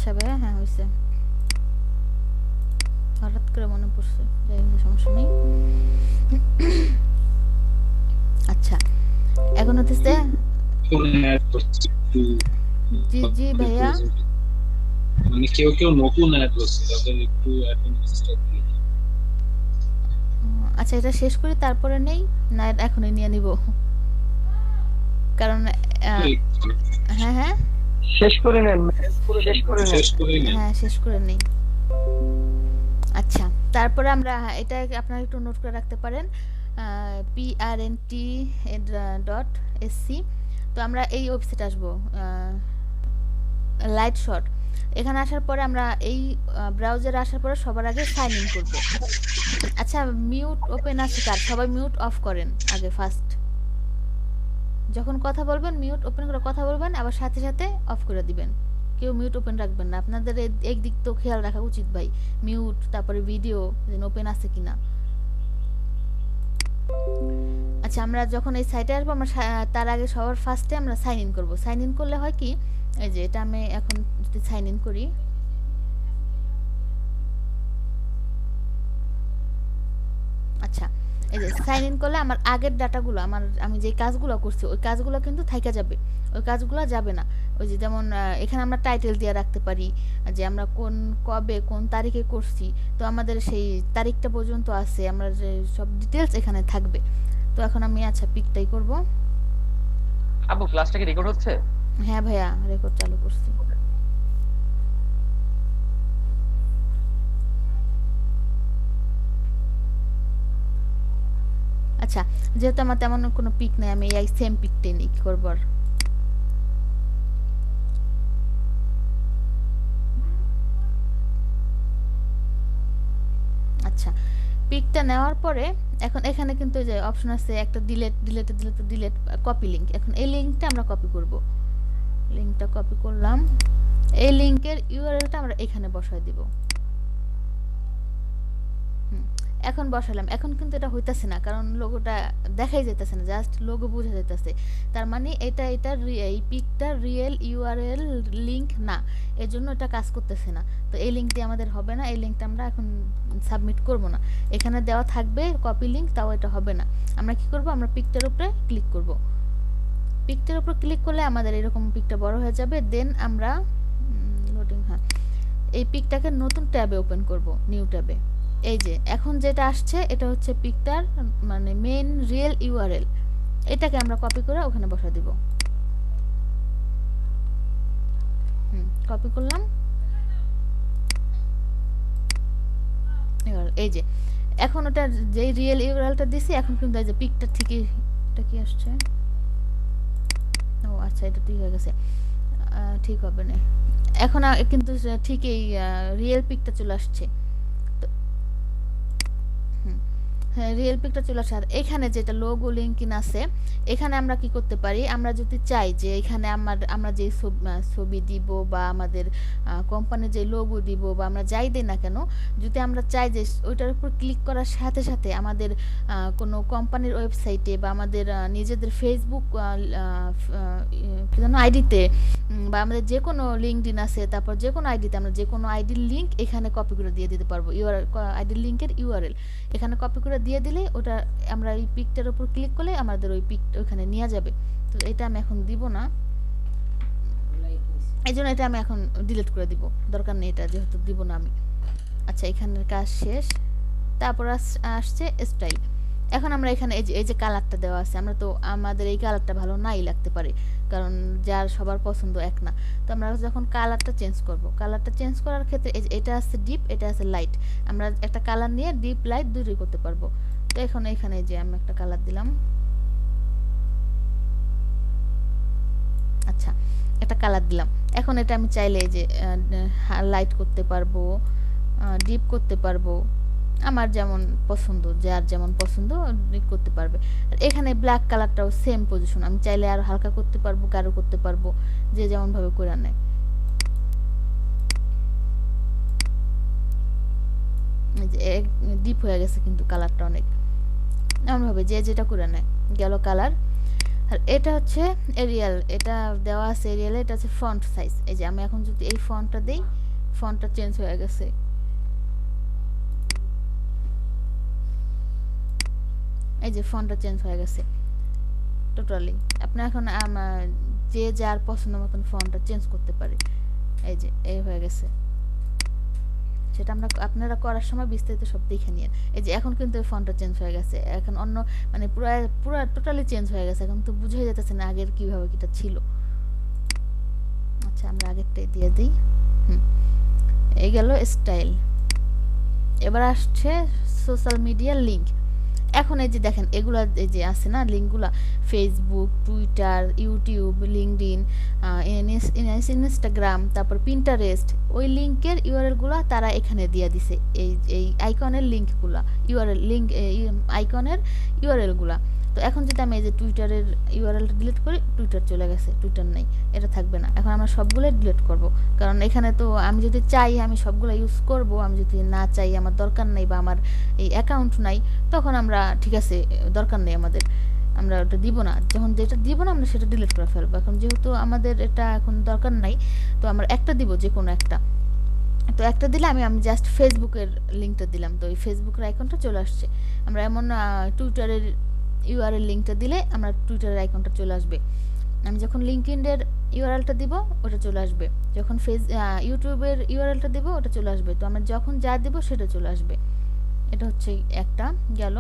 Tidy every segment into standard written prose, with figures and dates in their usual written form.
আচ্ছা ভাইয়া, হ্যাঁ হয়েছে, হঠাৎ করে মনে পড়ছে, যাই হোক সমস্যা নেই। আচ্ছা, এখন হতেছে, ফোনে অ্যাড করছে একটু জি জি আপনাদের ভাইয়া। প্রয়োজন। মানে কেউ কেউ নতুন অ্যাড করছে, তাদের একটু অ্যাটেন্ডেন্সটা দিয়ে দিন। আচ্ছা, এটা শেষ করি তারপরে নেই, না এখনই নিয়ে নিব? কারণ আহ, একটু হ্যাঁ হ্যাঁ, শেষ করে নেন, পুরো শেষ করে নেন। শেষ করে নেন। হ্যাঁ শেষ করে নেই। আচ্ছা, তারপরে আমরা, হ্যাঁ, এটা আপনারা একটু নোট করে রাখতে পারেন, prnt.sc। তো আমরা এই ওয়েবসাইটে আসবো, লাইট শট। এখানে আসার পরে আমরা এই ব্রাউজারে আসার পরে সবার আগে সাইন ইন করবো। আচ্ছা, মিউট ওপেন আছে কার? সবাই মিউট অফ করেন আগে ফার্স্ট। যখন কথা বলবেন মিউট ওপেন করে কথা বলবেন, আবার সাথে সাথে অফ করে দিবেন। কেউ মিউট ওপেন রাখবেন না, আপনাদের একদিক তো খেয়াল রাখা উচিত ভাই। মিউট, তারপরে ভিডিও যেন ওপেন আছে কিনা। আচ্ছা, আমরা যখন এই সাইটে আসবো, আমরা তার আগে সবার ফার্স্টে আমরা সাইন ইন করবো। সাইন ইন করলে হয় কি, এই যে এটা আমি এখন যদি সাইন ইন করি, আচ্ছা, এই যে সাইন ইন করলে আমার আগের ডাটাগুলো, আমি যে কাজগুলো করছি ওই কাজগুলো কিন্তু থাইকা যাবে, ওই কাজগুলো যাবে না। ওই যে যেমন এখানে আমরা টাইটেল দিয়ে রাখতে পারি যে আমরা কবে কোন তারিখে করছি, তো আমাদের সেই তারিখটা পর্যন্ত আছে, আমরা যে সব ডিটেলস এখানে থাকবে। তো এখন আমি, আচ্ছা, পিকটাই করব। আবু, ক্লাসটা কি রেকর্ড হচ্ছে? হ্যাঁ ভাইয়া, রেকর্ড চালু করছি। আচ্ছা, যেহেতু আমার তেমন কোনো পিক নেই, আমি এই সেম পিকটাই নিই, কি করবো আর। আচ্ছা, পিকটা নেওয়ার পরে এখন এখানে কিন্তু যে অপশন আছে একটা, ডিলেট কপি লিংক। এখন এই লিংকটা আমরা কপি করব। লিংকটা কপি করলাম, এই লিংকের ইউআরএলটা আমরা এখানে বসায় দিব। এখন বসালাম, এখন কিন্তু এটা হইতাছে না, কারণ লোগোটা দেখাই যাইতেছে না, জাস্ট লোগো বোঝা যাইতেছে। তার মানে এটা এই পিকটা রিয়েল ইউআরএল লিংক না, এর জন্য এটা কাজ করতেছে না। তো এই লিংক দিয়ে আমাদের হবে না, এই লিংকটা আমরা এখন সাবমিট করব না। এখানে দেওয়া থাকবে কপি লিংক, তাও এটা হবে না। আমরা কি করব, আমরা পিকটার উপরে ক্লিক করব। পিকটার উপর ক্লিক করলে আমাদের এরকম পিকটা বড় হয়ে যাবে। দেন আমরা লোডিং, হ্যাঁ, এই পিকটাকে নতুন ট্যাবে ওপেন করব, নিউ ট্যাবে। এই যে এখন যেটা আসছে এটা হচ্ছে পিকটার মানে মেইন রিয়েল ইউআরএল। এটাকে আমরা কপি করে ওখানে বসা দিব। কপি করলাম। এই যে এখন ওটা যে রিয়েল ইউআরএলটা দিছি, এখন কিন্তু এই যে পিকটা ঠিকই, এটা কি আসছে, ও আচ্ছা, এটা ঠিক হয়ে গেছে। ঠিক হবে না এখন, কিন্তু ঠিকই রিয়েল পিকটা চলে আসছে। হ্যাঁ, রিয়েল পিকটা চলে আসে। আর এখানে যেটা লোগো লিঙ্কিং আছে, এখানে আমরা কি করতে পারি, আমরা যদি চাই যে এখানে আমরা যে ছবি দিব বা আমাদের কোম্পানির যে লোগো দিব বা আমরা যাই দিই না কেন, যদি আমরা চাই যে ওইটার উপর ক্লিক করার সাথে সাথে আমাদের কোনো কোম্পানির ওয়েবসাইটে বা আমাদের নিজেদের ফেসবুক কি যেন আইডিতে, বা আমাদের যে কোনো লিঙ্কডিন আছে, তারপর যে কোনো আইডিতে আমরা যে কোনো আইডির লিঙ্ক এখানে কপি করে দিয়ে দিতে পারবো। আইডির লিঙ্কের ইউআরএল এখানে কপি করে দিয়ে দিলে ওটা আমরা এই পিকটার উপর ক্লিক করলে আমাদের ওই পিক ওখানে নিয়ে যাবে। তো এটা আমি এখন দিব না, এই জন্য এটা আমি এখন ডিলিট করে দিব, দরকার নেই এটা, যেহেতু দিব না আমি। আচ্ছা, এখানের কাজ শেষ। তারপর আসছে স্টাইল। এখন আমরা এখানে এই যে কালারটা দেওয়া আছে, আমরা তো আমাদের এই কালারটা ভালো নাই লাগতে পারে, কারণ যার সবার পছন্দ এক না। তো আমরা যখন কালারটা চেঞ্জ করব, কালারটা চেঞ্জ করার ক্ষেত্রে এই যে এটা আছে ডিপ, এটা আছে লাইট, আমরা একটা কালার নিয়ে ডিপ লাইট দুটোই করতে পারবো। তো এখন এখানে যে আমি একটা কালার দিলাম, আচ্ছা, একটা কালার দিলাম। এখন এটা আমি চাইলে এই যে লাইট করতে পারবো, ডিপ করতে পারবো, আমার যেমন পছন্দ, যার যেমন পছন্দ করতে পারবে। আর এখানে ব্ল্যাক কালারটাও সেম পজিশন, আমি চাইলে আর হালকা করতে পারবো, গাঢ় করতে পারবো, যে যেমন ভাবে করে নেয়। ডিপ হয়ে গেছে কিন্তু কালারটা অনেক, এমন ভাবে যে যেটা করে নেয়। গেল কালার। আর এটা হচ্ছে এরিয়াল, এটা দেওয়া আছে এরিয়ালে, এটা হচ্ছে ফন্ট সাইজ। এই যে আমি এখন যদি এই ফন্টটা দেই, ফন্টটা চেঞ্জ হয়ে গেছে। এই যে ফন্টটা চেঞ্জ হয়ে গেছে টোটালি। আপনি এখন যে যার পছন্দ মতন ফন্টটা চেঞ্জ করতে পারে। এই যে এই হয়ে গেছে, সেটা আপনারা করার সময় বিস্তারিত সব দেখে নিন। এই যে এখন কিন্তু ফন্টটা চেঞ্জ হয়ে গেছে, এখন অন্য মানে পুরো পুরো টোটালি চেঞ্জ হয়ে গেছে, এখন তো বুঝাই যাচ্ছে না আগের কিভাবে কিটা ছিল। আচ্ছা আমরা আগেরটাই দিয়ে দিই। এই গেল স্টাইল। এবার আসছে সোশ্যাল মিডিয়া লিংক। এখন এই যে দেখেন এগুলা এই যে আছে না লিঙ্কগুলা, Facebook, Twitter, YouTube, LinkedIn, Instagram, তারপর পিন্টারেস্ট, ওই লিঙ্কের ইউআরএল গুলা তারা এখানে দিয়ে দিছে। এই আইকনের লিঙ্কগুলা, ইউআরএল লিঙ্ক আইকনের ইউআরএল গুলা। তো এখন যদি আমি এই যে টুইটারের ইউআরএলটা ডিলিট করি, টুইটার চলে গেছে, টুইটার নাই, এটা থাকবে না। এখন আমরা সবগুলো ডিলিট করব, কারণ এখানে তো আমি যদি চাই আমি সবগুলো ইউজ করব, আমি যদি না চাই, আমার দরকার নেই বা আমার এই অ্যাকাউন্ট নাই, তখন আমরা ঠিক আছে দরকার নেই আমাদের, আমরা ওটা দিব না। যখন যেটা দিব না আমরা সেটা ডিলিট করে ফেলবো। এখন যেহেতু আমাদের এটা এখন দরকার নাই, তো আমরা একটা দিব, যে কোনো একটা। তো একটা দিলে আমি জাস্ট ফেসবুকের লিঙ্কটা দিলাম, তো ওই ফেসবুকের আইকনটা চলে আসছে। আমরা এমন টুইটারের ইউআরএল লিঙ্কটা দিলে আমরা টুইটারের আইকনটা চলে আসবে। আমি যখন লিঙ্কডইনের ইউআরএলটা দিব ওটা চলে আসবে, যখন ইউটিউবের ইউআরএলটা দিব ওটা চলে আসবে। তো আমরা যখন যা দিব সেটা চলে আসবে। এটা হচ্ছে একটা গেল,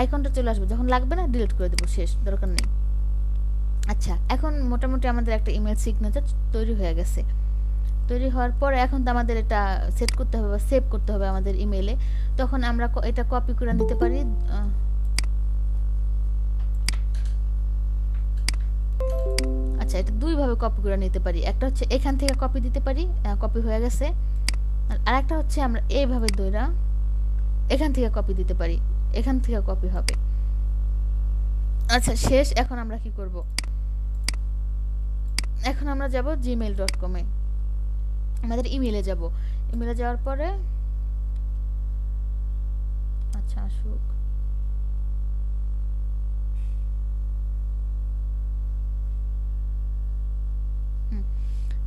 আইকনটা চলে আসবে, যখন লাগবে না ডিলিট করে দেবো, শেষ, দরকার নেই। আচ্ছা এখন মোটামুটি আমাদের একটা ইমেল সিগনেচার তৈরি হয়ে গেছে। তৈরি হওয়ার পরে এখন তো আমাদের এটা সেট করতে হবে বা সেভ করতে হবে আমাদের ইমেলে। তখন আমরা এটা কপি করে নিতে পারি। আচ্ছা এটা দুই ভাবে কপি করে নিতে পারি, একটা হচ্ছে এখান থেকে কপি দিতে পারি, কপি হয়ে গেছে। আর একটা হচ্ছে আমরা এইভাবে দইরা এখান থেকে কপি দিতে পারি, এখান থেকে কপি হবে। আচ্ছা শেষ। এখন আমরা কি করব, এখন আমরা যাব gmail.com এ, আমাদের ইমেলে যাব। ইমেলে যাওয়ার পরে আচ্ছা আসুক,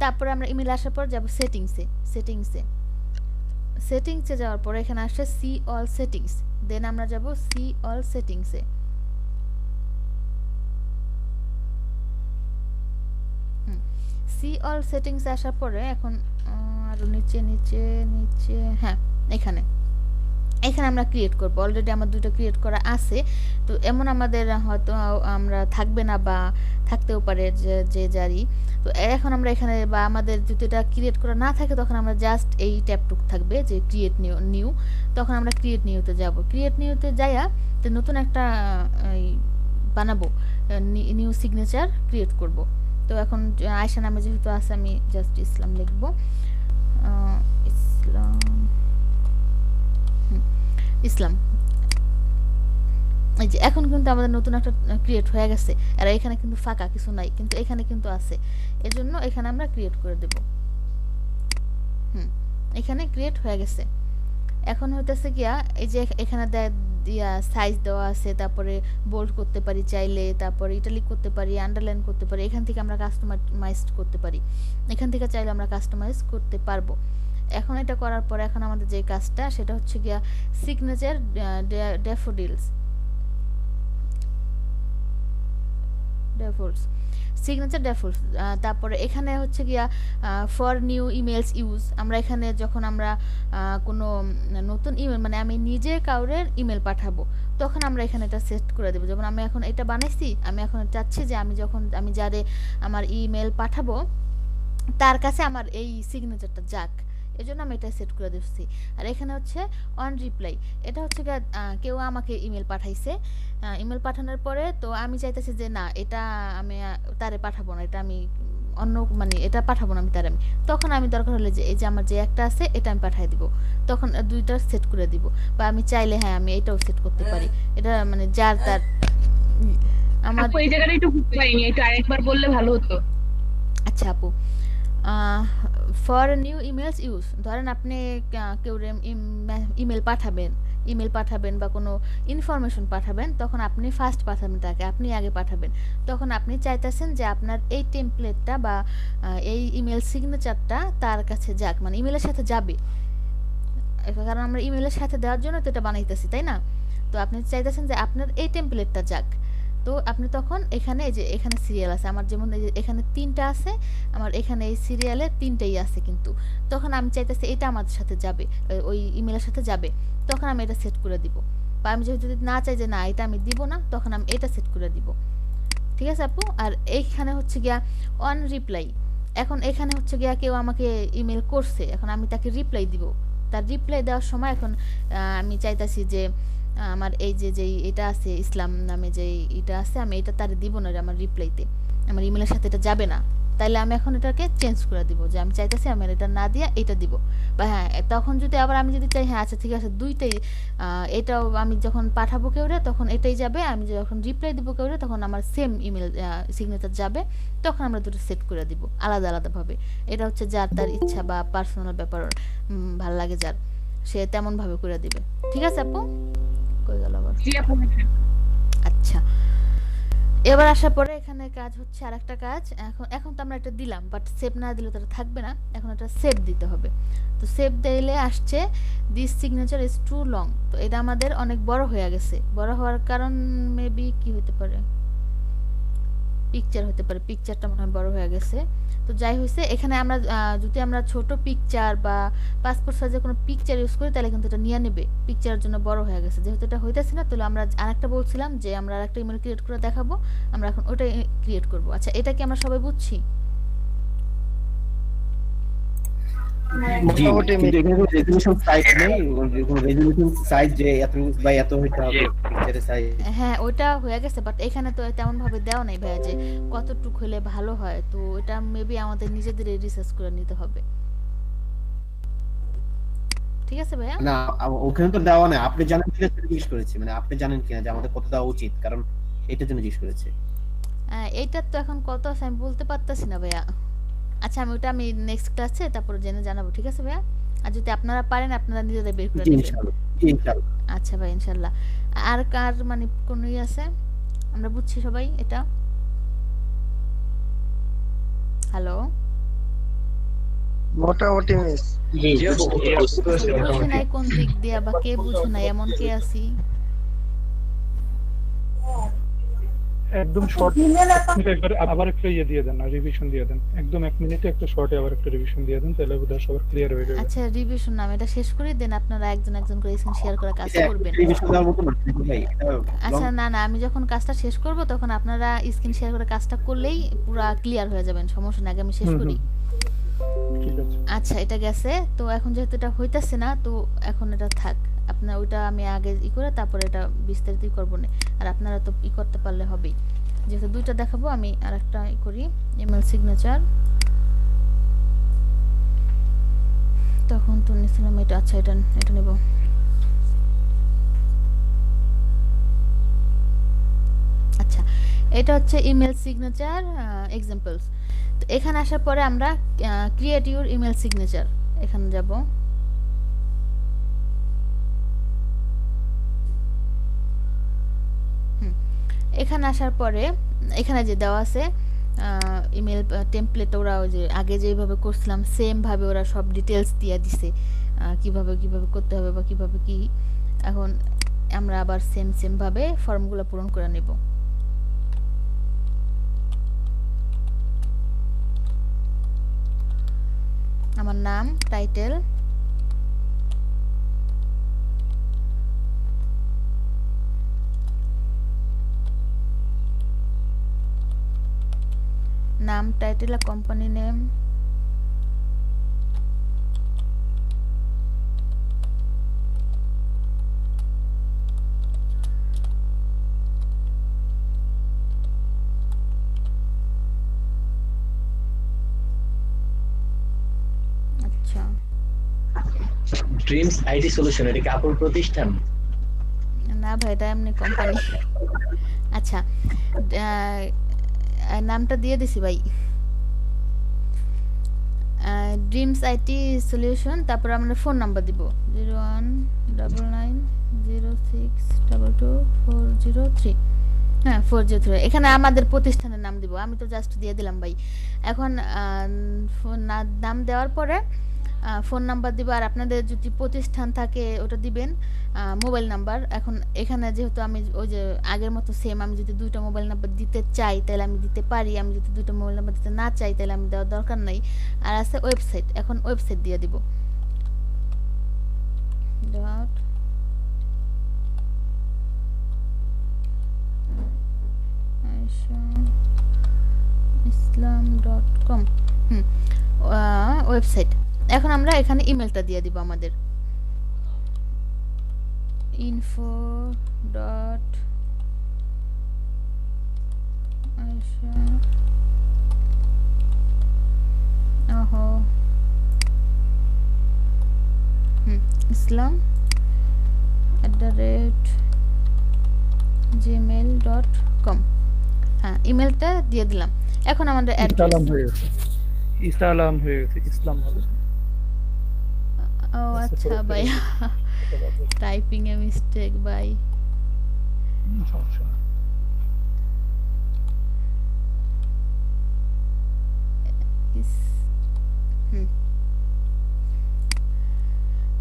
তারপরে আমরা ইমেল আসার পর যাব সেটিংসে যাওয়ার পরে এখানে আসছে সি অল সেটিংস, দেন আমরা যাব সি অল সেটিংসে। সি অল সেটিংসে আসার পরে এখন আরো নিচে নিচে নিচে, হ্যাঁ এখানে আমরা ক্রিয়েট করব। অলরেডি আমার দুটো ক্রিয়েট করা আছে, তো এমন আমাদের হয়তো আমরা থাকবে না বা থাকতেও পারে যে যারই। তো এখন আমরা এখানে বা আমাদের যদি এটা ক্রিয়েট করা না থাকে তখন আমরা জাস্ট এই ট্যাবটুক থাকবে যে ক্রিয়েট নিউ, তখন আমরা ক্রিয়েট নিউতে যাব। ক্রিয়েট নিউতে যাইয়া তো নতুন একটা বানাবো, নিউ সিগনেচার ক্রিয়েট করব। তো এখন আয়শা নামে যেহেতু আছে আমি জাস্ট ইসলাম লিখব, ইসলাম। এই যে এখন কিন্তু আমাদের নতুন একটা ক্রিয়েট হয়ে গেছে, আর এখানে কিন্তু ফাঁকা কিছু নাই, কিন্তু এখানে কিন্তু আছে, এজন্য এখানে আমরা ক্রিয়েট করে দেব। এখানে ক্রিয়েট হয়ে গেছে। এখন হইতেছে গিয়া এই যে এখানে সাইজ দেওয়া আছে, তারপরে বোল্ড করতে পারি চাইলে, তারপরে ইটালিক করতে পারি, আন্ডারলাইন করতে পারি, এখান থেকে আমরা কাস্টমাইজ করতে পারি, এখান থেকে চাইলে আমরা কাস্টমাইজ করতে পারবো। এখন এটা করার পরে এখন আমাদের যে কাজটা সেটা হচ্ছে গিয়া সিগনেচার ড্যাফোডিলস, সিগনেচার ড্যাফোডিলস। তারপরে এখানে হচ্ছে গিয়া ফর নিউ ইমেলস ইউজ, আমরা এখানে যখন আমরা কোনো নতুন ইমেল মানে আমি নিজে কাউরের ইমেল পাঠাবো তখন আমরা এখানে এটা সেট করে দেবো। যেমন আমি এখন এটা বানাইছি, আমি এখন চাচ্ছি যে আমি যারে আমার ইমেল পাঠাবো তার কাছে আমার এই সিগনেচারটা যাক, এজন্য আমি এটা সেট করে দিচ্ছি। আর এখানে হচ্ছে অন রিপ্লাই, এটা হচ্ছে কেউ আমাকে ইমেল পাঠাইছে, ইমেল পাঠানোর পরে তো আমি চাইতেছি যে না এটা আমি তারে পাঠাবো না, এটা আমি অন্য মানে এটা পাঠাবো না আমি তারে, আমি তখন আমি দরকার হলে যে এই যে আমার যে একটা আছে এটা আমি পাঠাই দিব, তখন দুইটা সেট করে দিব। বা আমি চাইলে হ্যাঁ আমি এটাও সেট করতে পারি, এটা মানে যার তার। আমার এই জায়গাটা একটু বুঝতে পারিনি, একটু আরেকবার বললে ভালো হতো। আচ্ছা আপু, ফর নিউ ইমেলস ইউজ, ধরেন আপনি কেউ ইমেল পাঠাবেন, ইমেল পাঠাবেন বা কোনো ইনফরমেশন পাঠাবেন, তখন আপনি ফার্স্ট পাঠাবেন তাকে, আপনি আগে পাঠাবেন। তখন আপনি চাইতেছেন যে আপনার এই টেমপ্লেটটা বা এই ইমেল সিগনেচারটা তার কাছে যাক, মানে ইমেলের সাথে যাবে, কারণ আমরা ইমেলের সাথে দেওয়ার জন্য তো এটা বানাইতেছি, তাই না? তো আপনি চাইতেছেন যে আপনার এই টেমপ্লেটটা যাক। তো আপনি তখন এখানে এই যে এখানে সিরিয়াল আছে আমার, যেমন এই যে এখানে 3টা আছে আমার, এখানে এই সিরিয়ালে 3টাই আছে, কিন্তু তখন আমি চাইতেছি এটা আমার সাথে যাবে, ওই ইমেলের সাথে যাবে, তখন আমি এটা সেট করে দিব। বা আমি যদি না চাই যে না এটা আমি দিব না, তখন আমি এটা সেট করে দিব। ঠিক আছে আপু? আর এইখানে হচ্ছে গিয়া অন রিপ্লাই, এখন এখানে হচ্ছে গিয়া কেউ আমাকে ইমেল করছে, এখন আমি তাকে রিপ্লাই দিব। তার রিপ্লাই দেওয়ার সময় এখন আমি চাইতাছি যে আমার এই যে যেই এটা আছে ইসলাম নামে যে এটা আছে, আমি এটা তার দিব না আমার রিপ্লাইতে, আমার ইমেলের সাথে এটা যাবে না। তাইলে আমি এখন এটাকে চেঞ্জ করে দিব যে আমি চাইতেছি আমার এটা না দিয়া এটা দিব। বা হ্যাঁ, তখন যদি আবার আমি যদি চাই হ্যাঁ আচ্ছা ঠিক আছে দুইটাই, এটাও আমি যখন পাঠাবো কেউরে তখন এটাই যাবে, আমি যখন রিপ্লাই দিব কেউরে তখন আমার সেম ইমেল সিগনেচার যাবে, তখন আমরা দুটো সেট করে দিব আলাদা আলাদাভাবে। এটা হচ্ছে যার তার ইচ্ছা বা পার্সোনাল ব্যাপার, ভালো লাগে যার, সে তেমনভাবে করে দিবে। ঠিক আছে আপু? কই গেল আবার? জি আপু। আচ্ছা, এবার আসার পরে এখানে কাজ হচ্ছে আরেকটা কাজ। এখন তো আমরা এটা দিলাম, বাট সেভ না দিলে তো এটা থাকবে না, এখন এটা সেভ দিতে হবে। তো সেভ দিলে আসছে this signature is too long. তো এটা আমাদের অনেক বড় হয়ে গেছে, বড় হওয়ার কারণ মেবি কি হতে পারে, পিকচার হতে পারে, পিকচারটা মনে হয় বড় হয়ে গেছে। তো যাই হয়েছে, এখানে আমরা যদি আমরা ছোট পিকচার বা পাসপোর্ট সাইজের কোনো পিকচার ইউজ করি তাহলে কিন্তু এটা নিয়ে নেবে, পিকচারের জন্য বড় হয়ে গেছে। যেহেতু এটা হইতেছে না, তাহলে আমরা আরেকটা বলছিলাম যে আমরা আরেকটা ইমেল ক্রিয়েট করে দেখাবো, আমরা এখন ওটা ক্রিয়েট করব। আচ্ছা, এটা কি আমরা সবাই বুঝছি? জি, কিন্তু এখানে কোনো রেজোলিউশন সাইজ নেই, কোনো রেজোলিউশন সাইজ যে এত বা এত হইতে হবে পিকচারের সাইজ। হ্যাঁ, ওটা হয়ে গেছে, বাট এখানে তো তেমন ভাবে দেওয়া নাই ভাইয়া যে কতটুকু হলে ভালো হয়। তো এটা মেবি আমাদের নিজেদের রিসার্চ করে নিতে হবে। ঠিক আছে ভাইয়া? না, ওখানে তো দেওয়া নাই। আপনি জানেন কিনা সেটা জিজ্ঞেস করেছি, মানে আপনি জানেন কিনা যে আমাদের কত দেওয়া উচিত, কারণ এটার জন্য জিজ্ঞেস করেছি। এইটার তো এখন কত আছে আমি বলতে পারতাছি না ভাইয়া। আচ্ছা, আমি নেক্সট ক্লাসে তারপরে জেনে জানাবো। ঠিক আছে ভাইয়া? আর যদি আপনারা পারেন আপনারা নিজেরা বের করে জি নেবেন। ইনশাআল্লাহ, জি ইনশাআল্লাহ। আচ্ছা ভাই, ইনশাল্লাহ। আর কার মানে কোন আছে, আমরা বুঝছি সবাই এটা? হ্যালো, মোটামুটি মিস। জি, বুঝতে পারছি। বুঝে নাই কোন দিক দিয়া বা কে বুঝে নাই এমন কে আছি? একদম শর্ট একবার আবার একটা দিয়ে দেন, রিভিশন দিয়ে দেন, একদম 1 মিনিটে একটা শর্টে আবার একটা রিভিশন দিয়ে দেন, তাহলে বোধহয় সবার ক্লিয়ার হয়ে যাবে। আচ্ছা, রিভিশন নাম এটা শেষ করে দেন, আপনারা একজন একজন করে স্ক্রিন শেয়ার করে কাজ করবেন। রিভিশন দেওয়ার মতো না ভাই, এটা আচ্ছা, না না, আমি যখন কাজটা শেষ করব তখন আপনারা স্ক্রিন শেয়ার করে কাজটা করলেই পুরো ক্লিয়ার হয়ে যাবেন, সমস্যা না। আগে আমি শেষ করি। ঠিক আছে। আচ্ছা, এটা গেছে। তো এখন যেহেতু এটা হইতাছে না, তো এখন এটা থাক। আপনার ওইটা আমি আগে করে তারপরে এটা বিস্তারিত করবো না। আর আপনারা তো করতে পারলে হবেই। যেহেতু দুইটা দেখাবো, আমি আরেকটা করি, ইমেল সিগনেচার। তখন তো নিছিলাম এটা। আচ্ছা, এটা নেব। আচ্ছা, এটা হচ্ছে ইমেল সিগনেচার এক্সাম্পলস। তো এখানে আসার পরে আমরা ক্রিয়েট ইউর ইমেল সিগনেচার এখানে যাব। এখানে আসার পরে এখানে যে দেওয়া আছে ইমেল টেমপ্লেট, ওরা ওই যে আগে যেভাবে করছিলাম সেম ভাবে ওরা সব ডিটেলস দিয়ে দিছে, কিভাবে করতে হবে বা কিভাবে কি। এখন আমরা আবার সেম ভাবে ফর্মগুলো পূরণ করে নেব। আমার নাম, টাইটেল, নাম, টাইটেল আর কোম্পানি নেম, আচ্ছা ড্রিমস আইটি সলিউশন এটা কি আপনার প্রতিষ্ঠান? না ভাই, এটা এমনি কোম্পানি। আচ্ছা, নামটা দিয়ে দিছি ভাই, ড্রিমস আইটি সলিউশন। তারপর আমরা ফোন নাম্বার দিব 0199 0622403 হ্যাঁ 403 এখানে আমাদের প্রতিষ্ঠানের নাম দিব, আমি তো জাস্ট দিয়ে দিলাম ভাই। এখন নাম দেওয়ার পরে ফোন নাম্বার দিব, আর আপনাদের যদি প্রতিষ্ঠান থাকে ওটা দিবেন, মোবাইল নাম্বার। এখন এখানে যেহেতু আমি ওই যে আগের মতো সেম, আমি যদি দুইটা মোবাইল নাম্বার দিতে চাই তাহলে আমি দিতে পারি, আমি যদি দুইটা মোবাইল নাম্বার দিতে না চাই তাহলে আমি দেওয়ার দরকার নাই। আর আছে ওয়েবসাইট, এখন ওয়েবসাইট দিয়ে দিব। Dot islam.com website. এখন আমরা এখানে ইমেলটা দিয়ে দিব আমাদের info dot islam@gmail.com হ্যাঁ ইমেলটা দিয়ে দিলাম। এখন আমাদের ইসলাম হয়ে গেছে, ইসলাম হয়ে গেছে, ইসলাম হবে। ও আচ্ছা ভাই, টাইপিং এ মিস্টেক ভাই। সমস্যা না।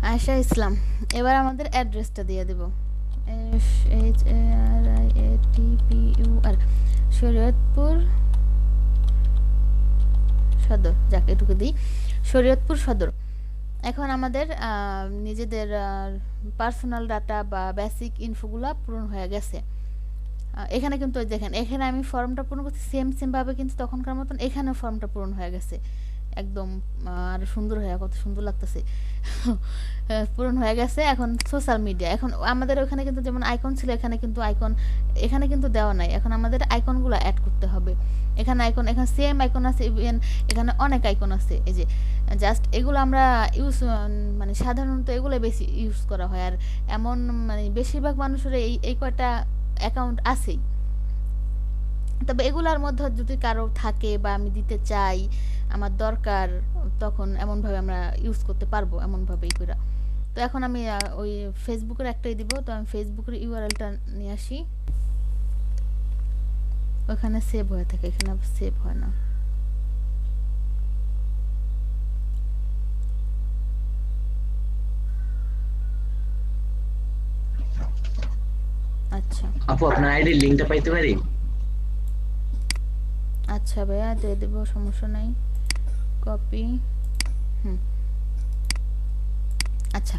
আয়েশা ইসলাম। এবার আমাদের অ্যাড্রেসটা দিয়ে দেব। SHARIATPUR শরীয়তপুর সদর, যাকে এটুকু দিই, শরীয়তপুর সদর। এখন আমাদের নিজেদের পার্সোনাল ডাটা বা বেসিক ইনফোগুলো পূরণ হয়ে গেছে। এখানে কিন্তু দেখেন, এখানে আমি ফর্মটা পূরণ করছি সেম ভাবে, কিন্তু তখনকার মতন এখানেও ফর্মটা পূরণ হয়ে গেছে একদম, আর সুন্দর হয়ে, কত সুন্দর লাগতেছে পূরণ হয়ে গেছে। এখন সোশ্যাল মিডিয়া, এখন আমাদের ওখানে কিন্তু যেমন আইকন ছিল, এখানে কিন্তু আইকন এখানে কিন্তু দেওয়া নাই। এখন আমাদের আইকনগুলো অ্যাড করতে হবে। এখানে আইকন, এখানে সেম আইকন আছে, ইভেন এখানে অনেক আইকন আছে। এই যে জাস্ট এগুলো আমরা ইউজ, মানে সাধারণত এগুলো বেশি ইউজ করা হয়, আর এমন মানে বেশিরভাগ মানুষের এই কয়টা অ্যাকাউন্ট আছেই। তবে এগুলার মধ্যে যদি কারো থাকে বা আমি দিতে চাই, আমার দরকার, তখন এমনভাবে আমরা ইউজ করতে পারবো, এমনভাবেই করে। তো এখন আমি ওই ফেসবুকের একটাই দিব, তো আমি ফেসবুকের ইউআরএলটা নিয়ে আসি। ওখানে সেভ হয়ে থাকে, এখানে সেভ হয় না। আচ্ছা আপু আপনার আইডির লিংকটা পাইতে পারি? আচ্ছা ভাইয়া দিয়ে দেবো, সমস্যা নাই। কপি, আচ্ছা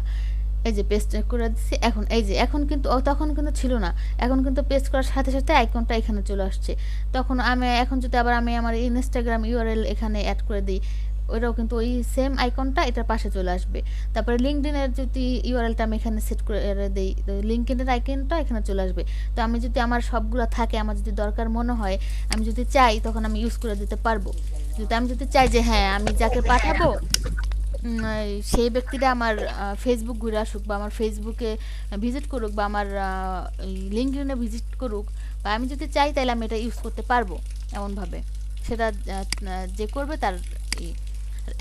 এই যে পেস্ট করে দিচ্ছি। এখন এই যে এখন কিন্তু তখন কিন্তু ছিল না, এখন কিন্তু পেস্ট করার সাথে সাথে আইকনটা এখানে চলে আসছে। তখন আমি এখন যদি আবার আমি আমার ইনস্টাগ্রাম ইউআরএল এখানে অ্যাড করে দিই, ওইটাও কিন্তু ওই সেম আইকনটা এটার পাশে চলে আসবে। তারপরে লিঙ্কডইনের যদি ইউআরএলটা আমি এখানে সেট করে দিই, লিঙ্কডইনের আইকনটা এখানে চলে আসবে। তো আমি যদি আমার সবগুলো থাকে, আমার যদি দরকার মনে হয়, আমি যদি চাই, তখন আমি ইউজ করে দিতে পারবো। আমি যদি চাই যে হ্যাঁ আমি যাকে পাঠাবো সেই ব্যক্তিটা আমার ফেসবুক ঘুরে আসুক, বা আমার ফেসবুকে ভিজিট করুক, বা আমার লিঙ্কডইনে ভিজিট করুক, বা আমি যদি চাই তাহলে আমি এটা ইউজ করতে পারবো এমনভাবে। সেটা যে করবে তার।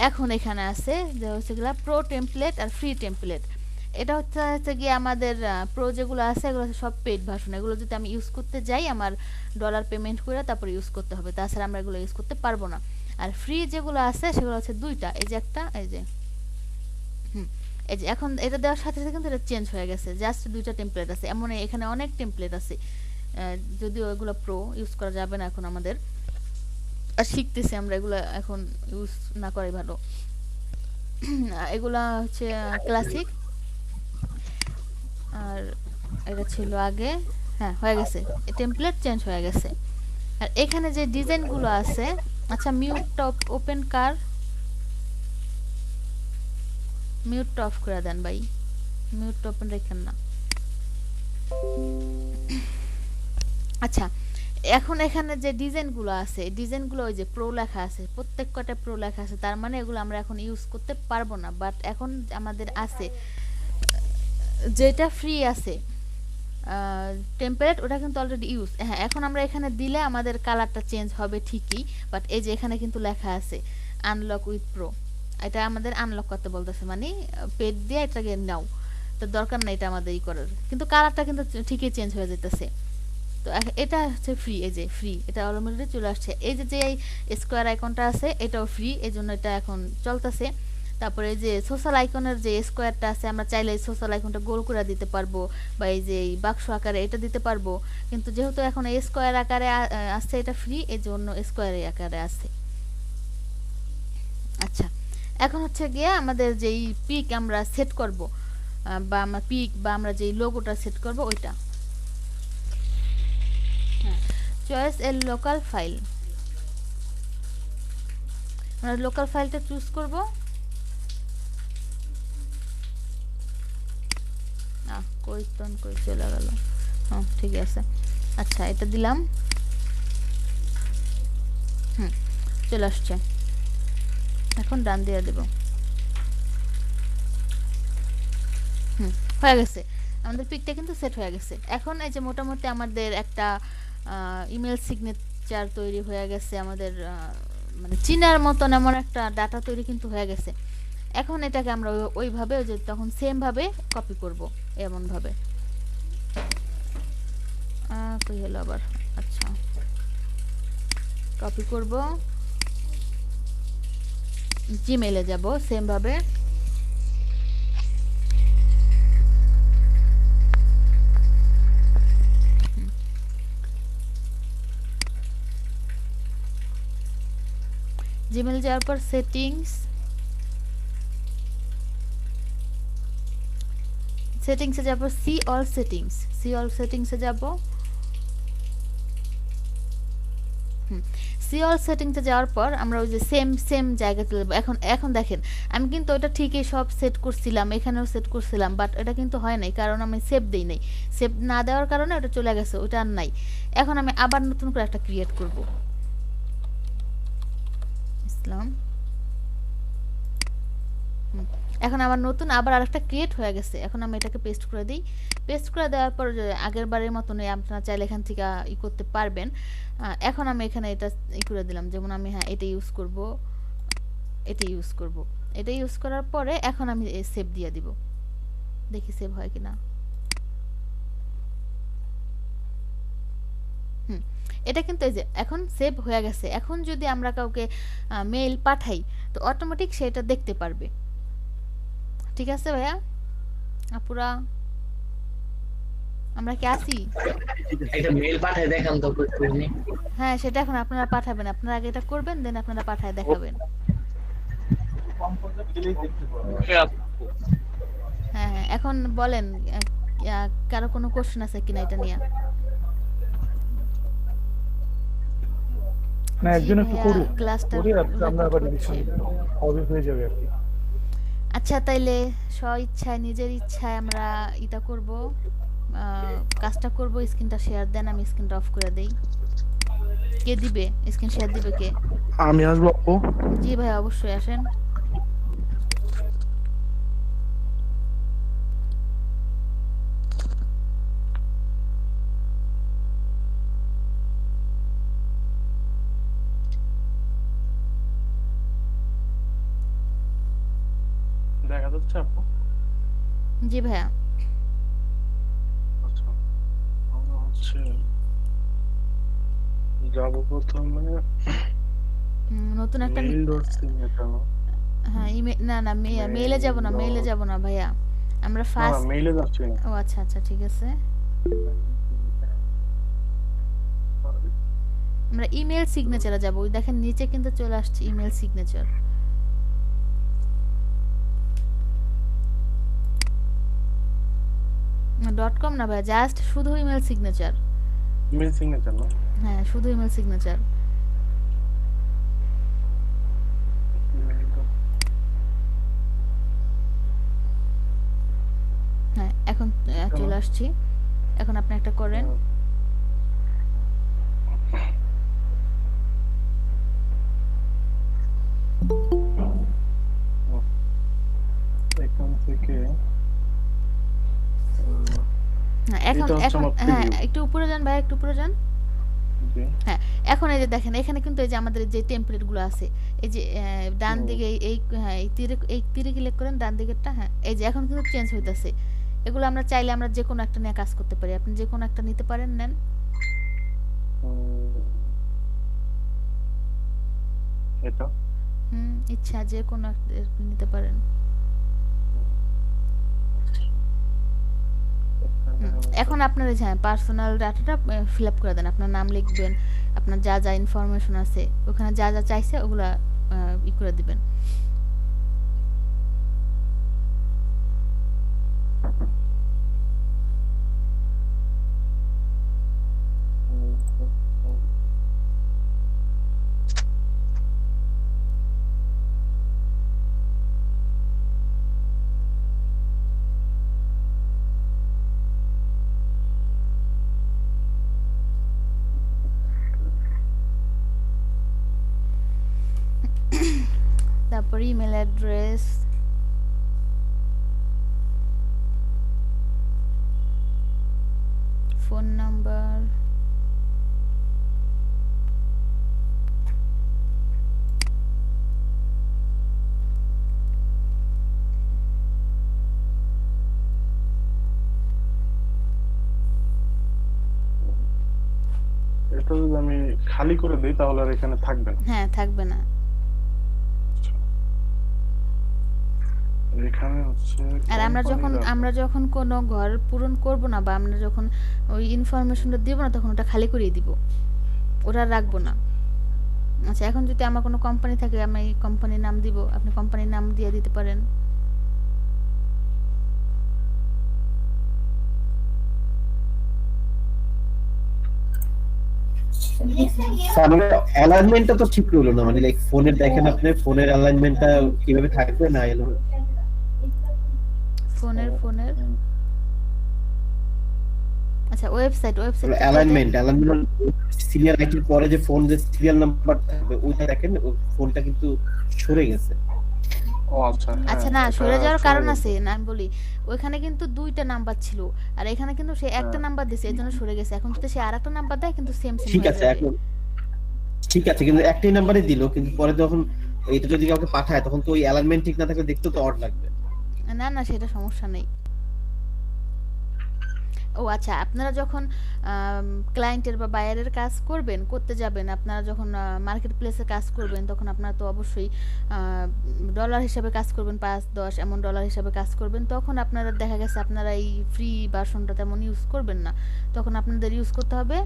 এখন এখানে আছে যে হচ্ছে গিয়ে প্রো টেমপ্লেট আর ফ্রি টেমপ্লেট। এটা হচ্ছে গিয়ে আমাদের প্রো যেগুলো আছে এগুলো সব পেইড ভার্সন। এগুলো যদি আমি ইউজ করতে যাই, আমার ডলার পেমেন্ট করে তারপরে ইউজ করতে হবে, তাছাড়া আমরা এগুলো ইউজ করতে পারবো না। আর ফ্রি যেগুলো আছে সেগুলো হচ্ছে দুইটা, এই যে একটা, এই যে এই যে এখন এটা দেওয়ার সাথে সাথে কিন্তু এটা চেঞ্জ হয়ে গেছে, জাস্ট দুইটা টেমপ্লেট আছে। এমন এখানে অনেক টেমপ্লেট আছে, যদিও এগুলো প্রো ইউজ করা যাবে না এখন আমাদের, আর শিখতেছি আমরা, এগুলো এখন ইউজ না করাই ভালো। এগুলা হচ্ছে ক্লাসিক, আর এটা ছিল আগে, হ্যাঁ হয়ে গেছে, টেমপ্লেট চেঞ্জ হয়ে গেছে। আর এখানে যে ডিজাইনগুলো আছে, আচ্ছা মিউটটা ওপেন কার, মিউটটা অফ করে দেন ভাই, মিউটটা ওপেন রেখেন না। আচ্ছা এখন এখানে যে ডিজাইনগুলো আছে, ডিজাইনগুলো ওই যে প্রো লেখা আছে, প্রত্যেক কটা প্রো লেখা আছে, তার মানে এগুলো আমরা এখন ইউজ করতে পারবো না। বাট এখন আমাদের আছে যেটা ফ্রি আছে টেমপ্লেট, ওটা কিন্তু অলরেডি ইউজ। হ্যাঁ এখন আমরা এখানে দিলে আমাদের কালারটা চেঞ্জ হবে ঠিকই, বাট এই যে এখানে কিন্তু লেখা আছে আনলক উইথ প্রো, এটা আমাদের আনলক করতে বলতেছে, মানে পেড দিয়ে এটাকে নাও। তো দরকার নাই এটা আমাদের ই করার, কিন্তু কালারটা কিন্তু ঠিকই চেঞ্জ হয়ে যেতেছে। তো এটা হচ্ছে ফ্রি, এই যে ফ্রি, এটা অলরেডি চলে আসছে। এই যে এই স্কোয়ার আইকনটা আছে এটাও ফ্রি, এই জন্য এটা এখন চলতেছে। তারপরে এই যে সোশ্যাল আইকনের যে স্কোয়ারটা আছে আমরা চাইলে এই সোশ্যাল আইকনটা গোল করে দিতে পারবো, বা এই যে এই বাক্স আকারে এটা দিতে পারবো, কিন্তু যেহেতু এখন এই স্কোয়ার আকারে আসছে এটা ফ্রি, এই জন্য স্কোয়ার আকারে আছে। আচ্ছা, এখন হচ্ছে গিয়ে আমাদের যেই পিক আমরা সেট করব, বা আমরা পিক বা আমরা যেই লোগোটা সেট করব ওইটা, চয়েস এর লোকাল ফাইল, আমরা লোকাল ফাইলটা চুজ করব। কই চলে গেল, ঠিক আছে। আচ্ছা, এটা দিলাম, চলে আসছে। এখন ডান দিয়ে দেব, হয়ে গেছে, আমাদের পিকটা কিন্তু সেট হয়ে গেছে। এখন এই যে মোটামুটি আমাদের একটা ইমেল সিগনেচার তৈরি হয়ে গেছে, আমাদের মানে চিনার মতন এমন একটা ডাটা তৈরি কিন্তু হয়ে গেছে। এখন এটাকে আমরা ওইভাবে ওই যে তখন সেম ভাবে কপি করব, এমন ভাবে। কই হলো আবার, আচ্ছা কপি করব, জিমেইলে যাব সেম ভাবে, জিমেইল যাওয়ার পর সেটিংসে যাব, সি অল সেটিংসে যাব। সি অল সেটিংসে যাওয়ার পর আমরা ওই যে সেম জায়গাতে যাব। এখন দেখেন আমি কিন্তু ওটা ঠিকই সব সেট করছিলাম, এখানেও সেট করছিলাম, বাট এটা কিন্তু হয় নাই, কারণ আমি সেভ দেই নাই। সেভ না দেওয়ার কারণে ওটা চলে গেছে, ওটা আর নাই। এখন আমি আবার নতুন করে একটা ক্রিয়েট করব। এখন আবার নতুন আবার আরেকটা ক্রিয়েট হয়ে গেছে। এখন আমি এটাকে পেস্ট করে দিই। পেস্ট করে দেওয়ার পর আগের বারের মতনই আপনারা চাইলে এখান থেকে ই করতে পারবেন। এখন আমি এখানে এটা ই করে দিলাম, যেমন আমি এটা ইউজ করব, এটা ইউজ করার পরে এখন আমি সেভ দিয়ে দিব, দেখি সেভ হয় কিনা। এটা কিন্তু এই যে এখন সেভ হয়ে গেছে। এখন যদি আমরা কাউকে মেইল পাঠাই তো অটোমেটিক সেটা দেখতে পারবে। ঠিক আছে ভাইয়া, আপুরা আমরা কি আছি? একটা মেল পাঠায় দেখান তো কইনি। হ্যাঁ, সেটা এখন আপনারা পাঠাবেন, আপনারা আগে এটা করবেন, দেন আপনারা পাঠায় দেখাবেন। হ্যাঁ, এখন বলেন কারো কোনো কোশ্চেন আছে কিনা এটা নিয়ে? না, একজন একটু করুক, ক্লাসটা করে আমরা আবার রিভিশন হবে, হয়ে যাবে আর কি। আচ্ছা, তাইলে ইচ্ছায় নিজের ইচ্ছায় আমরা এটা করব, কাজটা করব। স্ক্রিনটা শেয়ার দেন, আমি স্ক্রিনটা অফ করে দেই। কে দিবে স্ক্রিন শেয়ার, দিবে কে? আমি আসবো আপু। জি ভাই, অবশ্যই আসেন। দেখা যাচ্ছে আপু? জি ভাইয়া। আচ্ছা, আমরা হচ্ছে যাবো প্রথমে নতুন একটা mail.signature না? হ্যাঁ, না মেইলে যাব না ভাইয়া, আমরা না, ফার্স্ট মেইলে যাচ্ছি না। ও আচ্ছা, ঠিক আছে, আমরা ইমেল সিগনেচারে যাব। ওই দেখেন নিচে কিন্তু চলে আসছে ইমেল সিগনেচার। .com না ভাই, জাস্ট শুধু ইমেল সিগনেচার। ইমেল সিগনেচার না? হ্যাঁ, শুধু ইমেল সিগনেচার। হ্যাঁ, এখন চলে আসছি। এখন আপনি একটা করেন। এখান থেকে এখন হ্যাঁ, একটু উপরে যান ভাই, একটু উপরে যান। হ্যাঁ, এখন এই যে দেখেন এখানে কিন্তু এই যে আমাদের যে টেমপ্লেট গুলো আছে, এই যে ডান দিকে এই তীরে ক্লিক করেন, ডান দিকেরটা। হ্যাঁ, এই যে এখন কিন্তু চেঞ্জ হইতাছে, এগুলো আমরা চাইলে আমরা যে কোনো একটা নিয়ে কাজ করতে পারি। আপনি যে কোনো একটা নিতে পারেন, নেন। এটা ইচ্ছা যে কোনো একটা নিতে পারেন। এখন আপনার এই যে পার্সোনাল ডাটাটা ফিল আপ করে দেন। আপনার নাম লিখবেন, আপনার যা যা ইনফরমেশন আছে ওখানে যা যা চাইছে ওগুলা ই করে দিবেন। তারপর ইমেল অ্যাড্রেস, ফোন নাম্বার, এটা যদি আমি খালি করে দেই তাহলে আর এখানে থাকবে না। হ্যাঁ থাকবে না। এখানে হচ্ছে আর আমরা যখন কোনো ঘর পূরণ করব না বা আমরা যখন ওই ইনফরমেশনটা দিব না তখন ওটা খালি করিয়ে দিব, ওটা রাখবো না। আচ্ছা এখন যদি আমার কোনো কোম্পানি থাকে আমি এই কোম্পানির নাম দিব, আপনি কোম্পানির নাম দিয়ে দিতে পারেন। অ্যালাইনমেন্টটা তো ঠিক রইলো না, মানে লাইক ফোনের দেখেন আপনি ফোনের অ্যালাইনমেন্টটা কিভাবে থাকবে না এলো ফোনের আচ্ছা ওয়েবসাইট অ্যালাইনমেন্ট সিরিয়াল আইটির পরে যে ফোন যে সিরিয়াল নাম্বার থাকবে ওইটা দেখেন ফোনটা কিন্তু সরে গেছে। ও আচ্ছা আচ্ছা না সরে যাওয়ার কারণ আছে না, আমি বলি ওইখানে কিন্তু দুইটা নাম্বার ছিল আর এখানে কিন্তু সে একটা নাম্বার দিয়েছে এর জন্য সরে গেছে। এখন যদি সে আরেকটা নাম্বার দেয় কিন্তু সেম ঠিক আছে এখন ঠিক আছে, কিন্তু একটাই নাম্বারই দিল, কিন্তু পরে যখন এটা যদি কাউকে পাঠায় তখন তো ওই অ্যালাইনমেন্ট ঠিক না থাকলে দেখতে তো অড লাগবে। না না সেটা সমস্যা নেই। ও আচ্ছা আপনারা যখন ক্লায়েন্টের বা বায়ারের কাজ করতে যাবেন, আপনারা যখন মার্কেট প্লেসে কাজ করবেন তখন আপনারা তো অবশ্যই ডলার হিসাবে কাজ করবেন, 5-10 এমন ডলার হিসাবে কাজ করবেন। তখন আপনারা দেখা গেছে আপনারা এই ফ্রি ভার্সনটা তেমন ইউজ করবেন না, তখন আপনাদের ইউজ করতে হবে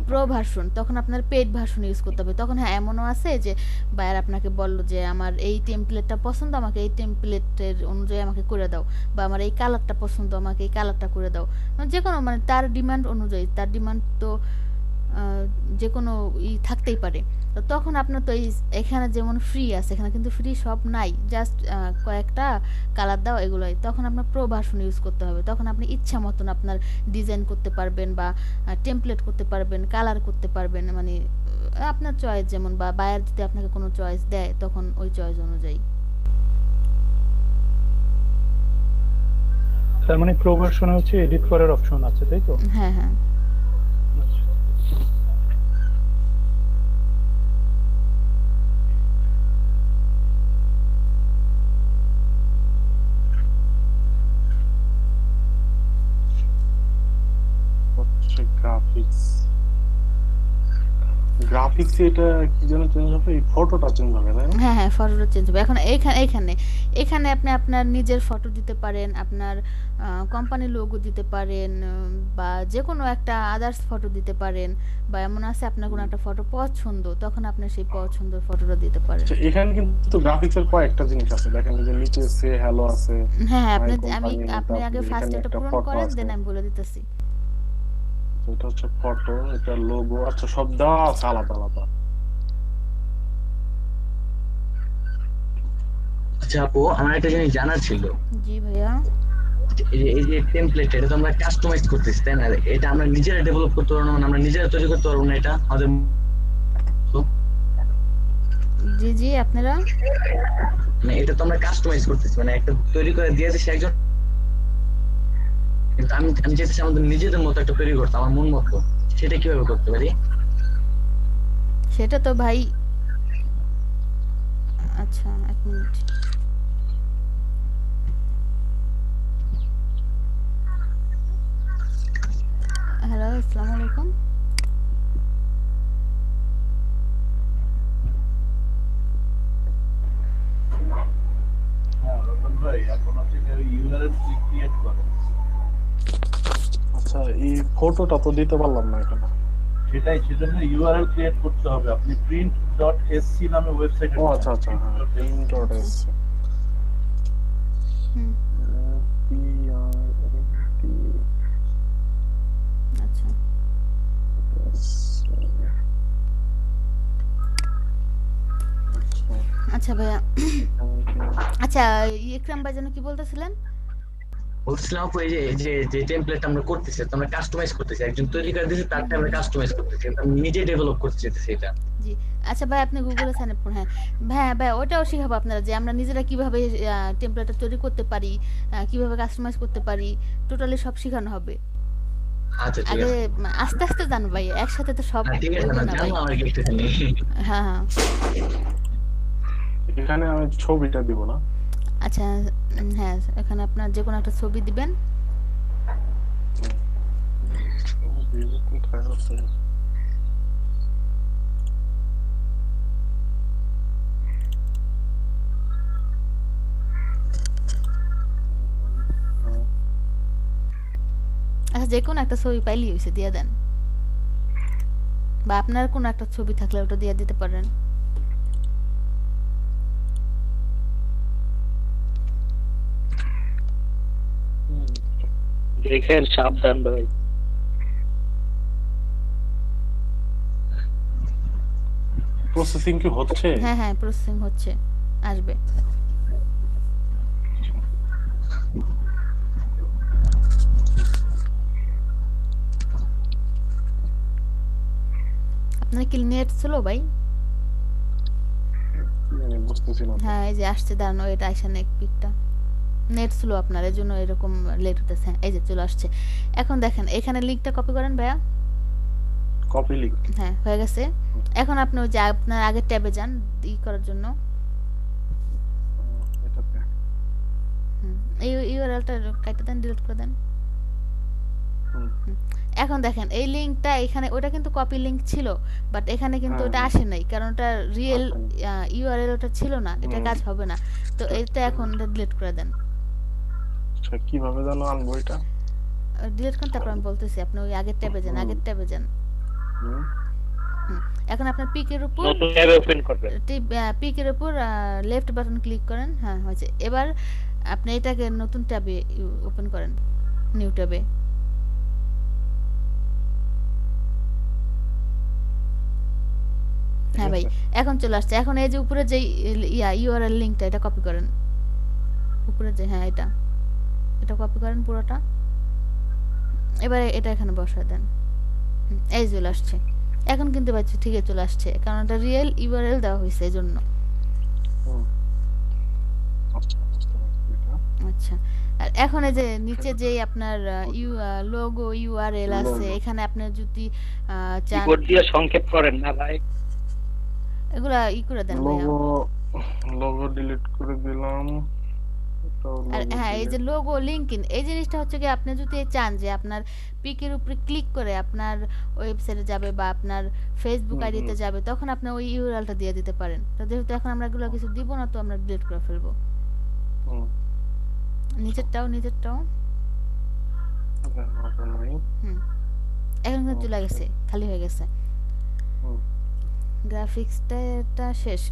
প্রো ভার্সন, তখন আপনার পেইড ভার্সন ইউজ করতে হবে। তখন হ্যাঁ এমনও আছে যে বায়ার আপনাকে বলল যে আমার এই টেমপ্লেটটা পছন্দ, আমাকে এই টেমপ্লেটের অনুযায়ী আমাকে করে দাও, বা আমার এই কালারটা পছন্দ, আমাকে এই কালারটা করে দাও, যে কোনো মানে তার ডিমান্ড অনুযায়ী, তার ডিমান্ড তো যে কোনো থাকতেই পারে। তো তখন আপনার তো এখানে যেমন ফ্রি আছে, এখানে কিন্তু ফ্রি সব নাই, জাস্ট কয়েকটা কালার দাও এগুলোই। তখন আপনার প্রো ভার্সন ইউজ করতে হবে, তখন আপনি ইচ্ছা মতন আপনার ডিজাইন করতে পারবেন বা টেমপ্লেট করতে পারবেন, কালার করতে পারবেন, মানে আপনার চয়েস যেমন, বা বায়ার যদি আপনাকে কোনো চয়েস দেয় তখন ওই চয়েস অনুযায়ী। তার মানে প্রো ভার্সনে হচ্ছে এডিট করার অপশন আছে, তাই তো? হ্যাঁ হ্যাঁ গ্রাফিক্স এটা কি যেন চেঞ্জ হবে, এই ফটোটা চেঞ্জ হবে তাই না? হ্যাঁ ফটোটা চেঞ্জ হবে। এখন এখানে আপনি আপনার নিজের ফটো দিতে পারেন, আপনার কোম্পানির লোগো দিতে পারেন, বা যে কোনো একটা আদার্স ফটো দিতে পারেন, বা এমন আছে আপনার কোনো একটা ফটো পছন্দ, তখন আপনি সেই পছন্দের ফটোটা দিতে পারেন। এখানে কিন্তু গ্রাফিক্সের কয়েকটা জিনিস আছে, দেখেন যে নিচে সে হ্যালো আছে। হ্যাঁ আপনি আগে ফার্স্ট এটা পূরণ করেন, দেন আমি বলে দিতেছি। এটা হচ্ছে ফটো, এটা লোগো, আচ্ছা সব দেওয়া আছে আলাদা আলাদা। আচ্ছা আপু আমার একটা জিনিস জানার ছিল। জি ভাইয়া। এই যে টেমপ্লেট এটা তো আমরা কাস্টমাইজ করতেছি তাই না? এটা আমরা নিজেরা ডেভেলপ করতে পারবো না, আমরা নিজেরা তৈরি করতে পারবো না এটা আমাদের? জি আপনারা মানে এটা তো আমরা কাস্টমাইজ করতেছি, মানে একটা তৈরি করে দিয়েছে সে একজন, কিন্তু আমি চাইতেছি আমাদের নিজেদের মতো একটা তৈরি করতে, আমার মন মতো। সেটা কিভাবে করতে পারি? সেটা তো ভাই আচ্ছা এক মিনিট, হ্যালো, আসসালামু আলাইকুম। হ্যাঁ রতন ভাই, এখন আপনি ইউআরএল ক্রিয়েট করেন, আচ্ছা, এই ফটোটা তো দিতে পারলাম না এখানে। সেটাই, সেজন্য ইউআরএল ক্রিয়েট করতে হবে। আপনি print.sc নামে ওয়েবসাইটে ও আচ্ছা আচ্ছা, হ্যাঁ, print.sc হুম, আচ্ছা আচ্ছা ভাইয়া। আচ্ছা, ইকরাম ভাই যেন কি বলতেছিলেন? বলছিলাম আপু, এই যে যে টেমপ্লেট আমরা করতেছি, তো আমরা কাস্টমাইজ করতেছি, একজন তৈরি করে দিয়েছে, তারটা আমরা কাস্টমাইজ করতেছি, কিন্তু আমি নিজে ডেভেলপ করতে চাইতেছি এটা। জি, আচ্ছা ভাই, আপনি গুগলে সাইন আপ করুন। হ্যাঁ ভাই, ভাই ওটাও শিখাবো আপনারা, যে আমরা নিজেরা কিভাবে টেমপ্লেটটা তৈরি করতে পারি, কিভাবে কাস্টমাইজ করতে পারি, টোটালি সব শেখানো হবে। আচ্ছা ঠিক আগে আছে। আস্তে আস্তে জানো ভাই, একসাথে তো সব হ্যাঁ ঠিক আছে, হইবে না না ভাই। জানো আমার কি একটা নেই। হ্যাঁ হ্যাঁ, এখানে আমি ছবিটা দিব না। আচ্ছা হ্যাঁ, এখানে আপনার যে কোনো একটা ছবি দিবেন। কোথায় আছে? আচ্ছা, যে কোনো একটা ছবি পাইলেই হয়েছে, দিয়ে দেন। বা আপনার কোনো একটা ছবি থাকলে ওটা দিয়ে দিতে পারেন। দেখেন সাবধান ভাই। প্রসেসিং কি হচ্ছে? হ্যাঁ হ্যাঁ, প্রসেসিং হচ্ছে, আসবে। আপনার কি নেট ছিল ভাই? আমি বুঝতেছি না। হ্যাঁ, এই যে আসছে, দাঁড়ানো, এটা আইসা নেক পিকটা। নেট স্লো আপনার, এর জন্য এরকম লেট হতেছে। এই যে চলে আসছে। এখন দেখেন, এখানে লিংকটা কপি করেন ভাইয়া। Copy link. হ্যাঁ, হয়ে গেছে। এখন আপনি ওই যে আপনার আগের ট্যাবে যান ই করার জন্য। এটাতে এই ইউআরএলটা কাইটে দেন, ডিলিট করে দেন। হুম। এখন দেখেন, এই লিংকটা এখানে, ওটা কিন্তু কপি লিংক ছিল, বাট এখানে কিন্তু হ্যাঁ, ওটা আসে নাই, কারণ ওটা রিয়েল আসেনি। ইউআরএল ওটা ছিল না, এটা হুম। কাজ হবে না। তো এটা এখন ডিলিট করে দেন। আচ্ছা, কিভাবে জানো আনবো এটা? ডিলিট করুন, তারপর আমি বলতেছি, আপনি ওই আগের ট্যাবে যান, আগের ট্যাবে যান। হুম। এখন আপনার পিকের উপর, নতুন ট্যাব ওপেন করবেন। পিকের উপর লেফট বাটন ক্লিক করেন। হ্যাঁ হয়েছে। এবার আপনি এটাকে নতুন ট্যাবে ওপেন করেন, নিউ ট্যাবে। হ্যাঁ ভাই, এখন চলে আসছে। এখন এই যে উপরে যে ইউআরএল লিংকটা, এটা কপি করেন, উপরে যে, হ্যাঁ এটা এটা কপি করেন পুরোটা। এবারে এটা এখানে বসায় দেন। এই চলে আসছে। এখন কিন্তু ভাই ঠিকই চলে আসছে, কারণ এটা রিয়েল ইউআরএল দেওয়া হয়েছে এই জন্য। হুম। আচ্ছা, বুঝতে পারছি এটা। আচ্ছা, আর এখন এই যে নিচে যে আপনার লোগো ইউআরএল আছে, Logo। এখানে আপনি যদি চান, কিবোর্ড দিয়ে সংক্ষেপ করেন না ভাই। এগুলা করে দেন ভাইয়া। লোগো ডিলিট করে দিলাম। এটাও আর logo হ্যাঁ, এই যে delete। লোগো লিঙ্কইন, এই জিনিসটা হচ্ছে কি, আপনি যদি চান যে আপনার পিকের উপরে ক্লিক করে আপনার ওয়েবসাইটে যাবে বা আপনার ফেসবুক হুম, আইডিতে যাবে, তখন আপনি ওই ইউআরএলটা দিয়ে দিতে পারেন। তো যেহেতু এখন আমরা এগুলো কিছু দিব না, তো আমরা ডিলিট করে ফেলবো। হুম। নিচেরটাও আচ্ছা, ওটা নাই। এখন কিন্তু চলে গেছে, খালি হয়ে গেছে। হুম। গ্রাফিক্সটা এটা শেষ।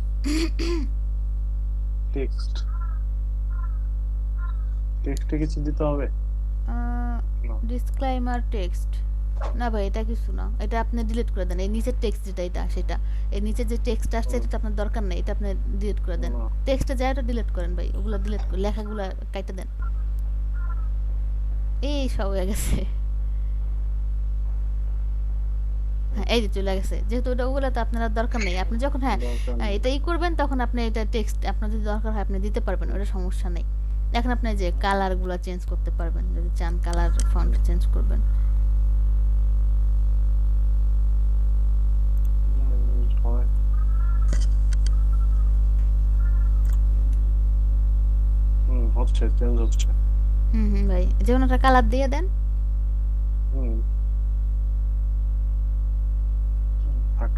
টেক্সট। টেক্সটে কিছু দিতে হবে? না। ডিসক্লেইমার টেক্সট না ভাই, এটা কিছু না, এটা আপনি ডিলিট করে দেন। এই নিচের টেক্সট যেটা, এটা সেটা, এই নিচে যে টেক্সট আসছে এটা তো আপনার দরকার নেই, এটা আপনি ডিলিট করে দেন। না। টেক্সটে যায় ওটা ডিলিট করেন ভাই, ওগুলো ডিলিট করে লেখাগুলো কাইটে দেন। এই সব হয়ে গেছে। হ্যাঁ, এই যে চলে গেছে। যেহেতু ওটা ওগুলো তো আপনার আর দরকার নেই, আপনি যখন দরকার নেই। এটাই করবেন, তখন আপনি এটা টেক্সট আপনার যদি দরকার হয় আপনি দিতে পারবেন, ওটা সমস্যা নেই। এখন আপনি যে কালারগুলো চেঞ্জ করতে পারবেন, যদি চান কালার ফন্ট চেঞ্জ করবেন। হয়। হচ্ছে, চেঞ্জ হচ্ছে। ভাই, যে কোনো একটা কালার দিয়ে দেন। হুম।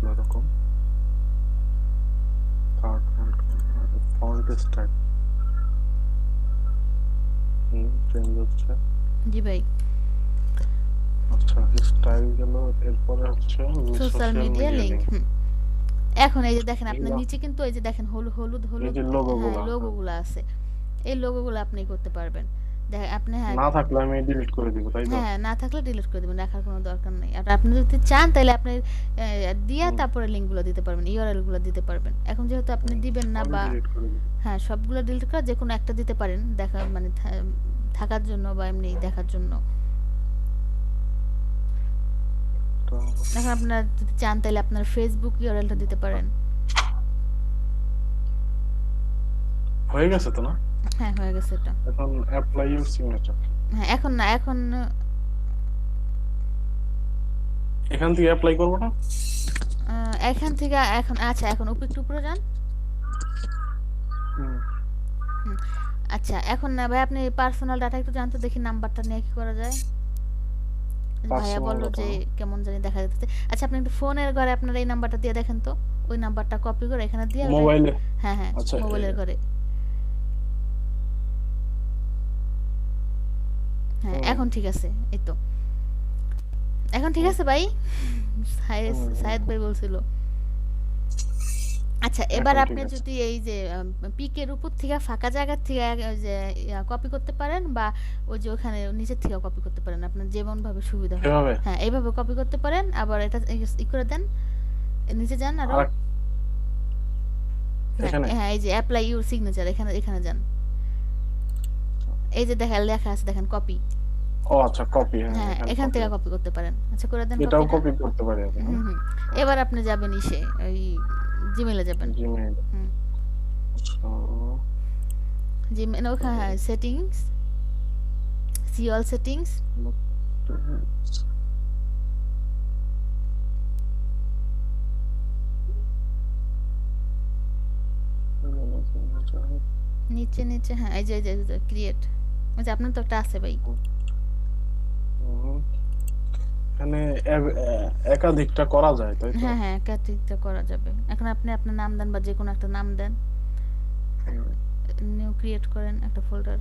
আসলো এরকম থার্ড ফন্ট স্টাইল চেঞ্জ হচ্ছে জি ভাই। আচ্ছা স্টাইল গেল এরপরে হচ্ছে সোশ্যাল মিডিয়া লিংক। লিংক এখন এই যে দেখেন আপনার এগুলো- নিচে কিন্তু এই যে দেখেন হলুদ হলুদ এই হলুদ যে লোগোগুলো লোগোগুলো আছে, এই লোগোগুলো আপনি করতে পারবেন। দেখেন আপনি হ্যাঁ না থাকলে আমি ডিলিট করে দিব তাই তো হ্যাঁ না থাকলে ডিলিট করে দিবেন, রাখার কোনো দরকার নেই। আর আপনি যদি চান তাহলে আপনি দিয়া তারপরে লিংকগুলো দিতে পারবেন, ইউআরএল গুলো দিতে পারবেন। এখন যেহেতু আপনি দিবেন না বা ডিলিট করে দিব হ্যাঁ সবগুলো ডিলিট করে যে কোনো একটা দিতে পারেন, দেখা মানে থাকার জন্য বা এমনি দেখার জন্য। তো এখন আপনার যদি চান তাহলে আপনার ফেসবুক ইউআরএলটা দিতে পারেন। হয়ে গেছে তো না? হ্যাঁ হয়ে গেছে এটা। এখন অ্যাপ্লাই ইউর সিগনেচার হ্যাঁ এখন না, এখন এখান থেকে অ্যাপ্লাই করব না? এখান থেকে এখন আচ্ছা এখন একটু উপরে যান। হুম। আচ্ছা এখন না ভাই আপনি পার্সোনাল ডাটা একটু জানতে দেখি নাম্বারটা নিয়ে কি করা যায়। ভাইয়া Personal বললো data যে না? কেমন জানি দেখা যাচ্ছে। আচ্ছা আপনি একটু ফোনের ঘরে আপনার এই নাম্বারটা দিয়ে দেখেন তো, ওই নাম্বারটা কপি করে এখানে দিয়ে মোবাইলে হ্যাঁ হ্যাঁ আচ্ছা, মোবাইলের ঘরে। হ্যাঁ এখন ঠিক আছে, এই তো এখন ঠিক আছে ভাই। সায়েদ ভাই বলছিল। আচ্ছা এবার এখন আপনি ঠিক আছে। যদি এই যে পিকের উপর থেকে ফাঁকা জায়গা থেকে ওই যে কপি করতে পারেন বা ওই যে ওখানে নিচের থেকে কপি করতে পারেন, আপনার যেমন ভাবে সুবিধা হয়। এভাবে হ্যাঁ এইভাবে কপি করতে পারেন। আবার এটা ই করে দেন, নিচে যান আরো। আর এখানে হ্যাঁ এই যে অ্যাপ্লাই ইউর সিগনেচার, এখানে এখানে যান। এই যে লেখা আছে দেখেন কপি। ও আচ্ছা কপি হ্যাঁ এখান থেকে কপি করতে পারেন। আচ্ছা করে দেন এটাও copy টা। কপি করতে পারি আমি হুম হুম। এবার আপনি যাবেন ইসে ওই জিমেইলে যাবেন। জিমেইল হুম। আচ্ছা জিমেইল ওখানে সেটিংস, সি অল সেটিংস। নিচে নিচে হ্যাঁ এই যে ক্রিয়েট, ওই যে আপনার তো একটা আছে ভাই। এখানে একাধিকটা করা যায় তাই তো? হ্যাঁ হ্যাঁ একাধিকটা করা যাবে। এখন আপনি আপনার নাম দেন বা যে কোনো একটা নাম দেন, নিউ ক্রিয়েট করেন একটা ফোল্ডার।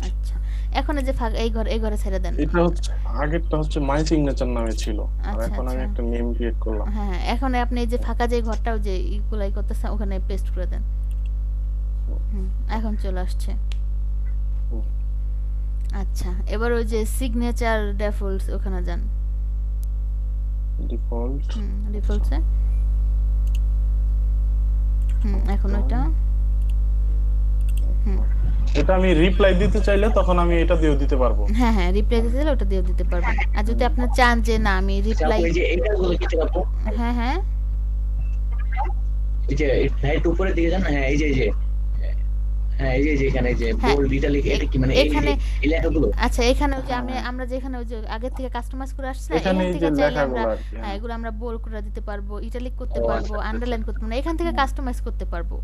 আচ্ছা এখন এই যে এই ঘরে ছেড়ে দেন। এটা হচ্ছে আগেরটা হচ্ছে মাই সিগনেচার নামে ছিল আর আচ্ছা, এখন আমি আচ্ছা। একটা নেম ক্রিয়েট করলাম। হ্যাঁ হ্যাঁ এখন আপনি এই যে ফাঁকা যে ঘরটাও যে ইকুয়ালাই করতেছেন ওখানে পেস্ট করে দেন। এখন চলে আসছে। হুম। আচ্ছা এবার ওই যে সিগনেচার ডিফল্টস ওখানে যান। ডিফল্ট ডিফল্টসে এখন ওইটা এটা আমি রিপ্লাই দিতে চাইলে তখন আমি এটা দিয়েও দিতে পারবো। হ্যাঁ হ্যাঁ রিপ্লাই দিতে চাইলে ওটা দিয়ে দিতে পারবেন। আর যদি আপনি চান যে না আমি রিপ্লাই এই যে এটা গুলো কি আপু? হ্যাঁ হ্যাঁ এই যে রাইট উপরের দিকে যান। হ্যাঁ এই যে হ্যাঁ এই যে এখানে যে হ্যাঁ, বোল্ড ইটালিক এটা কি মানে এখানে এই লেখাগুলো? আচ্ছা এখানে ওই যে আমরা যেখানে ওই যে আগে থেকে কাস্টমাইজ করে আসছি না, এখানে এখান এই থেকে যে চাইলে আমরা লেখাগুলো আর কি, হ্যাঁ এগুলো আমরা বোল্ড করে দিতে পারবো, ইটালিক করতে ও, পারবো, আচ্ছা, আন্ডারলাইন করতে পারবো, এখান থেকে কাস্টমাইজ করতে পারবো।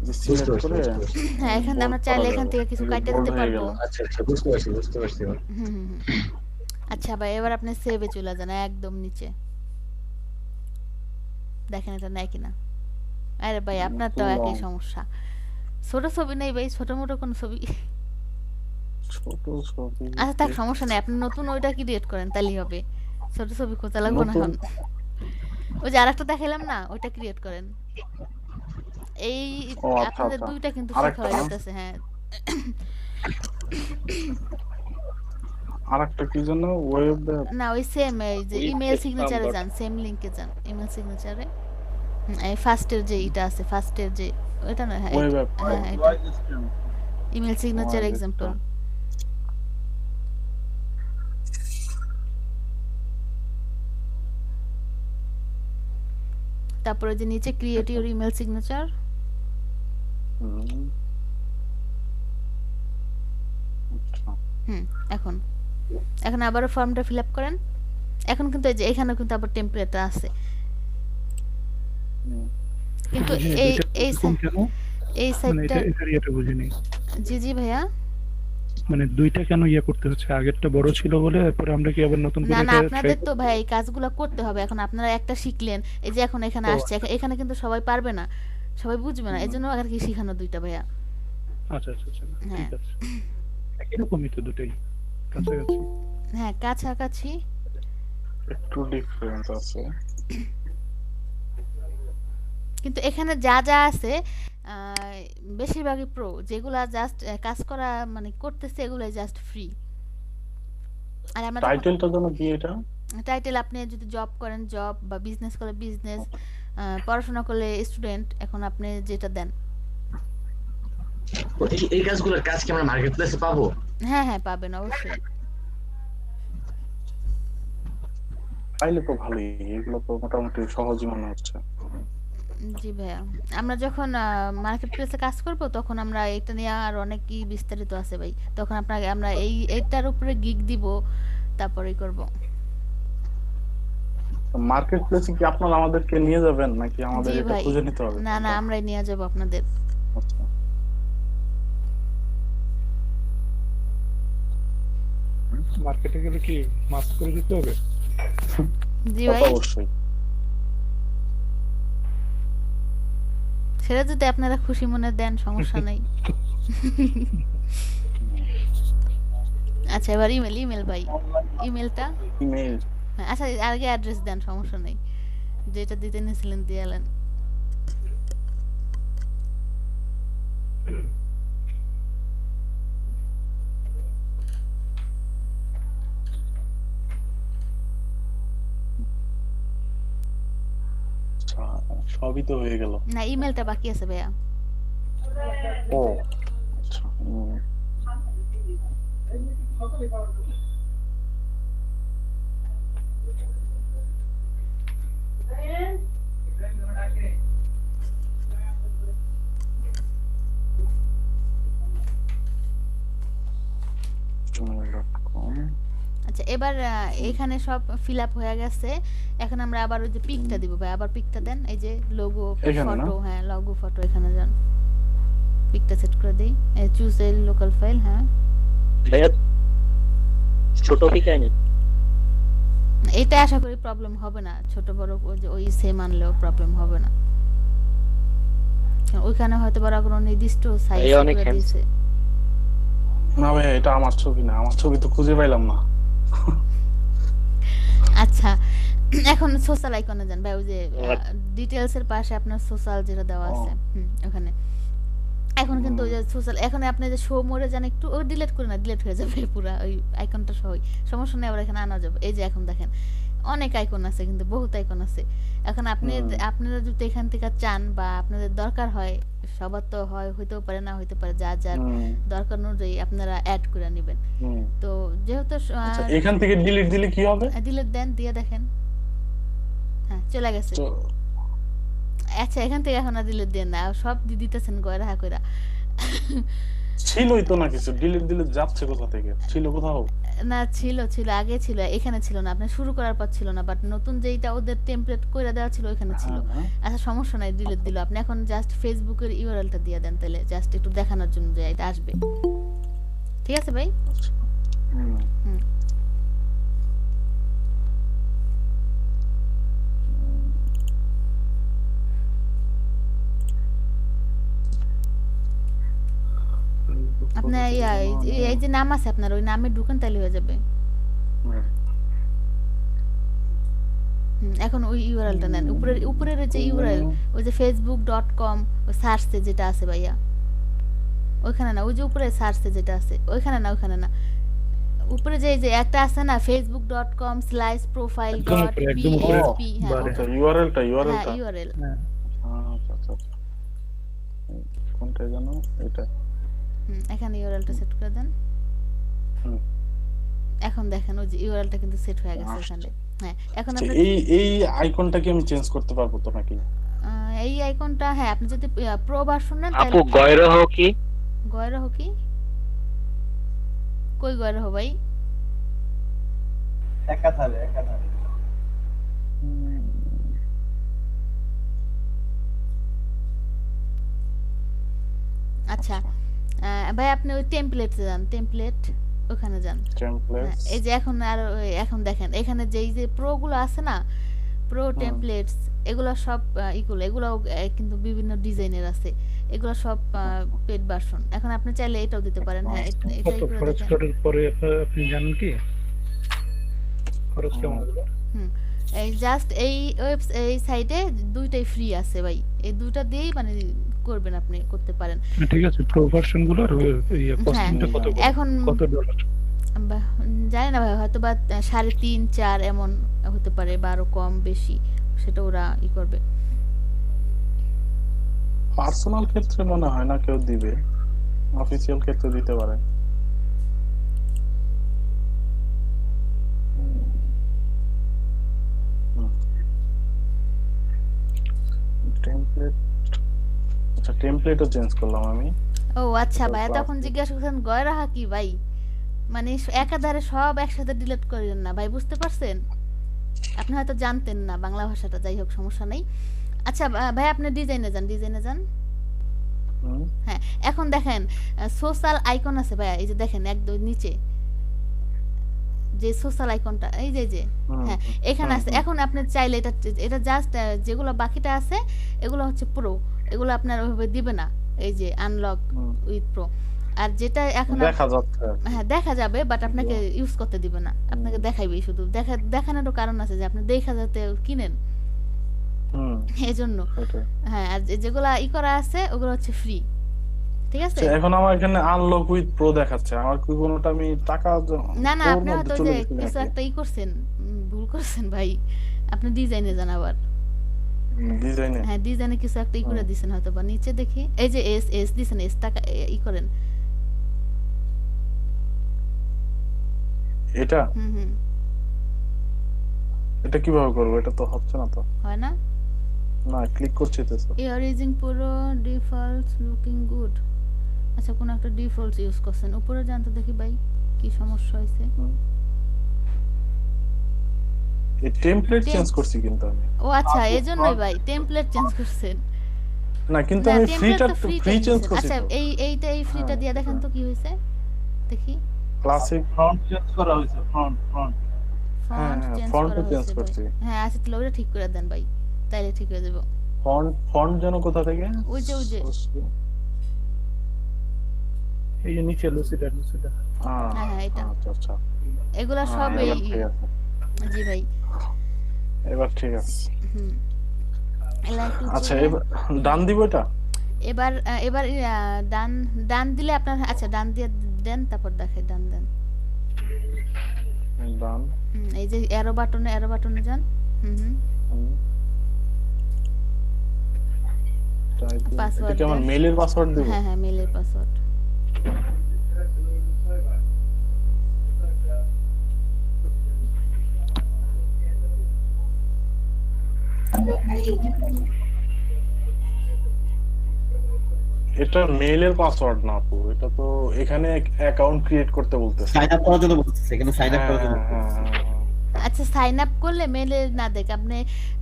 যে বুঝতে সিলেক্ট পারছি, করে বুঝতে পারছি। হ্যাঁ এখান থেকে আমরা চাইলে এখান থেকে কিছু কাটা bold দিতে হয়ে পারবো। গেল। আচ্ছা আচ্ছা বুঝতে পারছি এবার। হুম। আচ্ছা ভাই এবার আপনি সেভে চলে যান একদম নিচে, দেখেন এটা নাই কিনা। আরে ভাই আপনার তো একই সমস্যা, ছোট ছবি নেই ভাই, ছোট মোটো কোন ছবি। ছোট ছবি আচ্ছা থাক সমস্যা নেই, আপনি নতুন ওইটা ক্রিয়েট করেন তাহলেই হবে, ছোট ছবি খোঁজা লাগবে না এখন। ওই যে আরেকটা দেখাইলাম না ওইটা ক্রিয়েট করেন। এই ও, আচ্ছা, আপনাদের আচ্ছা। দুইটা কিন্তু আরেকটা শেখা হয়ে না? যেতেছে। হ্যাঁ আরেকটা কি জানো ওয়েব না ওই সেম এই যে With ইমেল the সিগনেচারে number. যান, সেম লিংকে যান ইমেল সিগনেচারে। এই ফার্স্টের যে এটা আছে, ফার্স্টের যে ওইটা না হ্যাঁ ওয়েব হ্যাঁ এটা ইমেল সিগনেচার Web এক্সাম্পল। তারপরে যে নিচে ক্রিয়েট ইউর ইমেল সিগনেচার। এখন আবারও ফর্মটা ফিল আপ করেন। এখন কিন্তু এই যে এখানেও কিন্তু আবার টেমপ্লেটটা আছে, কিন্তু এই কেন এই মানে সাইটটা এটা এটা বুঝিনি। জি ভাইয়া মানে দুইটা কেন ইয়ে করতে হচ্ছে? আগেরটা বড় ছিল বলে পরে আমরা কি আবার নতুন না করে না, এটা আপনাদের তো ভাই এই কাজগুলো করতে হবে। এখন আপনারা একটা শিখলেন, এই যে এখন এখানে আসছে, এখানে কিন্তু সবাই পারবে না, সবাই বুঝবে না, এজন্য আর কি শিখানো দুইটা ভাইয়া। আচ্ছা আচ্ছা আচ্ছা, হ্যাঁ ঠিক আছে। একই রকমই তো দুটোই, কাছাকাছি। হ্যাঁ কাছাকাছি। একটু ডিফারেন্স আছে। কিন্তু এখানে যা যা আছে আহ, বেশিরভাগই প্রো, যেগুলা জাস্ট কাজ করা মানে করতেছে এগুলাই জাস্ট ফ্রি। আর আমরা টাইটেলটা যেন কি এটা? টাইটেল, আপনি যদি জব করেন জব, বা বিজনেস করে বিজনেস, পড়াশোনা করলে স্টুডেন্ট, এখন আপনি যেটা দেন। তো এই কাজগুলোর কাজ কি আমরা মার্কেট প্লেসে পাবো? হ্যাঁ হ্যাঁ পাবেন অবশ্যই। তাইলে তো ভালোই, এগুলো তো মোটামুটি সহজই মনে হচ্ছে। জি ভাইয়া, আমরা যখন মার্কেট প্লেসে কাজ করব তখন আমরা এটা নিয়ে আর অনেক কি বিস্তারিত আছে ভাই, তখন আপনাকে আমরা এইটার উপরে গিগ দিব, তারপরেই করব। মার্কেট প্লেসে কি আপনারা আমাদেরকে নিয়ে যাবেন নাকি আমাদের জি এটা ভাই, খুঁজে নিতে হবে? না না আমরাই নিয়ে যাব আপনাদের। আচ্ছা, মার্কেটে গেলে কি মাস্ক করে দিতে হবে? জি তা ভাই, তো অবশ্যই। সেটা যদি আপনারা খুশি মনে দেন সমস্যা নেই। আচ্ছা এবার ইমেল ভাই, ইমেলটা। ইমেল আচ্ছা আগে অ্যাড্রেস দেন, সমস্যা নেই, যেটা দিতে নিয়েছিলেন দিয়ে এলেন। সবই তো হয়ে গেল। না ইমেলটা বাকি আছে ভাইয়া। ও আচ্ছা, gmail.com আচ্ছা এবার এখানে সব ফিল আপ হয়ে গেছে। এখন আমরা আবার ওই যে পিকটা দিব ভাই, আবার পিকটা দেন, এই যে লোগো এখানে না? ফটো, হ্যাঁ লোগো ফটো, এখানে যান, পিকটা সেট করে দেই, চুজ এ লোকাল ফাইল। হ্যাঁ ভাইয়া ছোট পিক আইনি। এটা আশা করি প্রবলেম হবে না, ছোট বড় ওই সেম আনলেও প্রবলেম হবে না, কারণ ওইখানে হয়তো বড় কোনো নির্দিষ্ট সাইজ এই অনেক করে handsome। দিয়েছে। না ভাই, এটা আমার ছবি না, আমার ছবি তো খুঁজে পাইলাম না। আচ্ছা এখন সোশ্যাল আইকনে যান ভাই, ওই যে আচ্ছা। ডিটেইলস এর পাশে আপনার সোশ্যাল যেটা দেওয়া আছে, ওখানে। এখন কিন্তু ওই যে সোশ্যাল, এখন আপনি যে শো মোডে যান একটু, ও ডিলিট করে না, ডিলিট হয়ে যাবে পুরো ওই আইকনটা সহ, সমস্যা নেই, আবার এখানে আনা যাবে। এই যে এখন দেখেন অনেক আইকন আছে, কিন্তু বহুত আইকন আছে। এখন আপনারা যদি এখান থেকে চান বা আপনাদের দরকার হয়, সবার তো হইতেও পারে না হইতে পারে, যার যার দরকার অনুযায়ী আপনারা অ্যাড করে নেবেন। তো যেহেতু আচ্ছা, এখান থেকে ডিলিট দিলে কি হবে? ডিলিট দেন, দিয়ে দেখেন, হ্যাঁ চলে গেছে। তো আচ্ছা এখান থেকে এখন আর ডিলিট দেন না, সব দিতেছেন গয়রা কইরা। ছিলই তো না কিছু, ডিলিট দিলে যাচ্ছে কোথা থেকে? ছিল কোথাও? না ছিল আগে ছিল, এখানে ছিল না, আপনি শুরু করার পর ছিল না, বাট নতুন যেটা ওদের টেমপ্লেট কইরা দেওয়া ছিল ওখানে ছিল। আচ্ছা সমস্যা নাই, ডিলিট দিল। আপনি এখন জাস্ট ফেসবুকের ইউআরএলটা দিয়ে দেন, তাহলে জাস্ট একটু দেখানোর জন্য যে এটা আসবে। ঠিক আছে ভাই? হুম। আপনার এই যে নাম আছে আপনার, ওই নামে ঢুকেন তাহলে হয়ে যাবে। এখন ওই ইউআরএলটা নেন, উপরের যে ইউআরএল, ওই যে facebook.com ওই সার্চে যেটা আছে ভাইয়া, ওইখানে না, ওই যে উপরে সার্চে যেটা আছে ওইখানে না, ওইখানে না, উপরে যে একটা আছে না facebook.com/profile.php। হ্যাঁ আচ্ছা, ইউআরএলটা হ্যাঁ ইউআরএল। আচ্ছা আচ্ছা, কোনটা জানো এটা? এখানে ইউআরএলটা সেট করে দেন। এখন দেখেন ওই যে ইউআরএলটা কিন্তু সেট হয়ে গেছে এখানে। হ্যাঁ এখন আপনি এই আইকনটা কি আমি চেঞ্জ করতে পারবো তো নাকি? এই আইকনটা, হ্যাঁ আপনি যদি প্রো ভার্সন নেন আপু গয়রহ কি? গয়রহ কি? কই গয়রহ ভাই? একাধারে আচ্ছা ভাই আপনি ওই টেমপ্লেটে যান, টেমপ্লেট ওখানে যান। টেমপ্লেটস এই যে এখন আর এখন দেখেন এখানে যে এই যে প্রো গুলো আছে না, প্রো টেমপ্লেটস, এগুলো সব এগুলো কিন্তু বিভিন্ন ডিজাইনের আছে, এগুলো সব পেড ভার্সন। এখন আপনি চাইলে এটাও দিতে পারেন। হ্যাঁ এটাই কত করে খরচ দেখেন। করার পরে আপনি জানেন কি খরচ কেমন হবে? এই জাস্ট এই সাইটে দুইটাই ফ্রি আছে ভাই, এই দুইটা দিয়েই মানে করবেন, আপনি করতে পারেন। ঠিক আছে, প্রো ভার্সন গুলোর কস্টিংটা কত এখন কত ডলার? জানি না ভাই, হয়তো বা 3.5-4 এমন হতে পারে, বা আরো কম বেশি, সেটা ওরা করবে। পার্সোনাল ক্ষেত্রে মনে হয় না কেউ দিবে, অফিসিয়াল ক্ষেত্রে দিতে পারে। টেমপ্লেট, আচ্ছা টেমপ্লেটও চেঞ্জ করলাম আমি। ও আচ্ছা এটা ভাই, class তখন জিজ্ঞাসা করছেন গয় রাখা কি ভাই, মানে একাধারে সব একসাথে ডিলিট করেন না ভাই, বুঝতে পারছেন? আপনি হয়তো জানতেন না বাংলা ভাষাটা, যাই হোক সমস্যা নেই। আচ্ছা ভাই আপনি ডিজাইনে যান, ডিজাইনে যান। হ্যাঁ এখন দেখেন সোশ্যাল আইকন আছে ভাই, এই যে দেখেন একদম নিচে যে সোশ্যাল আইকনটা, এই যে হ্যাঁ এখানে আছে। এখন আপনি চাইলে এটা জাস্ট যেগুলো বাকিটা আছে এগুলো হচ্ছে প্রো, এগুলো আপনার ওইভাবে দিবে না, এই যে আনলক উইথ প্রো। আর যেটা এখন দেখা যাচ্ছে, হ্যাঁ দেখা যাবে, বাট আপনাকে ইউজ করতে দিবে না, আপনাকে দেখাইবে শুধু। দেখানোরও কারণ আছে যে আপনি দেখা যাতে কিনেন, এজন্য। হ্যাঁ আর যেগুলো করা আছে ওগুলো হচ্ছে ফ্রি, ঠিক আছে? এখন আমার এখানে আনলক উইথ প্রো দেখাচ্ছে, আমার কি কোনোটা আমি টাকা না আপনি হয়তো যে কিছু একটা করছেন, ভুল করছেন ভাই। আপনি ডিজাইনে যান আবার, ডিজাইনে। হ্যাঁ ডিজাইনে কিছু একটা করে দিবেন হয়তো, বা নিচে দেখি এই যে এস দিবেন, এস টাকা করেন। এটা এটা কিভাবে করব? এটা তো হচ্ছে না, তো হয় না। না ক্লিক করছি তো sir. Your using pro defaults looking good. আচ্ছা কোন একটা ডিফল্টস ইউজ করছেন, উপরে যান তো দেখি ভাই কি সমস্যা হয়েছে। এই টেমপ্লেট চেঞ্জ করছি কিন্তু আমি। ও আচ্ছা এজন্যই ভাই টেমপ্লেট চেঞ্জ করছেন। না কিন্তু আমি ফ্রি চেঞ্জ করছি। আচ্ছা এই ফ্রিটা দিয়ে দেখেন তো কি হয়েছে, দেখি। ক্লাসিক ফন্ট চেঞ্জ করা হয়েছে, ফন্ট ফন্ট চেঞ্জ করছি। হ্যাঁ আচ্ছা তাহলে ওটা ঠিক করে দেন ভাই, তাইলে ঠিক হয়ে যাবে। ফন্ট যেন কোথা থেকে? ওই যে এই যে নিচে লুসিডা। হ্যাঁ এটা আচ্ছা এগুলা সব এই জি ভাই এবার ঠিক আছে। একটু আচ্ছা এবার ডান দিব এটা। এবার ডান দিলে আপনার, আচ্ছা ডান দিয়ে দেন, তারপর দেখাই ডান দেন। ডান এই যে অ্যারো বাটনে যান। এটা কি আমার মেইলের পাসওয়ার্ড দেব? হ্যাঁ মেইলের পাসওয়ার্ড। এটা মেইলের পাসওয়ার্ড না আপু, এটা তো এখানে অ্যাকাউন্ট ক্রিয়েট করতে বলতেছে, সাইন আপ করার জন্য বলতেছে, এখানে সাইন আপ করার জন্য। আচ্ছা সাইন আপ করলে মেইলে না দেখ, আপনি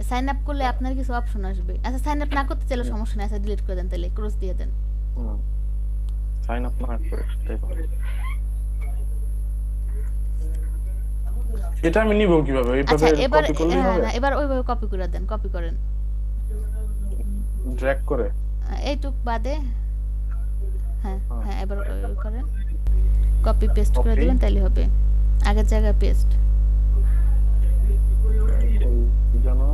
সাইন আপ করলে আপনার কিছু অপশন আসবে। আচ্ছা সাইন আপ না করতে চাইলে সমস্যা নেই, আচ্ছা ডিলিট করে দেন, তাহলে ক্রস দিয়ে দেন। সাইন আপ না করে এটা আমি নিব কিভাবে? আচ্ছা এইভাবে কপি করলেই হবে? না এবার ওইভাবে কপি করে দেন, কপি করেন ড্র্যাগ করে এইটুক বাদে। হ্যাঁ এবার করেন, কপি পেস্ট করে দিবেন, তাইলে হবে। আগের জায়গায় পেস্ট। জানো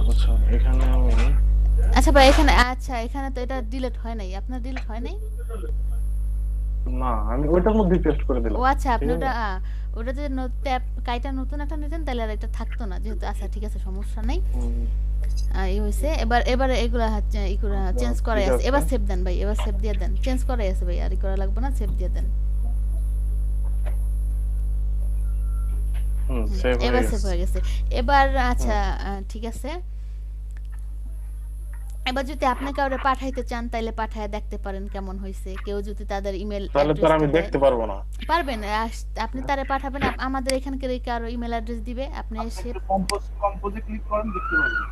আচ্ছা এখানে আমি আচ্ছা ভাই এখানে তো এটা ডিলিট হয় নাই, আপনার ডিলিট হয় নাই? না আমি ওইটার মধ্যে পেস্ট করে দিলাম। ও আচ্ছা আপনি ওটা যে ট্যাব কাইটা নতুন একটা নিতেন তাহলে আর এটা থাকতো না, যেহেতু আচ্ছা ঠিক আছে সমস্যা নাই। এই হইছে। এবার এগুলা চেঞ্জ করাই আছে। এবার সেভ দেন ভাই, এবার সেভ দিয়ে দেন। চেঞ্জ করাই আছে ভাই, আর করা লাগবে না, সেভ দিয়ে দেন। এবার সেভ হয়ে গেছে। এবার আচ্ছা ঠিক আছে। এবার যদি আপনি কাউরে পাঠাইতে চান তাহলে পাঠায় দেখতে পারেন কেমন হইছে। কেউ যদি তাদের ইমেল তাহলে তো আমি দেখতে পারবো না। পারবেন, আপনি তারে পাঠাবেন, আমাদের এখানকার কারো ইমেল অ্যাড্রেস দিবে, আপনি এসে কম্পোজে ক্লিক করেন, দেখতে পারবেন।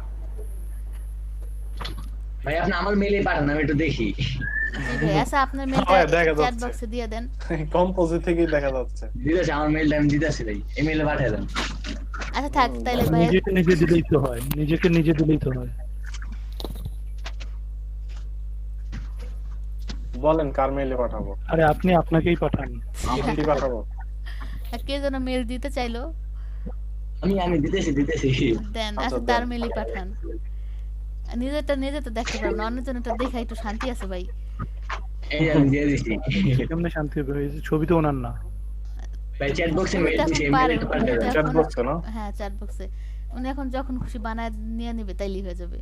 ভাই আপনি আমার মেইলে পাঠান আমি একটু দেখি। জি ভাই, আচ্ছা আপনার হ্যাঁ, মেলটা দেখা চ্যাট যাচ্ছে। বক্সে দিয়ে দেন। কম্পোজিট থেকেই দেখা যাচ্ছে। দিতেছি আমার মেইলটা আমি দিতেছি ভাই, এই মেইলে পাঠিয়ে দেন। আচ্ছা থাক তাইলে ভাই। নিজেকে নিজে দিলেই তো হয়, নিজেকে নিজে দিলেই তো হয়। বলেন কার মেইলে পাঠাবো? আরে আপনি আপনাকেই পাঠান। আমাকে পাঠাবো? কে যেন মেল দিতে চাইলো, আমি দিতেছি। দেন। আচ্ছা, আচ্ছা তার দেন। মেলই পাঠান। নিজেরটা নিজে তো দেখতে পারবো না, অন্যের জনেরটা দেখা একটু শান্তি আছে ভাই। এই যে আমি দিয়ে দিছি কেমনে শান্তি হবে? এই যে ছবি তো ওনার না। ভাই, চ্যাট বক্সে উনি মেইল তো দিছি, এখন এই পারে, মেইলটা উনি পাঠিয়ে তো দেন। চ্যাট এখন বক্সে না? হ্যাঁ চ্যাট বক্সে। উনি এখন যখন খুশি বানায় নিয়ে নেবে তাইলেই হয়ে যাবে।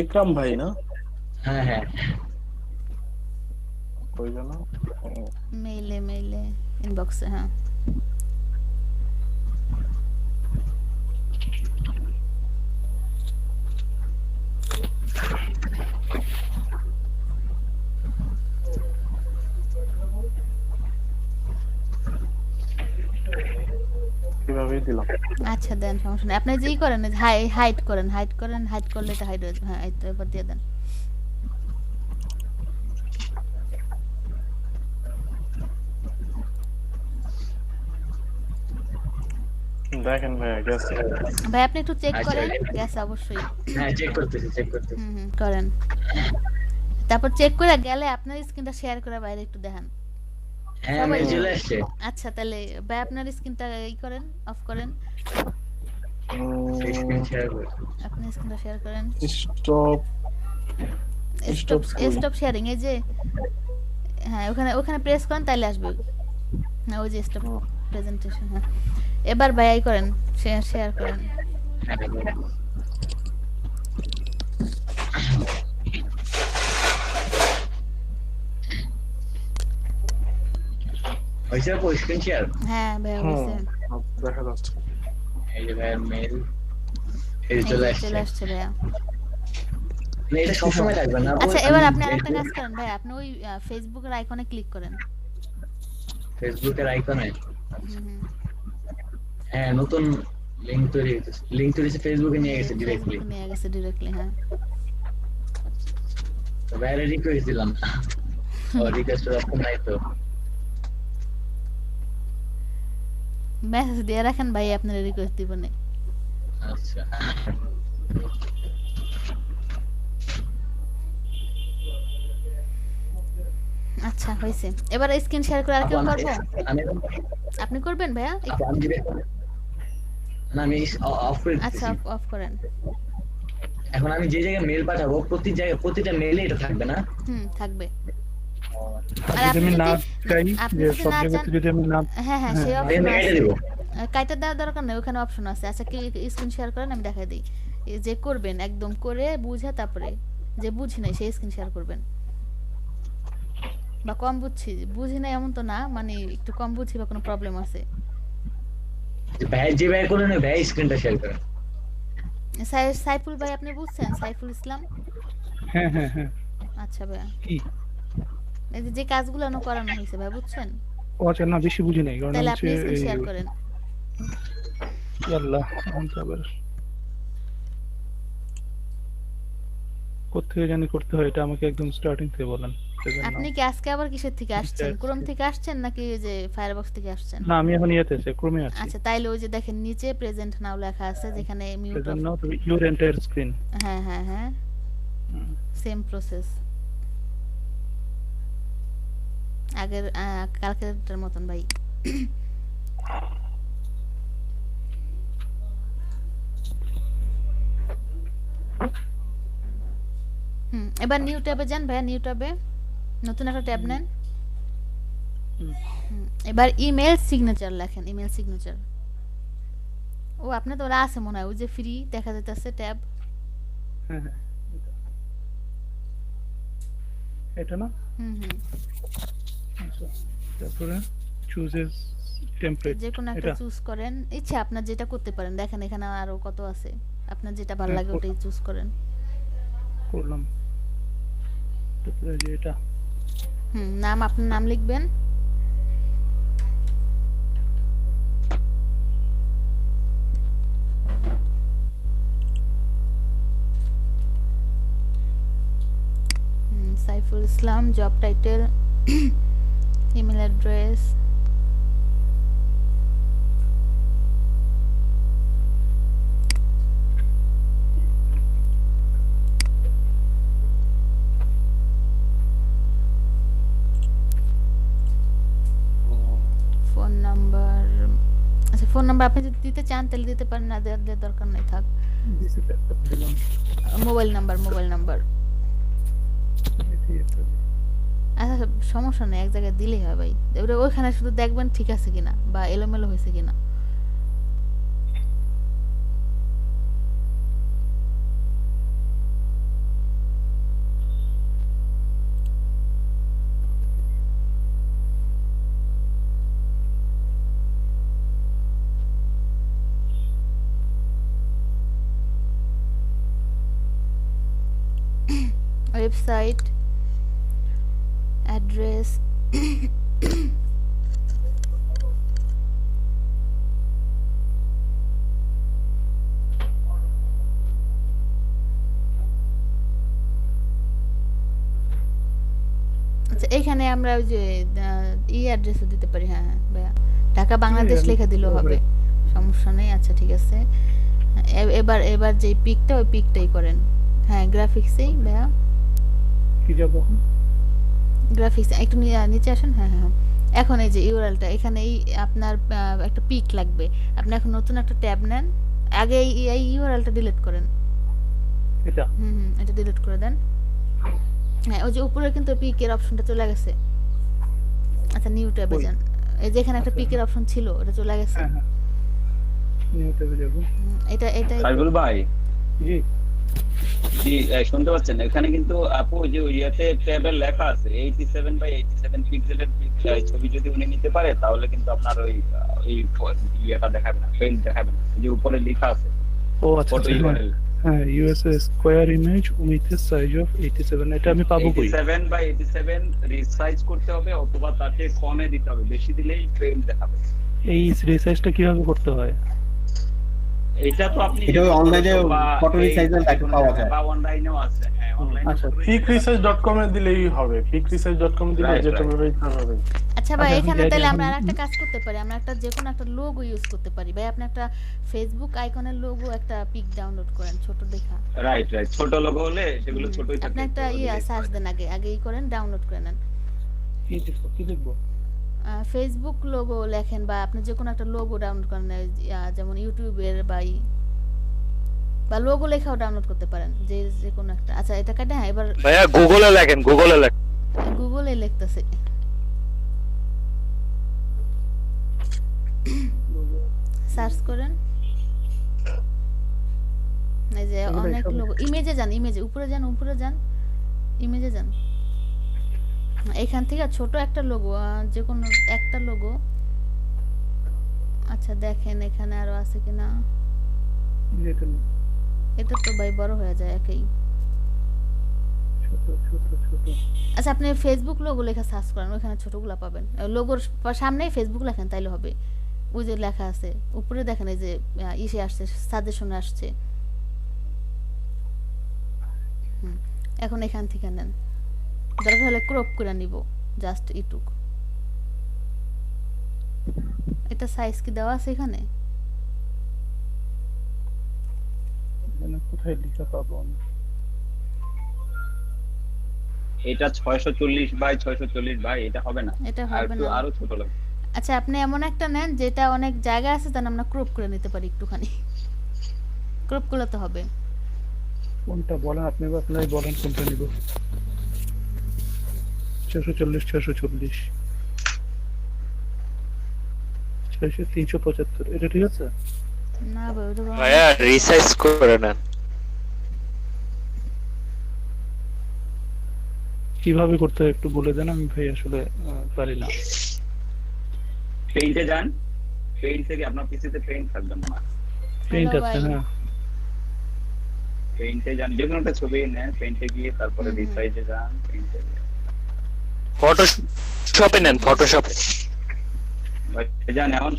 ইকরাম ভাই না? হ্যাঁ কই যেন? মেইলে ইনবক্সে। হ্যাঁ কিভাবে দিলাম? আচ্ছা দেন, সমস্যা নেই। আপনি যেই করেন হাইড করেন, হাইড করলে এটা হাইড হয়ে যাবে। হ্যাঁ এই তো, এবার দিয়ে দেন। দেখেন ভাইয়া গেছে। ভাই আপনি একটু চেক আচ্ছা, করেন, আচ্ছা। গেছে অবশ্যই। হ্যাঁ চেক করতেছি। করেন। তারপর চেক করে গেলে আপনার স্ক্রিনটা শেয়ার করে বাইরে একটু দেখান। হ্যাঁ মেইল চলে আসছে। আচ্ছা তাহলে ভাই আপনার স্ক্রিনটা ই করেন, অফ করেন। স্ক্রিন শেয়ার করে আপনি স্ক্রিনটা শেয়ার করেন। Stop stop screen। Stop sharing, এই যে হ্যাঁ ওখানে প্রেস করেন তাহলে আসবে। হ্যাঁ ওই যে স্টপ প্রেজেন্টেশন। হ্যাঁ এবার ভাই আই করেন, শেয়ার করেন। হইছে আপু স্ক্রিন শেয়ার? হ্যাঁ ভাই হইছে। দেখা যাচ্ছে। এই যে ভাই মেইল এই এই যে চলে যে আসছে। চলে আসছে ভাইয়া। না এটা সব সময় থাকবে না আপু। আচ্ছা এবার আপনি আরেকটা কাজ করেন ভাই, আপনি ওই ফেসবুকের আইকনে ক্লিক করেন। ফেসবুকের আইকনে হুম। হ্যাঁ নতুন লিংক তৈরি হয়েছে ফেসবুকে নিয়ে গেছে ডিরেক্টলি। ফেসবুকে নিয়ে গেছে ডিরেক্টলি। হ্যাঁ তো বাইরে রিকোয়েস্ট দিলাম ও রিকোয়েস্ট অপশন নাই তো। মেসেজ দিয়ে রাখেন ভাই, আপনার রিকোয়েস্ট দিব না। আচ্ছা আচ্ছা হইছে। এবার স্ক্রিন শেয়ার করে আর কেউ করব? আমি আপনি করবেন ভাইয়া? আমি direct- না আমি অফ করে আচ্ছা দিতেছি। অফ করেন। এখন আমি যে জায়গায় মেল পাঠাবো প্রতিটা মেইলে এটা থাকবে না? থাকবে। আর আর যদি আমি আপনি না চাই আপনি যে যদি সব না জায়গাতে চান- যদি আমি না হ্যাঁ সেই আমি অপশন কেটে আছে। দিব। কাইটা দেওয়ার দরকার নেই, ওখানে অপশন আছে। আচ্ছা কি স্ক্রিন শেয়ার করেন, আমি দেখাই দিই। এই যে করবেন একদম করে বুঝে, তারপরে যে বুঝি নাই সেই স্ক্রিন শেয়ার করবেন। বা কম বুঝি নাই এমন তো না, মানে একটু কম বুঝি বা কোনো প্রবলেম আছে। যে ভাই করে না ভাই স্ক্রিনটা শেয়ার করেন। সাইফুল ভাই আপনি বুঝছেন? সাইফুল ইসলাম। হ্যাঁ আচ্ছা ভাইয়া, কি এই যে কাজগুলো করানো হয়েছে ভাই, বুঝছেন? ও আচ্ছা না, বেশি বুঝি নাই। কারণ তাহলে হচ্ছে আপনি স্ক্রিন শেয়ার করেন। আল্লাহ আবার কোথেকে জানি করতে হয় এটা, আমাকে একদম স্টার্টিং থেকে বলেন। আপনি কি আজকে আবার কিসের থেকে আসছেন? ক্রোম থেকে আসছেন নাকি ওই যে ফায়ারবক্স থেকে আসছেন? না আমি এখন ইয়েতে আছি, ক্রমে আছি। আচ্ছা তাইলে ওই যে দেখেন নিচে প্রেজেন্ট নাও লেখা আছে, যেখানে মিউট অফ। নাও তবে ইউর এন্টায়ার স্ক্রিন। হ্যাঁ সেম প্রসেস, আগের কালকেরটার মতন ভাই। এবার নিউ ট্যাবে যান ভাইয়া, নিউ ট্যাবে নতুন একটা ট্যাব নেন। এবার ইমেল সিগনেচার লেখেন, ইমেল সিগনেচার। ও আপনার তো ওরা আছে মনে হয়, ওই যে ফ্রি দেখা যাইতেছে ট্যাব। হ্যাঁ এটা না? আচ্ছা তারপরে চুজেস টেমপ্লেট, যে কোনো একটা চুজ করেন, ইচ্ছা আপনার যেটা করতে পারেন। দেখেন এখানে আরো কত আছে, আপনার যেটা ভালো লাগে ওটাই চুজ করেন। করলাম। তারপরে যে এটা নাম, আপনার নাম লিখবেন। Saiful Islam, job title, email address, phone number. আচ্ছা ফোন নাম্বার আপনি যদি দিতে চান তাহলে দিতে পারেন, না দেওয়ার দরকার নাই থাক। দিছি তো একটা দিলাম। Mobile number. এটাই একটা দিই। আচ্ছা সমস্যা নেই, এক জায়গায় দিলেই হয় ভাই। এবারে ওইখানে শুধু দেখবেন ঠিক আছে কিনা বা এলোমেলো হয়েছে কিনা। ওয়েবসাইট, অ্যাড্রেস, আচ্ছা এখানে আমরা ওই যে অ্যাড্রেসও দিতে পারি। হ্যাঁ হ্যাঁ ভাইয়া, ঢাকা বাংলাদেশ লেখা দিলেও হবে, সমস্যা নেই। আচ্ছা ঠিক আছে, এবার যে পিকটা ওই পিকটাই করেন। হ্যাঁ গ্রাফিক্সেই ভাইয়া, কি যাবো এখন? গ্রাফিক্স একটু নিচে আসেন। হ্যাঁ হ্যাঁ, এখন এই যে ইউআরএলটা, এখানে এই আপনার একটা পিক লাগবে। আপনি এখন নতুন একটা ট্যাব নেন, আগে এই ইউআরএলটা ডিলিট করেন। এটা এটা ডিলিট করে দেন। হ্যাঁ ওই যে উপরে কিন্তু পিকের অপশনটা চলে গেছে। আচ্ছা নিউ ট্যাবে যান, এই যে এখানে একটা পিকের অপশন ছিল ওটা চলে গেছে। হ্যাঁ হ্যাঁ, নিউ ট্যাবে যাব। এটা সাইফুল ভাই, জি জি শুনতে পাচ্ছেন? এখানে কিন্তু আপু যে ইয়াতে ট্যাবের লেখা আছে 87/87 পিক্সেলের ছবি যদি উনি নিতে পারে তাহলে কিন্তু আপনার ওই ইয়েটা দেখাবে না, ফ্রেম দেখাবে না, যে উপরে লেখা আছে ও আচ্ছা ফটো ইউআরএল হ্যাঁ, USA square image with a size of 87। এটা আমি পাবো কই? 87/87 রিসাইজ করতে হবে অথবা তাতে কমে দিতে হবে, বেশি দিলেই ফ্রেম দেখাবে। এই রিসাইজটা কিভাবে করতে হয়? এটা তো আপনি এটা অনলাইনে ফটো রিসাইজার দেখতে পাওয়া যায়, বা অনলাইনেও আছে। হ্যাঁ অনলাইনে আচ্ছা picresearch.com এ দিলেই হবে, picresearch.com দিলে Right, যেটা right. ব্যবহার হবে। আচ্ছা ভাই আচ্ছা, এখানে আমি তাহলে এখন- আমরা আরেকটা কাজ করতে পারি, আমরা একটা যে কোনো একটা লোগো ইউজ করতে পারি। ভাই আপনি একটা ফেসবুক আইকনের লোগো একটা পিক ডাউনলোড করেন ছোট দেখা। রাইট ছোট লোগো হলে সেগুলো ছোটই থাকে। আপনি একটা সার্চ দেন, আগেই করেন, ডাউনলোড করে নেন। কি দেখবো? ফেসবুক লোগো লেখেন বা আপনি যে কোনো একটা লোগো ডাউনলোড করেন, যেমন ইউটিউবের বা লোগো লেখাও ডাউনলোড করতে পারেন, যে কোনো একটা। আচ্ছা এটা কাটে। হ্যাঁ এবার ভাইয়া গুগলে লেখেন, গুগলে লেখেন। গুগলে লিখতেছে, সার্চ করেন। এই যে অনেক লোগো, ইমেজে যান, উপরে যান, ইমেজে যান। এখান থেকে ছোট একটা লোগো, যে কোনো একটা লোগো। আচ্ছা দেখেন এখানে আরো আছে কিনা। এটা এটা তো ভাই বড় হয়ে যায় একেই। ছোট ছোট ছোট। আচ্ছা আপনি ফেসবুক লোগো লেখা সার্চ করেন, ওখানে ছোটগুলা পাবেন। লোগোর সামনেই ফেসবুক লেখেন তাইলে হবে। ওই যে লেখা আছে উপরে দেখেন, এই যে ইসে আসছে, সাজেশনে আসছে। এখন এখান থেকে নেন, দরকার হলে ক্রপ করে নিব, জাস্ট ইটুক। এটা সাইজ কি দেওয়া আছে এখানে? মানে কোথায় লেখা পাবো আমি? এটা 640/640 ভাই, এটা হবে না, এটা আর হবে একটু না। আরো ছোট লাগবে। আচ্ছা আপনি এমন একটা নেন যেটা অনেক জায়গা আছে, তাহলে আমরা ক্রপ করে নিতে পারি একটুখানি। ক্রপ করলে তো হবে। কোনটা বলেন আপনি, আপনারাই বলেন কোনটা নিব। 640 375 এটা ঠিক আছে? না ভাই ওটা ভাইয়া রিসাইজ করে নেন। কিভাবে করতে হয় একটু বলে দেন, আমি ভাই আসলে পারি না। পেইন্টে যান, পেইন্ট থেকে আপনার পিসিতে পেইন্ট থাকবে না, পেইন্ট Hello, আছে ভাই। হ্যাঁ। পেইন্টে যান, যে কোনো একটা ছবি নেন, পেইন্টে গিয়ে তারপরে রিসাইজে যান, পেইন্টে ফটোশপে নেন, ফটোশপে যান। এখন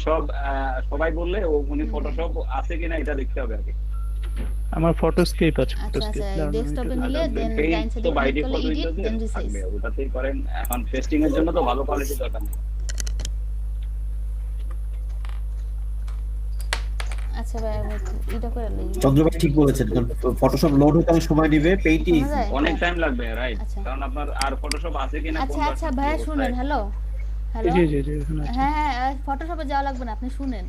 সবাই বললে উনি ফটোশপ আছে কিনা এটা দেখতে হবে আগে। আমার ফটোস্কেপ আছে, আচ্ছা ফটোস্কেপ আচ্ছা ডেস্কটপে নিলে দেন ডাইন সাইডে তো বাই ক্লিক করলে ডিফল্ট এডিট উইন্ডোজে দেন রিসাইজ। থাকবে, ওটাতেই করেন। এখন টেস্টিং এর জন্য তো ভালো কোয়ালিটি দরকার নেই। আচ্ছা ভাই আমি এটা করে লই। চন্দ্র ভাই ঠিক বলেছেন, ফটোশপ লোড হতে অনেক সময় নেবে, পেইটি শোনা যায়? অনেক টাইম লাগবে, রাইট? আচ্ছা। কারণ আপনার আর ফটোশপ আছে কিনা, আচ্ছা আচ্ছা ভাইয়া শুনেন, হ্যালো হ্যালো, জি জি জি এখানে আছে। হ্যাঁ হ্যাঁ ফটোশপে যাওয়া লাগবে না, আপনি শুনেন।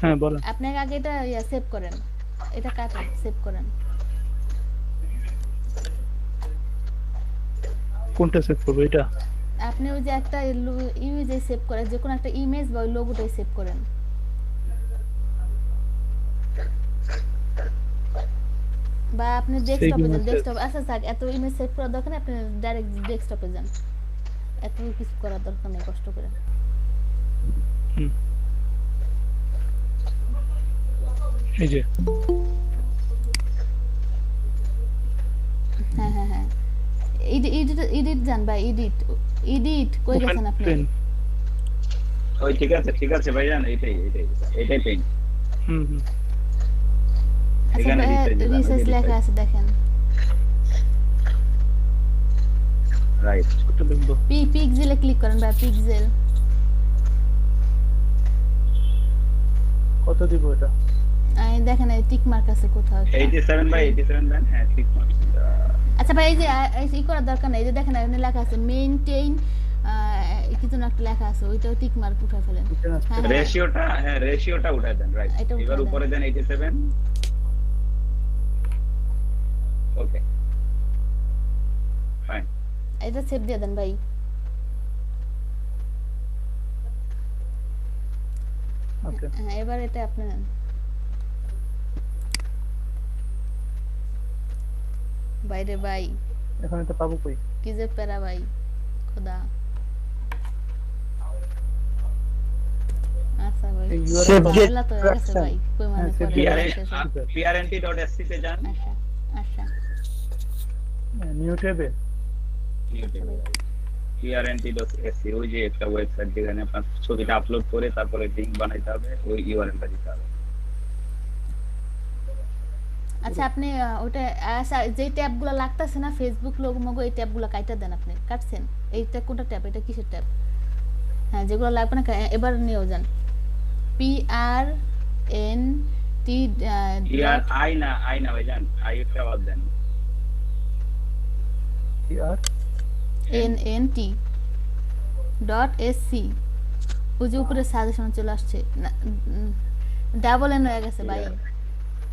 হ্যাঁ বলেন। আপনি আগে এটা সেভ করেন, এটা কাটেন, সেভ করেন। কোনটা সেভ করবো এটা? আপনি ওই যে একটা ইমেজ সেভ করেন, যে কোনো একটা ইমেজ বা ওই লোগোটাই সেভ করেন। বা আপনি ডেস্কটপে যান, ডেস্কটপ আচ্ছা থাক, এত ইমেজ সেভ করার দরকার নেই, আপনি ডাইরেক্ট ডেস্কটপে যান, এত কিছু করার দরকার নেই কষ্ট করে। এই যে হ্যাঁ হ্যাঁ হ্যাঁ এডিট যান ভাই, এডিট কই গেছেন আপনি? ওই ঠিক আছে ভাইজান, এটাই পেইন্ট। হুম হুম আচ্ছা এখানে রিসার্চ লেখা আছে দেখেন, রাইট। কত লিখবো? পিক্সেলে ক্লিক করেন ভাই, পিক্সেল। কত দিব এটা? দেখেন এই টিক মার্ক আছে কোথাও একটা। 87/87 দেন, হ্যাঁ ঠিক আছে। আচ্ছা ভাই এই যে এই করার দরকার নাই, এই যে দেখেন এখানে লেখা আছে মেইনটেইন কিছু না একটা লেখা আছে, ওইটাও টিক মার্ক উঠায় ফেলেন। হ্যাঁ রেশিওটা উঠায় দেন, রাইট। এটা উঠায় এবার দেন। উপরে দেন 87। Okay fine. এটা সেভ দিয়ে দেন ভাই। ওকে হ্যাঁ এবার এটা আপনি নেন। বাইরে ভাই এখন এটা পাবো কই? কি যে প্যারা ভাই, খোদা। আচ্ছা ভাই এই URL ঝামেলা তো হয়ে গেছে ভাই, কই মানে হ্যাঁ, save করে দিয়ে শেষ হবে। prnt.sc তে যান। আচ্ছা আচ্ছা নিউ ট্যাবে prnt.sc, ওই যে একটা ওয়েবসাইট যেখানে আপনার ছবিটা আপলোড করে তারপরে লিংক বানাইতে হবে, ওই ইউআরএলটা দিতে হবে। আচ্ছা আপনি ওটা আচ্ছা যে ট্যাবগুলো লাগতাছে না, ফেসবুক লোগো মগো, এই ট্যাবগুলো কাইটা দেন। আপনি কাটছেন এইটা কোনটা ট্যাব, এটা কিসের ট্যাব? হ্যাঁ যেগুলো লাগবে না এবার নিয়েও যান। PRNT আই না ভাইজান, আই একটা বাদ দেন। আর NNT.sc, ওই যে উপরে সাজেশন চলে আসছে, ডাবল এন হয়ে গেছে ভাই।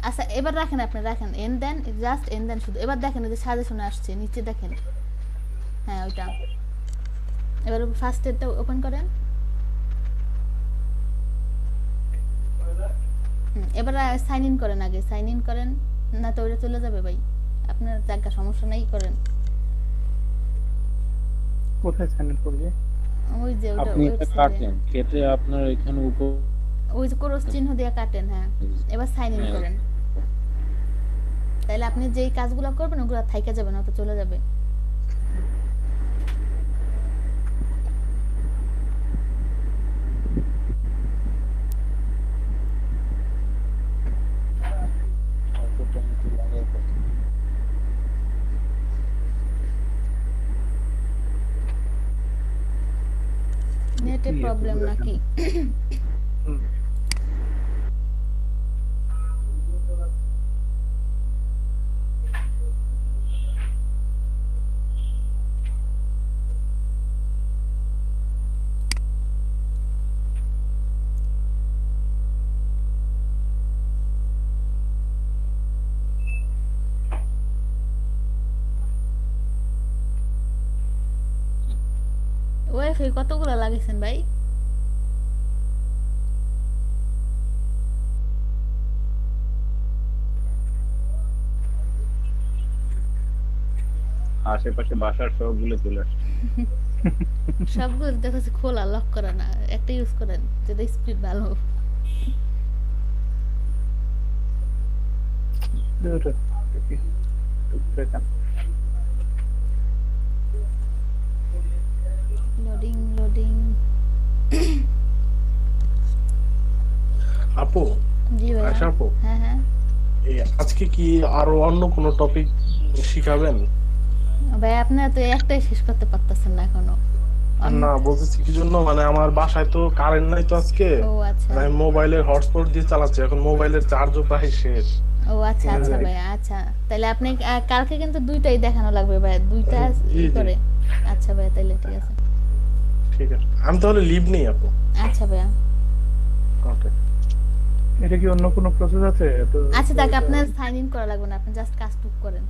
আচ্ছা এবার রাখেন, আপনি রাখেন এন দেন, জাস্ট এন দেন শুধু। এবার দেখেন যে সাজেশনে আসছে নিচে দেখেন, হ্যাঁ ওইটা। এবার ফার্স্ট এরটা ওপেন করেন। এবার সাইন ইন করেন, আগে সাইন ইন করেন, না তো ওইটা চলে যাবে ভাই আপনার জায়গা, সমস্যা নাই, করেন। কোথায় সাইন ইন করবে? ওই যে ওটা আপনি এটা কাটেন, কেটে আপনার এখানে উপর ওই যে ক্রস চিহ্ন দিয়ে কাটেন, হ্যাঁ। এবার সাইন ইন করেন, তাহলে আপনি যেই কাজগুলো করবেন ওগুলো থাইকা যাবে না, তো চলে যাবে। নেটে প্রবলেম নাকি? ওয়াইফাই কতগুলো লাগাইছেন ভাই? আশেপাশে বাসার সবগুলো চলে আসছে। সবগুলো দেখাচ্ছে খোলা, লক করা না, একটা ইউজ করেন যেটা স্পিড ভালো। ওটা দেখি টুকটাক লোডিং লোডিং। আপু, জি ভাই। আশা আপু, হ্যাঁ হ্যাঁ আজকে কি আরো অন্য কোনো টপিক শিখাবেন? ভাই আপনারা তো একটাই শেষ করতে পারতেছেন না এখনো। না বলতেছি কি জন্য, মানে আমার বাসায় তো কারেন্ট নাই তো আজকে, ও আচ্ছা, আমি মোবাইলের হটস্পট দিয়ে চালাচ্ছি, এখন মোবাইলের চার্জও প্রায় শেষ। ও আচ্ছা আচ্ছা ভাই, আচ্ছা তাহলে আপনি কালকে কিন্তু দুইটাই দেখানো লাগবে ভাই, দুইটা জি, জি। করে। আচ্ছা ভাই তাহলে ঠিক আছে। ঠিক আছে, আমি তাহলে লিভ নেই আপু। আচ্ছা ভাইয়া, ওকে। এটা কি অন্য কোনো প্রসেস আছে? আচ্ছা তাকে আপনার সাইন ইন করা লাগবে না, আপনি জাস্ট কাজ টুক করেন।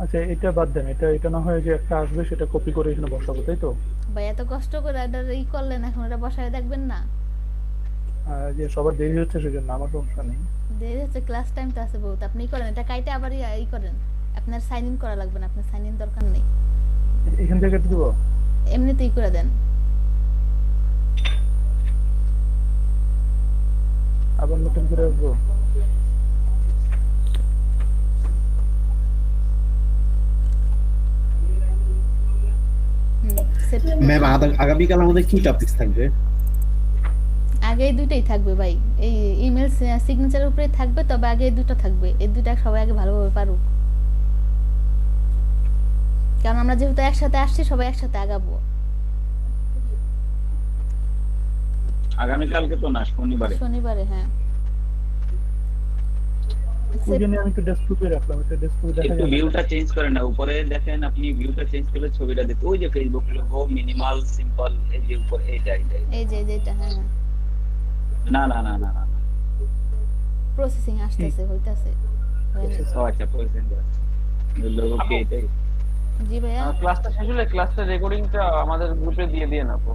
আচ্ছা এটা বাদ দেন, এটা না হয় যে একটা আসবে সেটা কপি করে এখানে বসাবো, তাই তো? ভাই এত কষ্ট করে এটা করলেন, এখন এটা বসায় দেখবেন না? যে সবার দেরি হচ্ছে সেজন্য আমার সমস্যা নেই। দেরি হচ্ছে, ক্লাস টাইম তো আছে বহুত, আপনি করেন এটা, কাইটে আবার করেন। আপনার সাইন ইন করা লাগবে না, আপনার সাইন ইন দরকার নেই, এখান থেকে দিব এমনিতেই করে দেন। আবার নতুন করে আসবো। ম্যাম আগামীকাল আমাদের কি টপিকস থাকবে? আগে এই দুইটাই থাকবে ভাই, এই ইমেল সিগনেচারের উপরে থাকবে, তবে আগে এই দুটো থাকবে, এই দুইটা সবাই আগে ভালোভাবে পারুক, কারণ আমরা যেহেতু একসাথে আসছি সবাই একসাথে আগাবো। আগামীকালকে তো না, শনিবারে। শনিবারে, হ্যাঁ। ওই জন্য আমি একটু ডেস্কটপে রাখলাম, এটা ডেস্কটপে দেখা একটু যায়। ভিউটা চেঞ্জ করেন না, উপরে দেখেন আপনি, ভিউটা চেঞ্জ করলে ছবিটা দেখতে, ওই যে ফেসবুক লোগো মিনিমাল সিম্পল, এই যে উপরে এইটা। এই যে যেটা, হ্যাঁ হ্যাঁ, না না না না না, প্রসেসিং আসতেছে, হইতাছে। ও আচ্ছা, পয়সা লোগো কি এটাই? জি ভাইয়া, ক্লাসটা শেষ হলে ক্লাসটা রেকর্ডিংটা আমাদের গ্রুপে দিয়ে না আপু?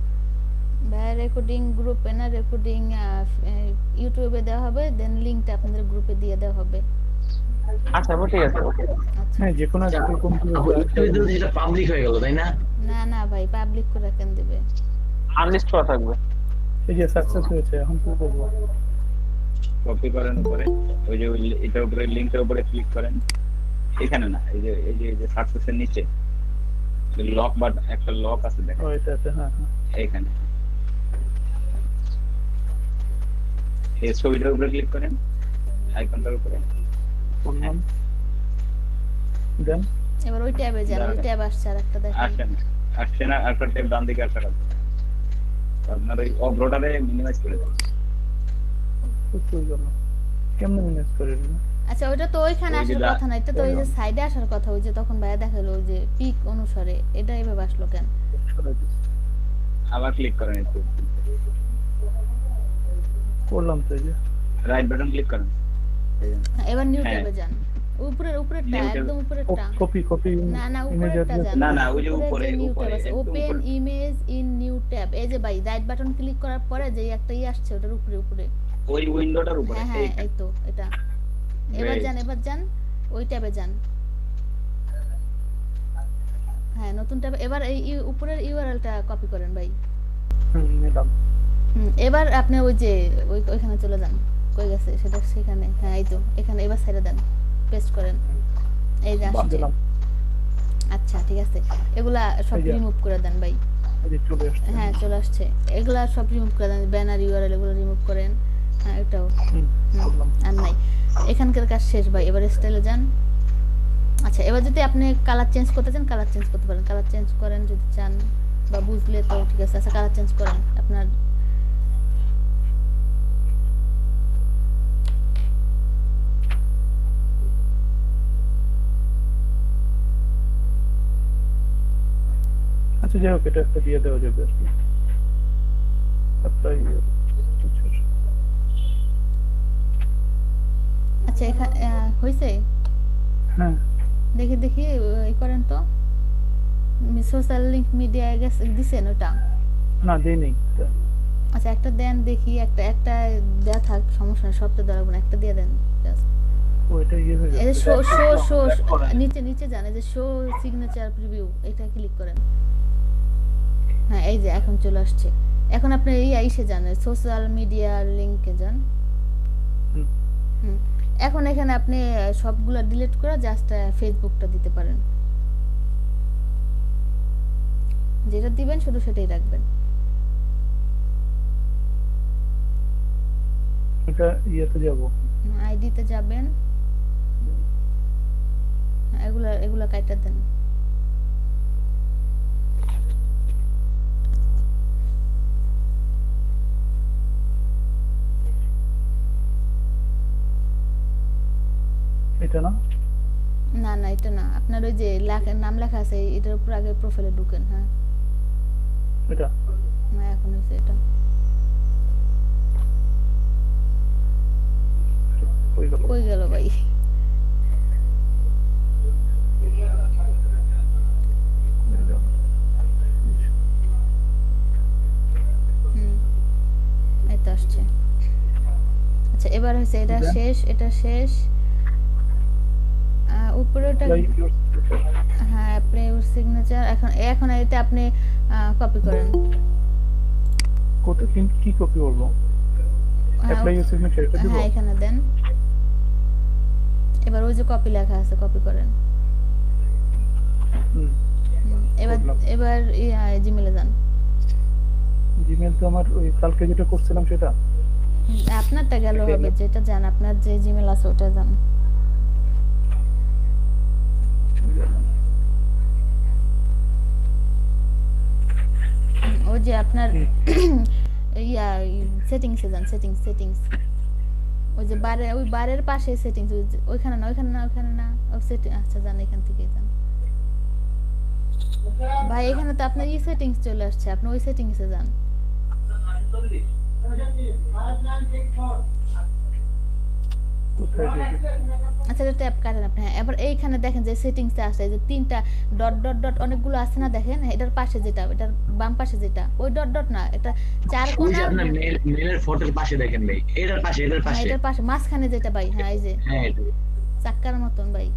ভাইয়া রেকর্ডিং গ্রুপে না, রেকর্ডিং ইউটিউবে দেওয়া হবে, দেন লিংকটা আপনাদের গ্রুপে দিয়ে দেওয়া হবে। আচ্ছা আপু ঠিক আছে। আচ্ছা, হ্যাঁ যে কোনো একটা কম্পিউটার এটা পাবলিক হয়ে গেল তাই না? না না ভাই, পাবলিক করে কেন দিবে? আনলিস্ট করা থাকবে। এই যে সাকসেস হয়েছে, এখন কি করব? কপি করেন উপরে, ওই যে এটার উপরে, লিংকের উপরে ক্লিক করেন, এখানে না, এই যে সাকসেসের নিচে লক বাট, একটা লক আছে দেখেন, ও এটাতে, হ্যাঁ হ্যাঁ। এইখানে এই ছবিটার উপরে ক্লিক করেন, আইকনটার উপরে করলাম, দেন এবার ওই ট্যাবে যান, ওই ট্যাব আসছে আর একটা দেখেন, আসছে না, একটা ট্যাব ডান দিকে আসা লাগবে, আপনার ওই অগ্রটারে মিনিমাইজ করে দেন। বুঝতে গেল, কেমনে ম্যানেজ করে দিবেন? আচ্ছা ওইটা তো ওইখানে আসার কথা না, এটা তো ওই যে সাইডে আসার কথা, ওই যে তখন ভাইয়া দেখালো ওই যে পিক অনুসারে, এটা এভাবে আসলো কেন? আবার ক্লিক করেন, একটু করলাম তো, এই যে রাইট বাটন ক্লিক করেন, এবার নিউ হ্যাঁ। ট্যাবে যান, উপরেরটা, New tab। একদম উপরেরটা, কপি না না ইমেজ উপরেরটা যান, না, না, ওই যে উপরে যে নিউ উপরে, ট্যাব আছে, একদম ওপেন উপরে। ইমেজ ইন নিউ ট্যাব, এই যে ভাই রাইট বাটন ক্লিক করার পরে যে একটা আসছে ওটার উপরে, ওই উইন্ডোটার উপরে, হ্যাঁ হ্যাঁ এই তো এটা, এবার Great। যান ওই ট্যাবে যান, হ্যাঁ নতুন ট্যাবে, এবার এই উপরের ইউআরএলটা কপি করেন ভাই। নিলাম। এবার আপনি ওই যে ওইখানে চলে যান, কই গেছে সেটা, সেখানে, হ্যাঁ এই তো এখানে, এবার ছেড়ে দেন, পেস্ট করেন, এই যে আসছে। দিলাম। আচ্ছা ঠিক আছে, এগুলা সব এই যে। রিমুভ করে দেন ভাই। এই যে চলে আসছে। হ্যাঁ চলে আসছে, এগুলা সব রিমুভ করে দেন, ব্যানার ইউআরএল এগুলো রিমুভ করেন, হ্যাঁ এটাও করলাম। আর নাই, এখানকার কাজ শেষ ভাই, এবার স্টাইলে যান। আচ্ছা এবার যদি আপনি কালার চেঞ্জ করতে চান, কালার চেঞ্জ করতে পারেন, কালার চেঞ্জ করেন যদি চান, বা বুঝলে তো ঠিক আছে। আচ্ছা কালার চেঞ্জ করেন আপনার, আচ্ছা যাই হোক, এটা একটা দিয়ে দেওয়া যাবে আর কি। অ্যাপ্লাই। আচ্ছা এখানে হয়েছে, হ্যাঁ দেখি এই করেন তো, সোশ্যাল লিংক মিডিয়া গেছে দিছেন ওটা? না দেই নেই। আচ্ছা একটা দেন দেখি, একটা দেয়া থাক, সমস্যা নেই, সবটা দেওয়া লাগবে না, একটা দিয়ে দেন just। ওইটা ইয়ে হয়ে এই যে যাবে। শো নিচে জানে যে শো সিগনেচার প্রিভিউ, এটা ক্লিক করেন, হ্যাঁ এই যে এখন চলে আসছে। এখন আপনি এই আইসে যান, সোশ্যাল মিডিয়া লিংকে যান। এখন এখানে আপনি সবগুলা ডিলিট করে জাস্ট ফেসবুকটা দিতে পারেন, যেটা দিবেন শুধু সেটাই রাখবেন। এটা ইয়েতে যাব। আইডিতে যাবেন, এগুলা এগুলা কাইটা দেন। এটা না? না না এটা না, আপনার ওই যে নাম লেখা আছে এটার উপর আগে প্রোফাইলে ঢুকেন। হ্যাঁ এটা না, এখন হচ্ছে এটা। কই গেল ভাই? এই তো আসছে। আচ্ছা এবার হচ্ছে এটা শেষ, এটা শেষ। উপরে ওটা, হ্যাঁ অ্যাপ্লাই ইউর সিগনেচার। এখন এটা আপনি কপি করেন। কোথায় কি কপি করব? অ্যাপ্লাই ইউর সিগনেচার এটা দিব? হ্যাঁ এখানে দেন। এবার ওই যে কপি লেখা আছে কপি করেন। এবার এবার জিমেলে যান। জিমেল তো আমার ওই কালকে যেটা করছিলাম সেটা। আপনারটা গেল হবে, যেটা জান আপনার যে জিমেল আছে ওটা যান। ওই যে আপনার সেটিংসে যান, সেটিংস। ওই যে ওই বারের পাশে সেটিংস, ওইখানে না ওইখানে না ওইখানে না ও সেটিং। আচ্ছা যান, এখান থেকে যান ভাই। এখানে তো আপনার সেটিংস চলে আসছে, আপনি ওই সেটিংসে যান। আচ্ছা এটা ট্যাপ করেন আপনি। হ্যাঁ এবার এইখানে দেখেন যে সেটিংসে আসে যে তিনটা ডট ডট ডট অনেকগুলো আছে না, দেখেন এটার পাশে যেটা, এটার বাম পাশে যেটা, ওই ডট ডট না, এটা চার ওই যে কোণা। আপনার মেলের ফটোর পাশে দেখেন ভাই, এটার পাশে এটার পাশে মাঝখানে যেটা ভাই। হ্যাঁ এই যে হ্যাঁ এটা চাক্কার মতন ভাই।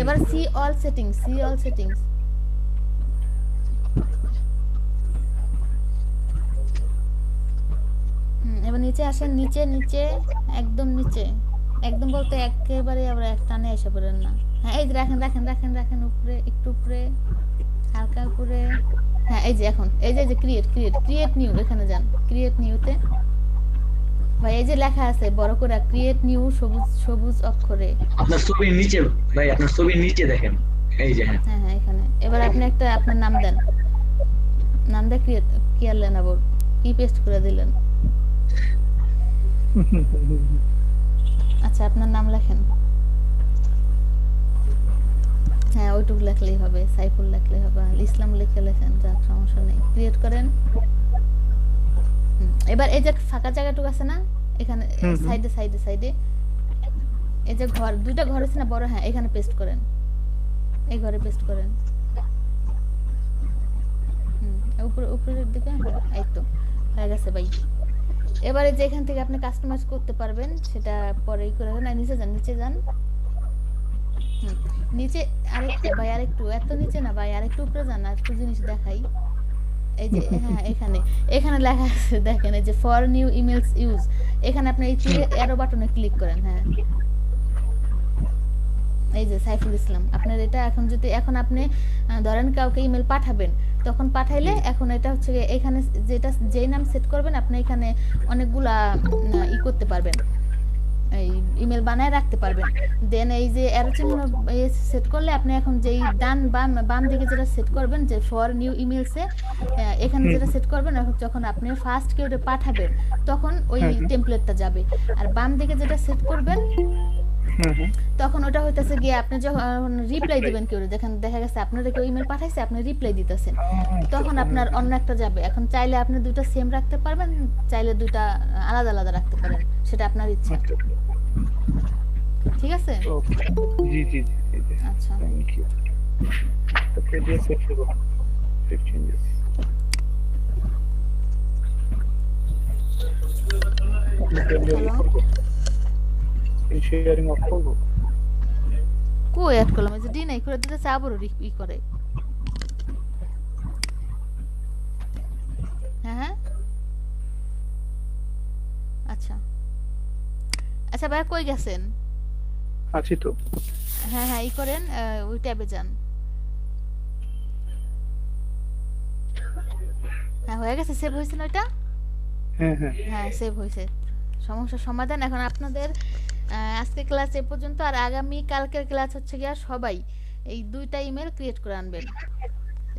এবার সি অল সেটিংস। এবার নিচে আসেন, নিচে একদম নিচে, একদম বলতে একেবারে আবার এক টানে এসে পড়েন না। হ্যাঁ এই যে রাখেন উপরে, একটু উপরে, হালকা উপরে। হ্যাঁ এই যে এখন এই যে ক্রিয়েট নিউ, এখানে যান ক্রিয়েট নিউতে। ভাই এই যে লেখা আছে বড় করে ক্রিয়েট নিউ সবুজ অক্ষরে। আপনার ছবির নিচে ভাই, আপনার ছবির নিচে দেখেন এই যে। হ্যাঁ এখানে। এবার আপনি একটা আপনার নাম দেন, নাম দিয়ে কি আনলেন আবার, কি পেস্ট করে দিলেন? আচ্ছা আপনার নাম লেখেন। হ্যাঁ ওইটুকু লেখলেই হবে, সাইফুল লেখলেই হবে, ইসলাম লিখে লেখেন, যাক সমস্যা নেই। ক্রিয়েট করেন। এবার এই যে ফাঁকা জায়গাটুকু আছে না এখানে সাইডে, এই যে দুইটা ঘর আছে না বড়, হ্যাঁ এখানে পেস্ট করেন, এই ঘরে পেস্ট করেন। উপরের দিকে। এই তো হয়ে গেছে ভাই। এবারে যে এখান থেকে আপনি কাস্টমাইজ করতে পারবেন সেটা পরেই করে না। নিচে যান নিচে আরেকটু ভাই, আরেকটু, এত নিচে না ভাই, আরেকটু উপরে যান, আরেকটু জিনিস দেখাই। এই যে হ্যাঁ এখানে লেখা আছে দেখেন, এই যে ফর নিউ ইমেলস ইউজ, এখানে আপনি এই অ্যারো বাটনে ক্লিক করেন। হ্যাঁ এই যে সাইফুল ইসলাম আপনার এটা। এখন আপনি ধরেন কাউকে ইমেল পাঠাবেন, তখন পাঠাইলে এখন এটা হচ্ছে এখানে যেটা যেই নাম সেট করবেন আপনি এখানে অনেকগুলা করতে পারবেন, এই ইমেল বানায় রাখতে পারবেন। দেন এই যে অ্যারো চিহ্ন সেট করলে আপনি এখন যেই বাম দিকে যেটা সেট করবেন যে ফর নিউ ইমেলসে, এখানে যেটা সেট করবেন যখন আপনি ফার্স্ট কেউ পাঠাবেন তখন ওই টেমপ্লেটটা যাবে। আর বাম দিকে যেটা সেট করবেন তখন ওটা হইতাছে গিয়ে আপনি যখন রিপ্লাই দিবেন কেউ, দেখেন দেখা গেছে আপনারা কেউ ইমেল পাঠাইছে আপনি রিপ্লাই দিতেছেন, তখন আপনার অন্য একটা যাবে। এখন চাইলে আপনি দুটো সেম রাখতে পারবেন, চাইলে দুটো আলাদা আলাদা রাখতে পারেন, সেটা আপনার ইচ্ছা। ঠিক আছে? জি জি জি। আচ্ছা থ্যাংক ইউ। তো পেজে সেভ করব 15 ডেজ। এই শেয়ারিং অফ করব। কই অ্যাড করলাম, এই যে ডি নাই করে দিতে আবার করে। হ্যাঁ আচ্ছা ভাই কই গেছেন? আছি তো। হ্যাঁ করেন, ওই ট্যাবে যান। হ্যাঁ হয়ে গেছে, সেভ হয়েছে না ওটা? হ্যাঁ হ্যাঁ হ্যাঁ সেভ হয়েছে, সমস্যার সমাধান। এখন আপনাদের আজকে ক্লাস এ পর্যন্ত, আর আগামী কালকের ক্লাস হচ্ছে গিয়া সবাই এই 2টা ইমেল ক্রিয়েট করে আনবেন,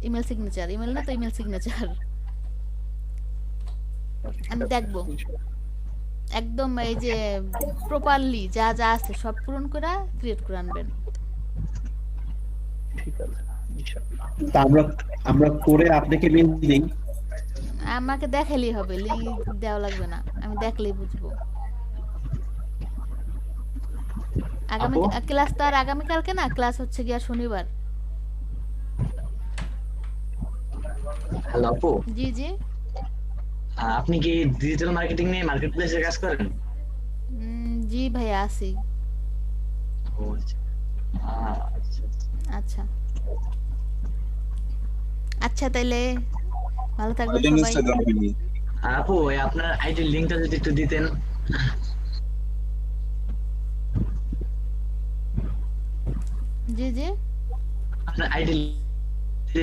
ইমেল সিগনেচার, ইমেল না তো ইমেল সিগনেচার। আমি দেখবো একদম এই যে প্রপারলি যা যা আছে সব পূরণ করে ক্রিয়েট করে আনবেন। ঠিক আছে ইনশাআল্লাহ। তা আমরা করে আপনাকে মেইল দেই। আমাকে দেখালেই হবে, লিংক দেওয়া লাগবে না, আমি দেখলেই বুঝবো। আগামী ক্লাস তো আর আগামী কালকে না, ক্লাস হচ্ছে গিয়া শনিবার। হ্যালো আপু, জি জি। আপনি কি ডিজিটাল মার্কেটিং নিয়ে মার্কেট প্লেসে কাজ করেন? জি ভাইয়া আছি। ও আচ্ছা আচ্ছা আচ্ছা, তাইলে ভালো থাকবেন সবাই। আপু আপনার আইডি লিংকটা যদি একটু দিতেন। জি জি। আপনার আইডি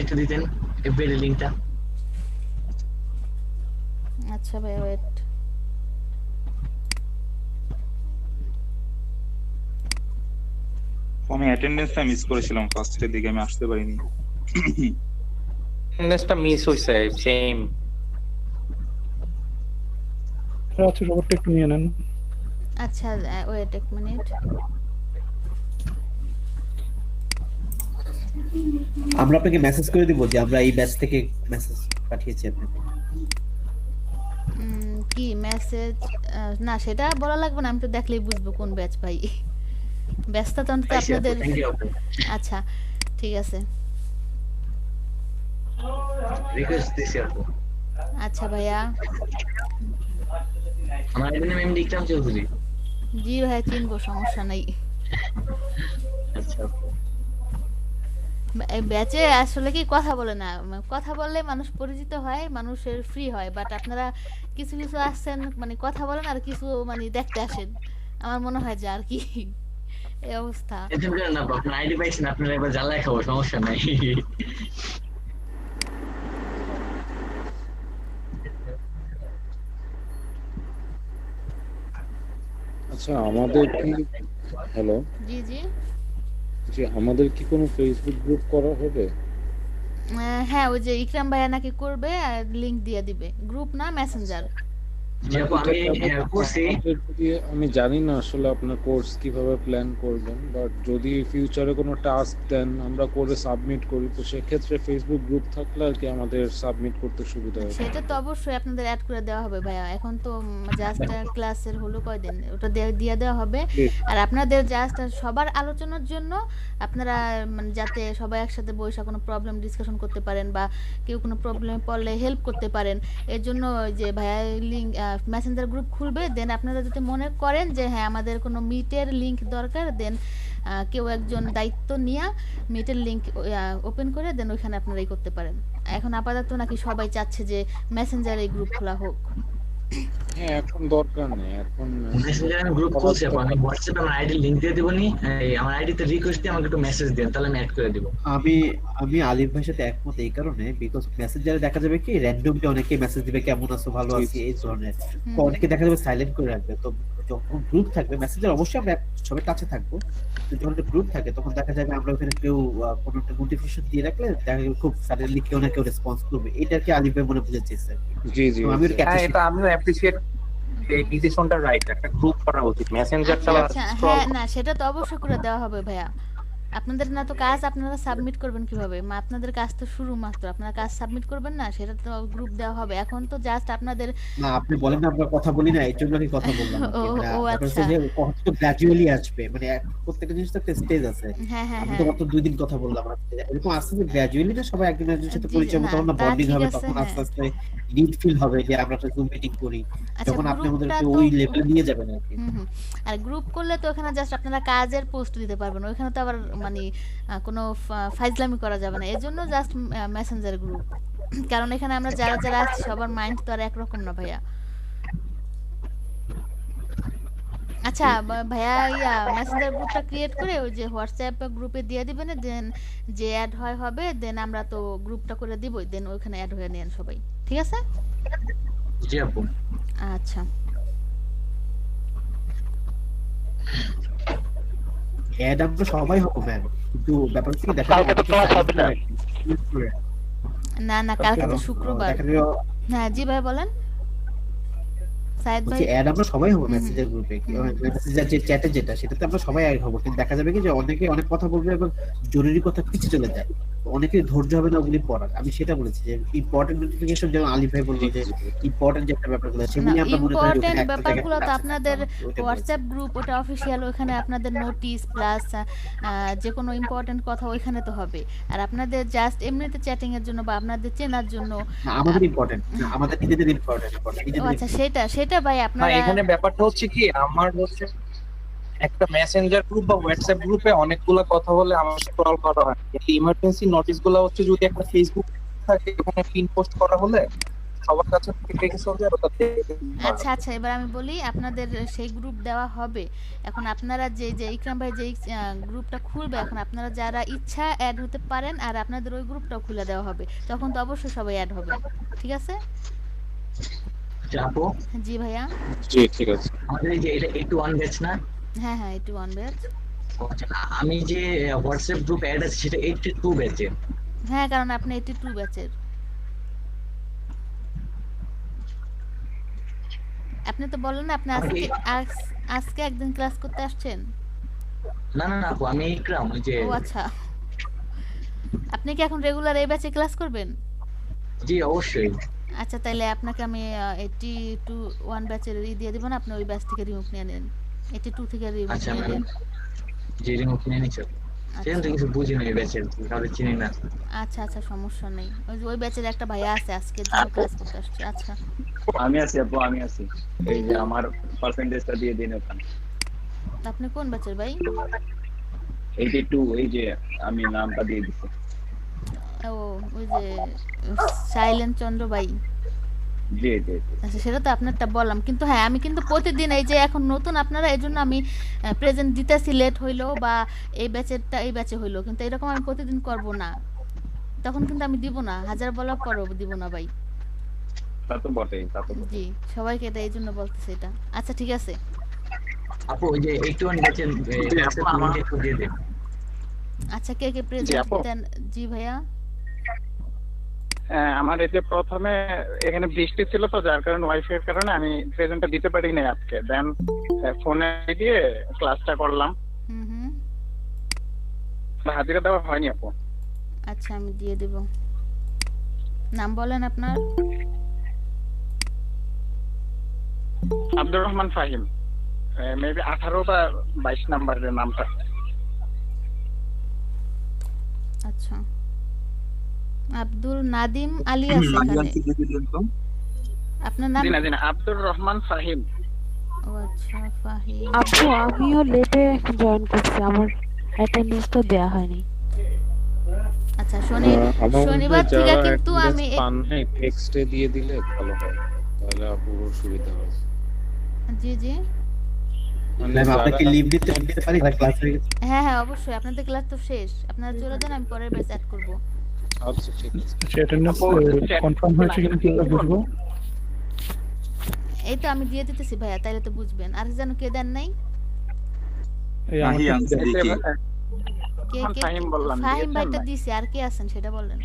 একটু দিতেন, এফবিআই লিংকটা। আচ্ছা ভাইয়া ওয়েট। আমি অ্যাটেন্ডেন্সটা মিস করেছিলাম, ফার্স্টের দিকে আমি আসতে পারিনি। অ্যাটেন্ডেন্সটা মিস হইছে সেম। আচ্ছা সবারটা একটু নিয়ে নেন। আচ্ছা ওয়েট এক মিনিট। আমরা আপনাকে মেসেজ করে দিব যে আমরা এই ব্যাচ থেকে মেসেজ পাঠিয়েছি আপনাকে। কি মেসেজ? না সেটা বলা লাগবে না, আমি তো দেখলেই বুঝবো কোন ব্যাচ ভাই। ব্যস্ত তো আপনাদের। আচ্ছা ঠিক আছে। রিকোয়েস্ট দিছি আপু। আচ্ছা ভাইয়া। আমার আইডি নেম এমডি ইকরাম চৌধুরী। জি ভাই চিনবো, সমস্যা নাই। আচ্ছা আপু। এই ব্যাচে আসলে কি কথা বলে না, কথা বললে মানুষ পরিচিত হয়, মানুষের ফ্রি হয়, বাট আপনারা কিছু কিছু আসছেন মানে কথা বলেন আর কিছু মানে দেখতে আসেন, আমার মনে হয় যে আর কি এই অবস্থা। টেনশন করেন না, আপনার আইডি পাইছেন, আপনারা একবার জ্বালায় খাবো, সমস্যা নাই। আচ্ছা আমাদের কি, হ্যালো জি জি জি, আমাদের কি কোনো ফেসবুক গ্রুপ করা হবে? হ্যাঁ ওই যে ইকরাম ভাইয়া নাকি করবে আর লিংক দিয়ে দিবে, গ্রুপ না মেসেঞ্জার। আমি জানি না আসলে আপনার কোর্স কিভাবে প্ল্যান করবেন, বাট যদি ফিউচারে কোনো টাস্ক দেন আমরা করে সাবমিট করি, তো সেক্ষেত্রে ফেসবুক গ্রুপ থাকলে আর কি আমাদের সাবমিট করতে সুবিধা হবে। সেটা তো অবশ্যই আপনাদের অ্যাড করে দেওয়া হবে ভাইয়া, এখন তো জাস্ট ক্লাসের হলো কয়দিন, ওটা দিয়ে দেওয়া হবে। আর আপনাদের জাস্ট সবার আলোচনার জন্য আপনারা মানে যাতে সবাই একসাথে বসে কোনো প্রবলেম ডিসকাশন করতে পারেন বা কেউ কোনো প্রবলেমে পড়লে হেল্প করতে পারেন, এর জন্য যে ভাইয়া লিংক মেসেঞ্জার গ্রুপ খুলবে। দেন আপনারা যদি মনে করেন যে হ্যাঁ আমাদের কোনো মিটের লিংক দরকার, দেন কেউ একজন দায়িত্ব নিয়ে মিটের লিংক ওপেন করে দেন ওইখানে আপনারা এই করতে পারেন। এখন আপাতত নাকি সবাই চাচ্ছে যে মেসেঞ্জারে এই গ্রুপ খোলা হোক। হ্যাঁ এখন দরকার নেই, এখন মেসেঞ্জারে আমি গ্রুপ খুলছি, আমি হোয়াটসঅ্যাপে আমার আইডি লিংক দিয়ে দেবনি, আমার আইডিতে রিকোয়েস্ট দিয়ে আমাকে একটু মেসেজ দেন, তাহলে আমি অ্যাড করে দেব। আমি আলিফ ভাইয়ের সাথে একমত এই কারণে, বিকজ মেসেঞ্জারে দেখা যাবে কি র্যান্ডমলি অনেকে মেসেজ দিবে কেমন আছো ভালো আছি এই ধরনের, তো অনেকে দেখা যাবে সাইলেন্ট করে রাখবে। তো যখন গ্রুপ থাকবে মেসেঞ্জার অবশ্যই আমরা সবাই কাছে থাকবো, তো যখন একটা গ্রুপ থাকে তখন দেখা যাবে আমরা ওখানে কেউ কোনো একটা নোটিফিকেশন দিয়ে রাখলে দেখা যাবে খুব সাডেনলি কেউ না কেউ রেসপন্স করবে। এটা কি আলিফ ভাই মনে বুঝেছে স্যার? জি জি আমি এটা আমি অ্যাপ্রিশিয়েট, এই ডিসিশনটা রাইট, একটা গ্রুপ করা উচিত মেসেঞ্জারটা। আচ্ছা হ্যাঁ না সেটা তো অবশ্যই করে দেওয়া হবে ভাইয়া, আপনাদের না তো কাজ, আপনারা সাবমিট করবেন কিভাবে? আপনাদের কাজ তো শুরু মাত্র, আপনারা কাজ সাবমিট করবেন না, সেটা তো গ্রুপ দেওয়া হবে। এখন তো জাস্ট আপনাদের না আপনি বলেন না আমরা কথা বলি না, এই জন্য আমি কথা বললাম। ও আচ্ছা, যে কত গ্র্যাজুয়ালি আসবে, মানে প্রত্যেকটা জিনিস তো একটা স্টেজ আছে। হ্যাঁ হ্যাঁ আমি তো মাত্র 2 দিন কথা বললাম, এরকম আসছে যে গ্র্যাজুয়ালি না সবাই একজন একজনের সাথে পরিচয় মতো না বন্ডিং হবে, তখন আস্তে আস্তে নিড ফিল হবে যে আমরা একটা জুম মিটিং করি, যখন আপনি আমাদেরকে ওই লেভেলে নিয়ে যাবেন আর কি। আর গ্রুপ করলে তো ওখানে জাস্ট আপনারা কাজের পোস্ট দিতে পারবেন, ওখানে তো আবার মানে কোনো ফাইজলামি করা যাবে না, এজন্য জাস্ট মেসেঞ্জার গ্রুপ। কারণ এখানে আমরা যারা যারা আছি সবার মাইন্ড তো আর একরকম না ভাইয়া। আচ্ছা ভাইয়া মেসেঞ্জার গ্রুপটা ক্রিয়েট করে ওই যে হোয়াটসঅ্যাপ গ্রুপে দিয়ে দিবেন, দেন যে অ্যাড হয় হবে, দেন আমরা তো গ্রুপটা করে দিবই, দেন ওইখানে অ্যাড হয়ে নেন সবাই, ঠিক আছে? জি আপু। আচ্ছা অ্যাড আমরা সবাই হবো ম্যাম, কিন্তু ব্যাপার হচ্ছে কি দেখা কালকে তো ক্লাস হবে না। না না কালকে তো শুক্রবার। হ্যাঁ জি ভাই বলেন সাইদ ভাই। অ্যাড আমরা সবাই হবো মেসেঞ্জার গ্রুপে, মেসেঞ্জার যে চ্যাটে যেটা সেটাতে আমরা সবাই অ্যাড হবো, কিন্তু দেখা যাবে কি যে অনেকে অনেক কথা বলবে এবং জরুরি কথা পিছিয়ে চলে যায়, অনেকে ধৈর্য হবে না ওগুলি পড়ার। আমি সেটা বলেছি যে ইম্পর্টেন্ট নোটিফিকেশন, যেমন আলিফ ভাই বললো যে ইম্পর্টেন্ট যে একটা ব্যাপারগুলো সেগুলি আমরা মনে করি ইম্পর্টেন্ট ব্যাপারগুলো তো আপনাদের হোয়াটসঅ্যাপ গ্রুপ ওটা অফিশিয়াল, ওখানে আপনাদের নোটিশ প্লাস যে কোনো ইম্পর্টেন্ট কথা ওইখানে তো হবে। আর আপনাদের জাস্ট এমনিতে চ্যাটিং এর জন্য বা আপনাদের চেনার জন্য আমাদের ইম্পর্টেন্ট, আমাদের নিজেদের ইম্পর্টেন্ট। আচ্ছা সেটা ভাই না আপনারা এখানে ব্যাপারটা হচ্ছে কি, আমার হচ্ছে একটা মেসেঞ্জার গ্রুপ বা হোয়াটসঅ্যাপ গ্রুপে অনেকগুলো কথা বলে আমার স্ক্রল করা হয়, কিন্তু ইমার্জেন্সি নোটিশ গুলো হচ্ছে যদি একটা ফেসবুক থাকে ওখানে পিন পোস্ট করা হলে সবার কাছে থেকে চলে যায় ওটা। আচ্ছা আচ্ছা এবার আমি বলি, আপনাদের সেই গ্রুপ দেওয়া হবে। এখন আপনারা যে ইকরাম ভাই যে গ্রুপটা খুলবে, এখন আপনারা যারা ইচ্ছা অ্যাড হতে পারেন, আর আপনাদের ওই গ্রুপটাও খুলে দেওয়া হবে, তখন তো অবশ্যই সবাই অ্যাড হবে। ঠিক আছে আপু? জি ভাইয়া। জি ঠিক আছে। আমাদের এই যে এটা 81 ব্যাচ না? হ্যাঁ হ্যাঁ 81 ব্যাচ। আচ্ছা, আমি যে হোয়াটসঅ্যাপ গ্রুপ অ্যাড আছে সেটা 82 ব্যাচে। হ্যাঁ কারণ আপনি 82 ব্যাচের। আপনি তো বললেন না আপনি আজকে একদিন ক্লাস করতে আসছেন। না না না আপু, আমি ইকরাম ওই যে। ও আচ্ছা, আপনি কি এখন রেগুলার এই ব্যাচে ক্লাস করবেন? জি অবশ্যই। আচ্ছা তাহলে আপনাকে আমি 81 ব্যাচের দিয়ে দিব না, আপনি ওই ব্যাচ থেকে রিমুভ নিয়ে নেন, 82 থেকে রিমুভ আচ্ছা নিয়ে নেন। যে রিমুভ নিয়ে নিচ্ছি, সেখান থেকে কিছু বুঝি না এই ব্যাচের, কাউকে চিনি না। আচ্ছা আচ্ছা সমস্যা নেই, ওই ব্যাচের একটা ভাইয়া আছে আজকে জন্য ক্লাস করতে আসছে। আচ্ছা আমি আছি আপু, আমি আছি। এই যে আমার পার্সেন্টেজটা দিয়ে দিন ওখানে। আপনি কোন ব্যাচের ভাই? 82, এই যে আমি নামটা দিয়ে দিছি। ও ওই যে সাইলেন্ট চন্দ্র ভাই। জি জি। আচ্ছা সেটা তো আপনারটা বললাম, কিন্তু হ্যাঁ আমি কিন্তু প্রতিদিন এই যে এখন নতুন আপনারা, এই জন্য আমি প্রেজেন্ট দিতেছি, লেট হইলো বা এই ব্যাচেরটা এই ব্যাচে হইলো, কিন্তু এরকম আমি প্রতিদিন করব না, তখন কিন্তু আমি দিব না, হাজার বলার পরও দিব না ভাই। তা তো বটেই, তা তো জি সবাইকে এটা এই জন্য বলতেছি এটা। আচ্ছা ঠিক আছে আপু ওই যে 81 ব্যাচের লিংক একটু দিয়ে দেন। আচ্ছা কে কে প্রেজেন্ট দেন? জি ভাইয়া। আমার এই যে প্রথমে এখানে বৃষ্টি ছিল তো, যার কারণে ওয়াইফাই এর কারণে আমি প্রেজেন্টটা দিতে পারি না আজকে, দেন ফোনে দিয়ে ক্লাসটা করলাম। হুম হাজিরা দেওয়া হয়নি আপু। আচ্ছা আমি দিয়ে দেব। নাম বলেন আপনার? আব্দুর রহমান ফাহিম, মেবি 18 বা 22 নাম্বারের নামটা। আচ্ছা আব্দুল নাদিম আলী আছে এখানে, আপনার নাম? জি না আব্দুর রহমান ফাহিম। ও আচ্ছা ফাহিম। আপু আমিও লেটে জয়েন করছি, আমার অ্যাটেন্ডেন্স তো দেয়া হয়নি। আচ্ছা শনিবার থেকে কিন্তু আমি টেক্সটে দিয়ে দিলে ভালো হয়, তাহলে আপুর সুবিধা হবে। জি জি আপনাকে লিভ দিতে পারি ক্লাস হয়ে গেছে? হ্যাঁ হ্যাঁ অবশ্যই, আপনাদের ক্লাস তো শেষ, আপনারা চলে যান, আমি পরের ব্যাচ অ্যাড করব। আচ্ছা ঠিক আছে। অ্যাটেন্ডেন্স কনফার্ম হয়েছে কিনা কিভাবে বুঝবো? এই তো আমি দিয়ে দিতেছি ভাইয়া, তাইলে তো বুঝবেন। আর যেন কে দেন নাই? এই আমাকে কে কে? ফাহিম ভাইটা দিছি, আর কে আছেন সেটা বলেন।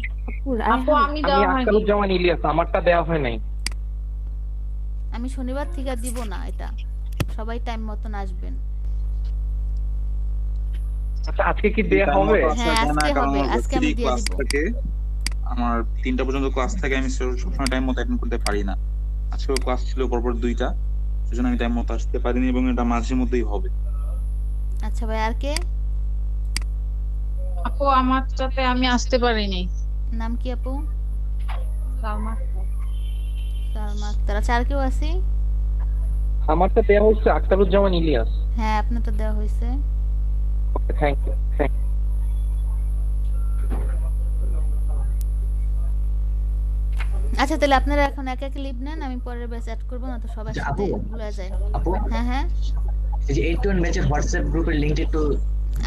আপু আমি আখতারুজ্জামান ইলিয়াস, আমারটা দেওয়া হয় নাই। আমি শনিবার থেকে দিব না এটা, সবাই টাইম মতন আসবেন। আচ্ছা আজকে কি দেয়া হবে? হ্যাঁ আজকে হবে, আজকে আমি দিয়ে দিব। আমার 3টা পর্যন্ত ক্লাস থাকে, আমি সবসময় টাইম মতো অ্যাটেন্ড করতে পারি না। আজকে ক্লাস ছিল পরপর 2টা, সেজন্য আমি টাইম মতো আসতে পারিনি এবং এটা মাঝে মধ্যেই হবে। আচ্ছা ভাই আর কে? আপু আমার সাথে আমি আসতে পারিনি। নাম কি আপু? সালমা। সালমা আক্তার। আচ্ছা আর কেউ আছে? আমারটা দেয়া হচ্ছে আখতারুজ্জামান ইলিয়াস। হ্যাঁ আপনার তো দেওয়া হয়েছে। Okay thank you. আচ্ছা তাহলে আপনারা এখন একা একা লিভ নেন, আমি পরের ব্যাচ অ্যাড করব, না তো সবার সাথে ভুলে যায়। আপু হ্যাঁ হ্যাঁ এই যে 81 ব্যাচের হোয়াটসঅ্যাপ গ্রুপের লিংক একটু।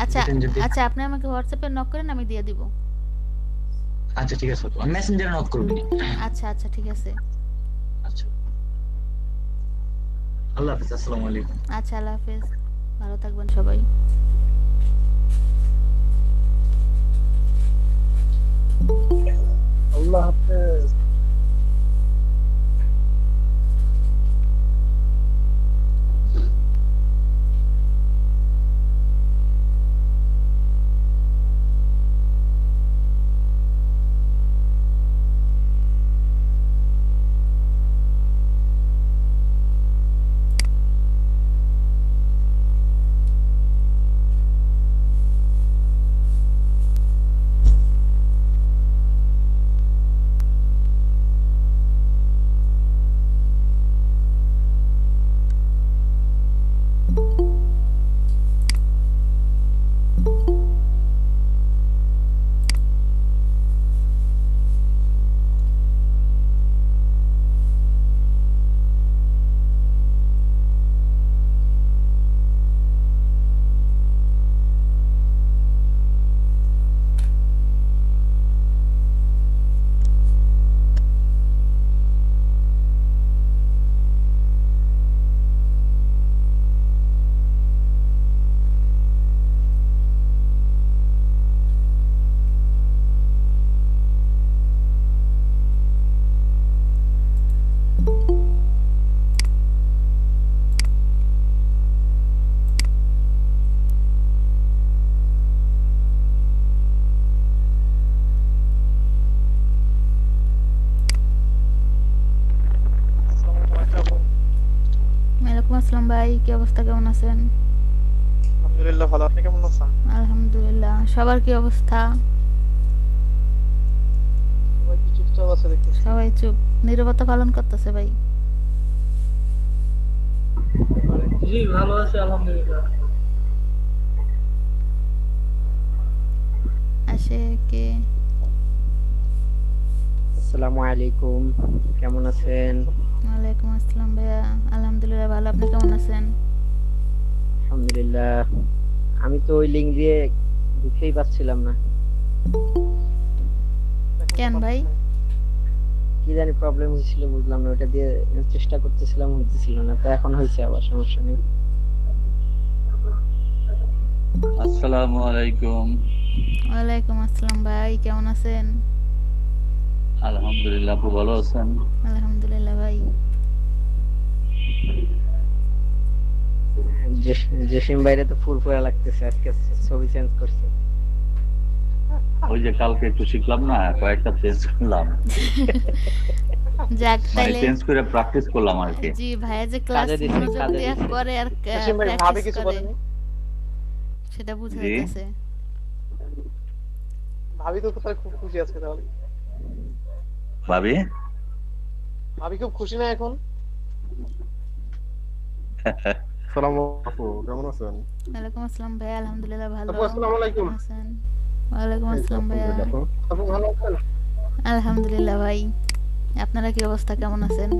আচ্ছা আচ্ছা আপনি আমাকে হোয়াটসঅ্যাপে নক করেন, আমি দিয়ে দিব। আচ্ছা ঠিক আছে, আমি মেসেঞ্জারে নক করব। আচ্ছা আচ্ছা ঠিক আছে। আচ্ছা আল্লাহ হাফেজ, আসসালামু আলাইকুম। আচ্ছা, আল্লাহ হাফেজ, ভালো থাকবেন সবাই। আল্লাহ হাফেজ। ওয়ালাইকুম আসসালাম ভাই, কি অবস্থা, কেমন আছেন? আলহামদুলিল্লাহ ভালো, আপনি কেমন আছেন? আলহামদুলিল্লাহ। সবার কি অবস্থা? সবাই কি চুপচাপ আছে দেখতেছি? সবাই চুপ, নীরবতা পালন করতেছে ভাই। জি ভালো আছে আলহামদুলিল্লাহ। আসে কে? আসসালামু আলাইকুম, কেমন আছেন? ওয়ালাইকুম আসসালাম ভাইয়া, আলহামদুলিল্লাহ ভালো, আপনি কেমন আছেন? আলহামদুলিল্লাহ। আমি তো ওই লিংক দিয়ে ঢুকতেই পারছিলাম না, কেন ভাই? কি জানি প্রবলেম হয়েছিল, বুঝলাম না। ওটা দিয়ে চেষ্টা করতেছিলাম, হইতেছিল না, তো এখন হয়েছে আবার, সমস্যা নেই। আসসালামু আলাইকুম। ওয়ালাইকুম আসসালাম ভাই, কেমন আছেন? আলহামদুলিল্লাহ, আপু ভালো আছেন? আলহামদুলিল্লাহ ভাই। জসিম বাইরে তো ফুরফুরা লাগতেছে, আজকে ছবি চেঞ্জ করছে। ওই যে কালকে একটু শিখলাম না, কয়েকটা চেঞ্জ করলাম, যাক মানে তাইলে চেঞ্জ করে প্র্যাকটিস করলাম আর কি। জি ভাইয়া যে ক্লাস মনোযোগ দিয়ে করে আর প্র্যাকটিস করে সেটা বুঝা জি। যাচ্ছে। ভাবি তো কোথায় খুব খুশি আছে তাহলে? ভাবি ভাবি খুব খুশি না এখন? সালাম আপু, কেমন আছেন? ওয়ালাইকুম আসসালাম ভাইয়া, আলহামদুলিল্লাহ ভালো। আপু আসসালামু আলাইকুম। কেমন আছেন? ওয়ালাইকুম আসসালাম ভাইয়া। আপু ভালো আছেন? আলহামদুলিল্লাহ ভাই, আপনারা কি অবস্থা, কেমন আছেন?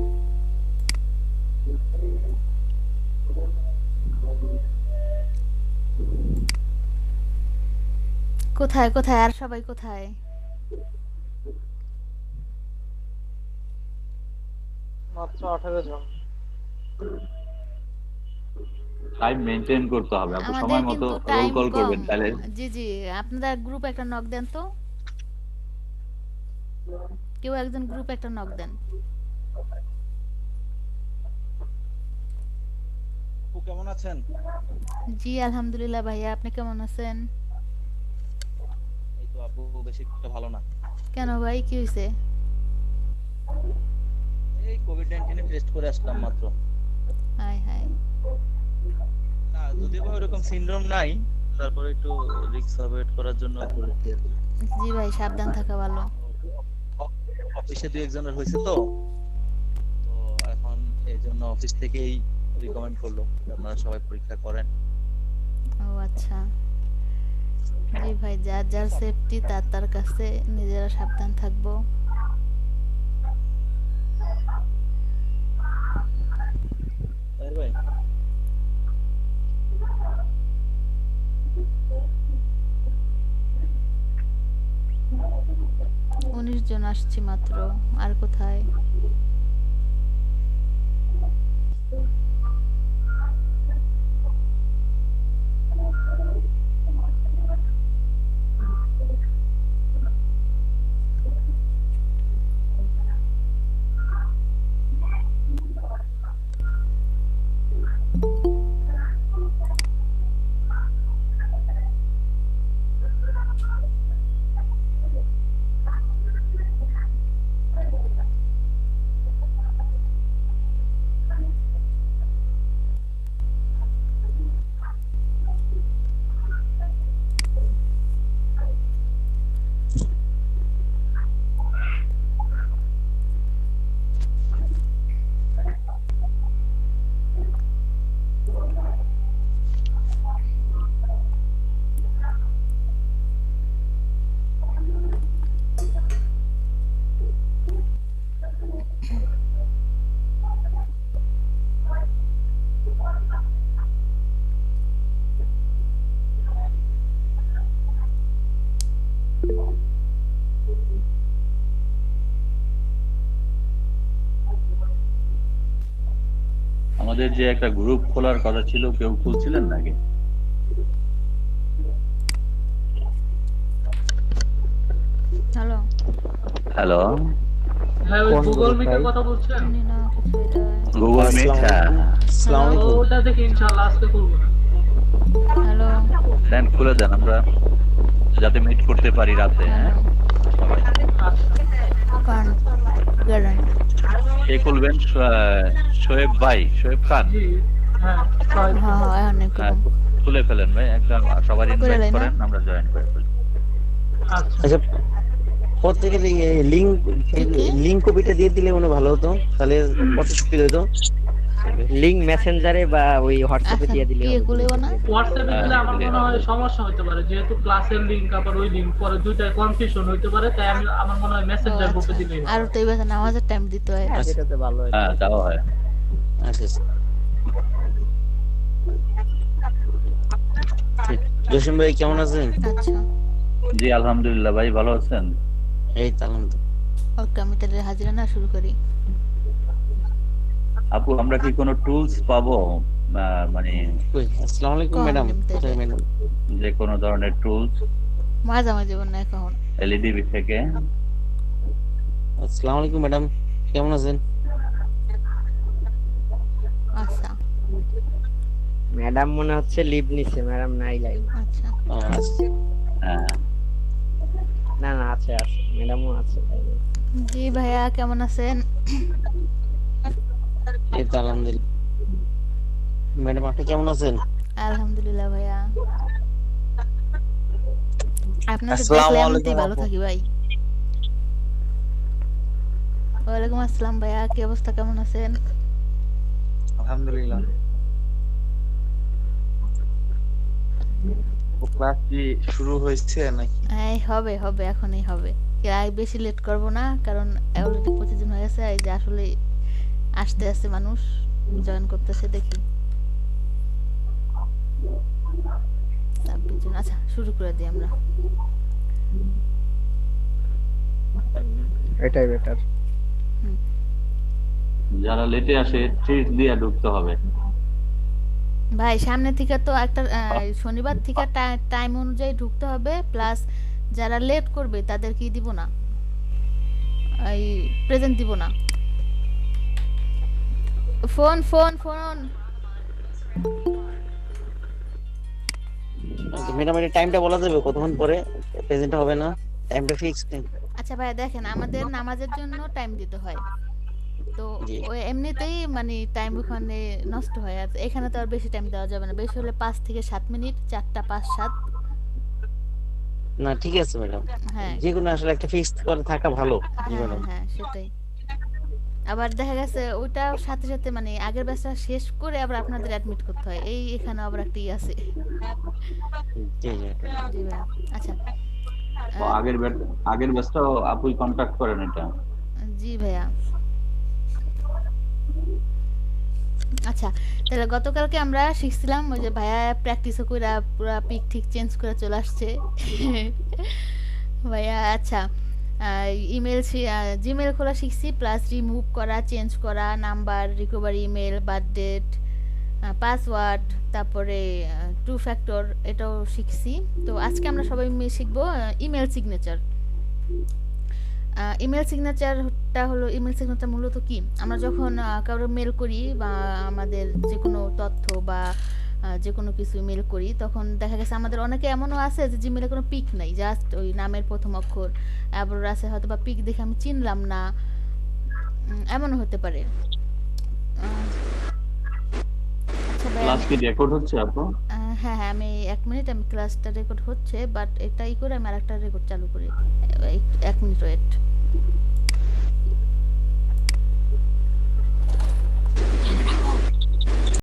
কোথায় কোথায় আর সবাই কোথায়? মাত্র 18 জন। টাইম মেইনটেইন করতে হবে, আপু আমাদের সময় মতো কিন্তু রোল টাইম কল কম। করবেন তাহলে। জি জি, আপনারা গ্রুপ একটা নক দেন তো, কেউ একজন গ্রুপ একটা নক দেন। আপু কেমন আছেন? জি আলহামদুলিল্লাহ ভাইয়া, আপনি কেমন আছেন? এই তো আপু বেশি একটা ভালো না। কেন ভাই, কি হয়েছে? এই কোভিড-19 এ টেস্ট করে আসলাম মাত্র। High high. না যদিও বা ওরকম সিনড্রোম নাই, তারপরে একটু রিস্ক অ্যাভয়েড করার জন্য করেছি। জি ভাই, সাবধান থাকা ভালো। অফিসে দুই একজনের হয়েছে তো এখন এই জন্য অফিস থেকেই রিকমেন্ড করলো যে আপনারা সবাই পরীক্ষা করেন। ও আচ্ছা। জি ভাই, যার যার সেফটি তার তার কাছে, নিজেরা সাবধান থাকবো। তাই ভাই 19 জন আসছি মাত্র, আর কোথায়? আমাদের যে একটা গ্রুপ খোলার কথা ছিল, কেউ খুলছিলেন নাকি? হ্যালো হ্যালো, হ্যাঁ ওই গুগল মিটের কথা বলছেন? Google Meet. আসসালামু আলাইকুম। ওটা দেখে ইনশাআল্লাহ আজকে করব না। হ্যালো, দেন খুলে দেন, আমরা যাতে মিট করতে পারি রাতে। হ্যাঁ সবাই কারণ গার্ডেন কে খুলবেন? শোয়েব ভাই, শোয়েব খান। হ্যাঁ হ্যাঁ হ্যাঁ অনেক হ্যাঁ, খুলে ফেলেন ভাই, একদম সবার ইনভাইট করে করেন, আমরা জয়েন করে ফেলি। আচ্ছা প্রত্যেকের লিংক কপিটা দিয়ে দিলে মনে ভালো হতো, তাহলে কত সুবিধা হতো। লিংক মেসেঞ্জারে বা ওই হোয়াটসঅ্যাপে দিয়ে দিলে কি গুলো না হোয়াটসঅ্যাপে দিলে আমার মনে হয় সমস্যা হতে পারে, যেহেতু ক্লাসের লিংক আবার ওই লিংক পরে দুইটা কনফিউশন হতে পারে, তাই আমি আমার মনে হয় মেসেঞ্জার গ্রুপে দিলেই আর তো এবার নামাজের টাইম দিতে হয়। সেটা তো ভালো হয়। হ্যাঁ তাও হয়। আচ্ছা জসিম ভাই কেমন আছেন? আচ্ছা জি আলহামদুলিল্লাহ ভাই, ভালো আছেন? এই তো আলহামদুলিল্লাহ। ওকে আমি তাহলে হাজিরা না শুরু করি। আপু আমরা কি কোনো টুলস পাবো, মানে আসসালামু আলাইকুম ম্যাডাম, ম্যাডাম যে কোনো ধরনের টুলস মাঝামাঝি বল না এখন এলইডি থেকে? আসসালামু আলাইকুম ম্যাডাম, কেমন আছেন? আচ্ছা ম্যাডাম মনে হচ্ছে লিভ নিছে, ম্যাডাম নাই লাইন। আচ্ছা হ্যাঁ না না আছে আছে, ম্যাডামও আছে। জি ভাইয়া কেমন আছেন? এই তো আলহামদুলিল্লাহ। ম্যাডাম আপনি কেমন আছেন? আলহামদুলিল্লাহ ভাইয়া, আপনাকে আসসালামু দেখলে আলাইকুম এমনিতেই ভালো থাকি ভাই। ওয়ালাইকুম আসসালাম ভাইয়া, কি অবস্থা, কেমন আছেন? আলহামদুলিল্লাহ। ক্লাস কি শুরু হয়েছে নাকি? এই হবে হবে এখনই হবে, আর বেশি লেট করব না, কারণ অলরেডি 25 দিন হয়ে গেছে। এই যে আসলে আসতে আসতে মানুষ জয়েন করতেছে, দেখি 26 জন। আচ্ছা শুরু করে দিই আমরা। এটাই বেটার। যারা লেটে আসে ট্রিট দিয়ে ঢুকতে হবে ভাই। সামনে থেকে তো একটা শনিবার থেকে টাইম অনুযায়ী ঢুকতে হবে, প্লাস যারা লেট করবে তাদের কি দিব না, এই প্রেজেন্ট দিব না। ফোন ফোন ফোন ম্যাডাম এটা টাইমটা বলা যাবে কতক্ষণ পরে প্রেজেন্ট হবে? না টাইমটা ফিক্সড? আচ্ছা ভাই দেখেন, আমাদের নামাজের জন্য টাইম দিতে হয়, তো ওই এমনিতেই মানে টাইম ওখানে নষ্ট হয়, আর এখানে তো আর বেশি টাইম দেওয়া যাবে না, বেশি হলে 5 থেকে 7 মিনিট, 4টা 5 7। না ঠিক আছে ম্যাডাম, হ্যাঁ যে কোনো আসলে একটা ফিক্সড করে থাকা ভালো জীবনে। হ্যাঁ সেটাই। আবার দেখা গেছে ওইটা সাথে সাথে মানে আগের ব্যাচটা শেষ করে আবার আপনাদের অ্যাডমিট করতে হয়, এই এখানে আবার একটা ই আছে। জি জি জি ভাই। আচ্ছা তো আগের ব্যাচটাও আপুই কন্টাক্ট করেন এটা? জি ভাইয়া। আচ্ছা তাহলে গতকালকে আমরা শিখছিলাম ওই যে ভাইয়া প্র্যাকটিসও করে পুরো পিক ঠিক চেঞ্জ করে চলে আসছে ভাইয়া। আচ্ছা ইমেল জিমেল খোলা শিখছি, প্লাস রিমুভ করা, চেঞ্জ করা, number, recovery email, birth date, password, তারপরে 2 ফ্যাক্টর, এটাও শিখছি। তো আজকে আমরা সবাই মিলে শিখবো ইমেল সিগনেচার। ইমেল সিগনেচারটা হলো, ইমেল সিগনেচার মূলত কি, আমরা যখন কারো মেল করি বা আমাদের যে কোনো তথ্য বা যে কোনো কিছু মেল করি, তখন দেখা গেছে আমাদের অনেকে এমনও আছে যে জিমেলে কোনো পিক নাই, জাস্ট ওই নামের প্রথম অক্ষর, আবার আছে হয়তো বা পিক দেখে আমি চিনলাম না, এমনও হতে পারে। ক্লাস কি রেকর্ড হচ্ছে আপু? হ্যাঁ হ্যাঁ আমি 1 মিনিট, আমি ক্লাসটা রেকর্ড হচ্ছে, বাট এটাই করে আমি আরেকটা রেকর্ড চালু করি, 1 মিনিট ওয়েট।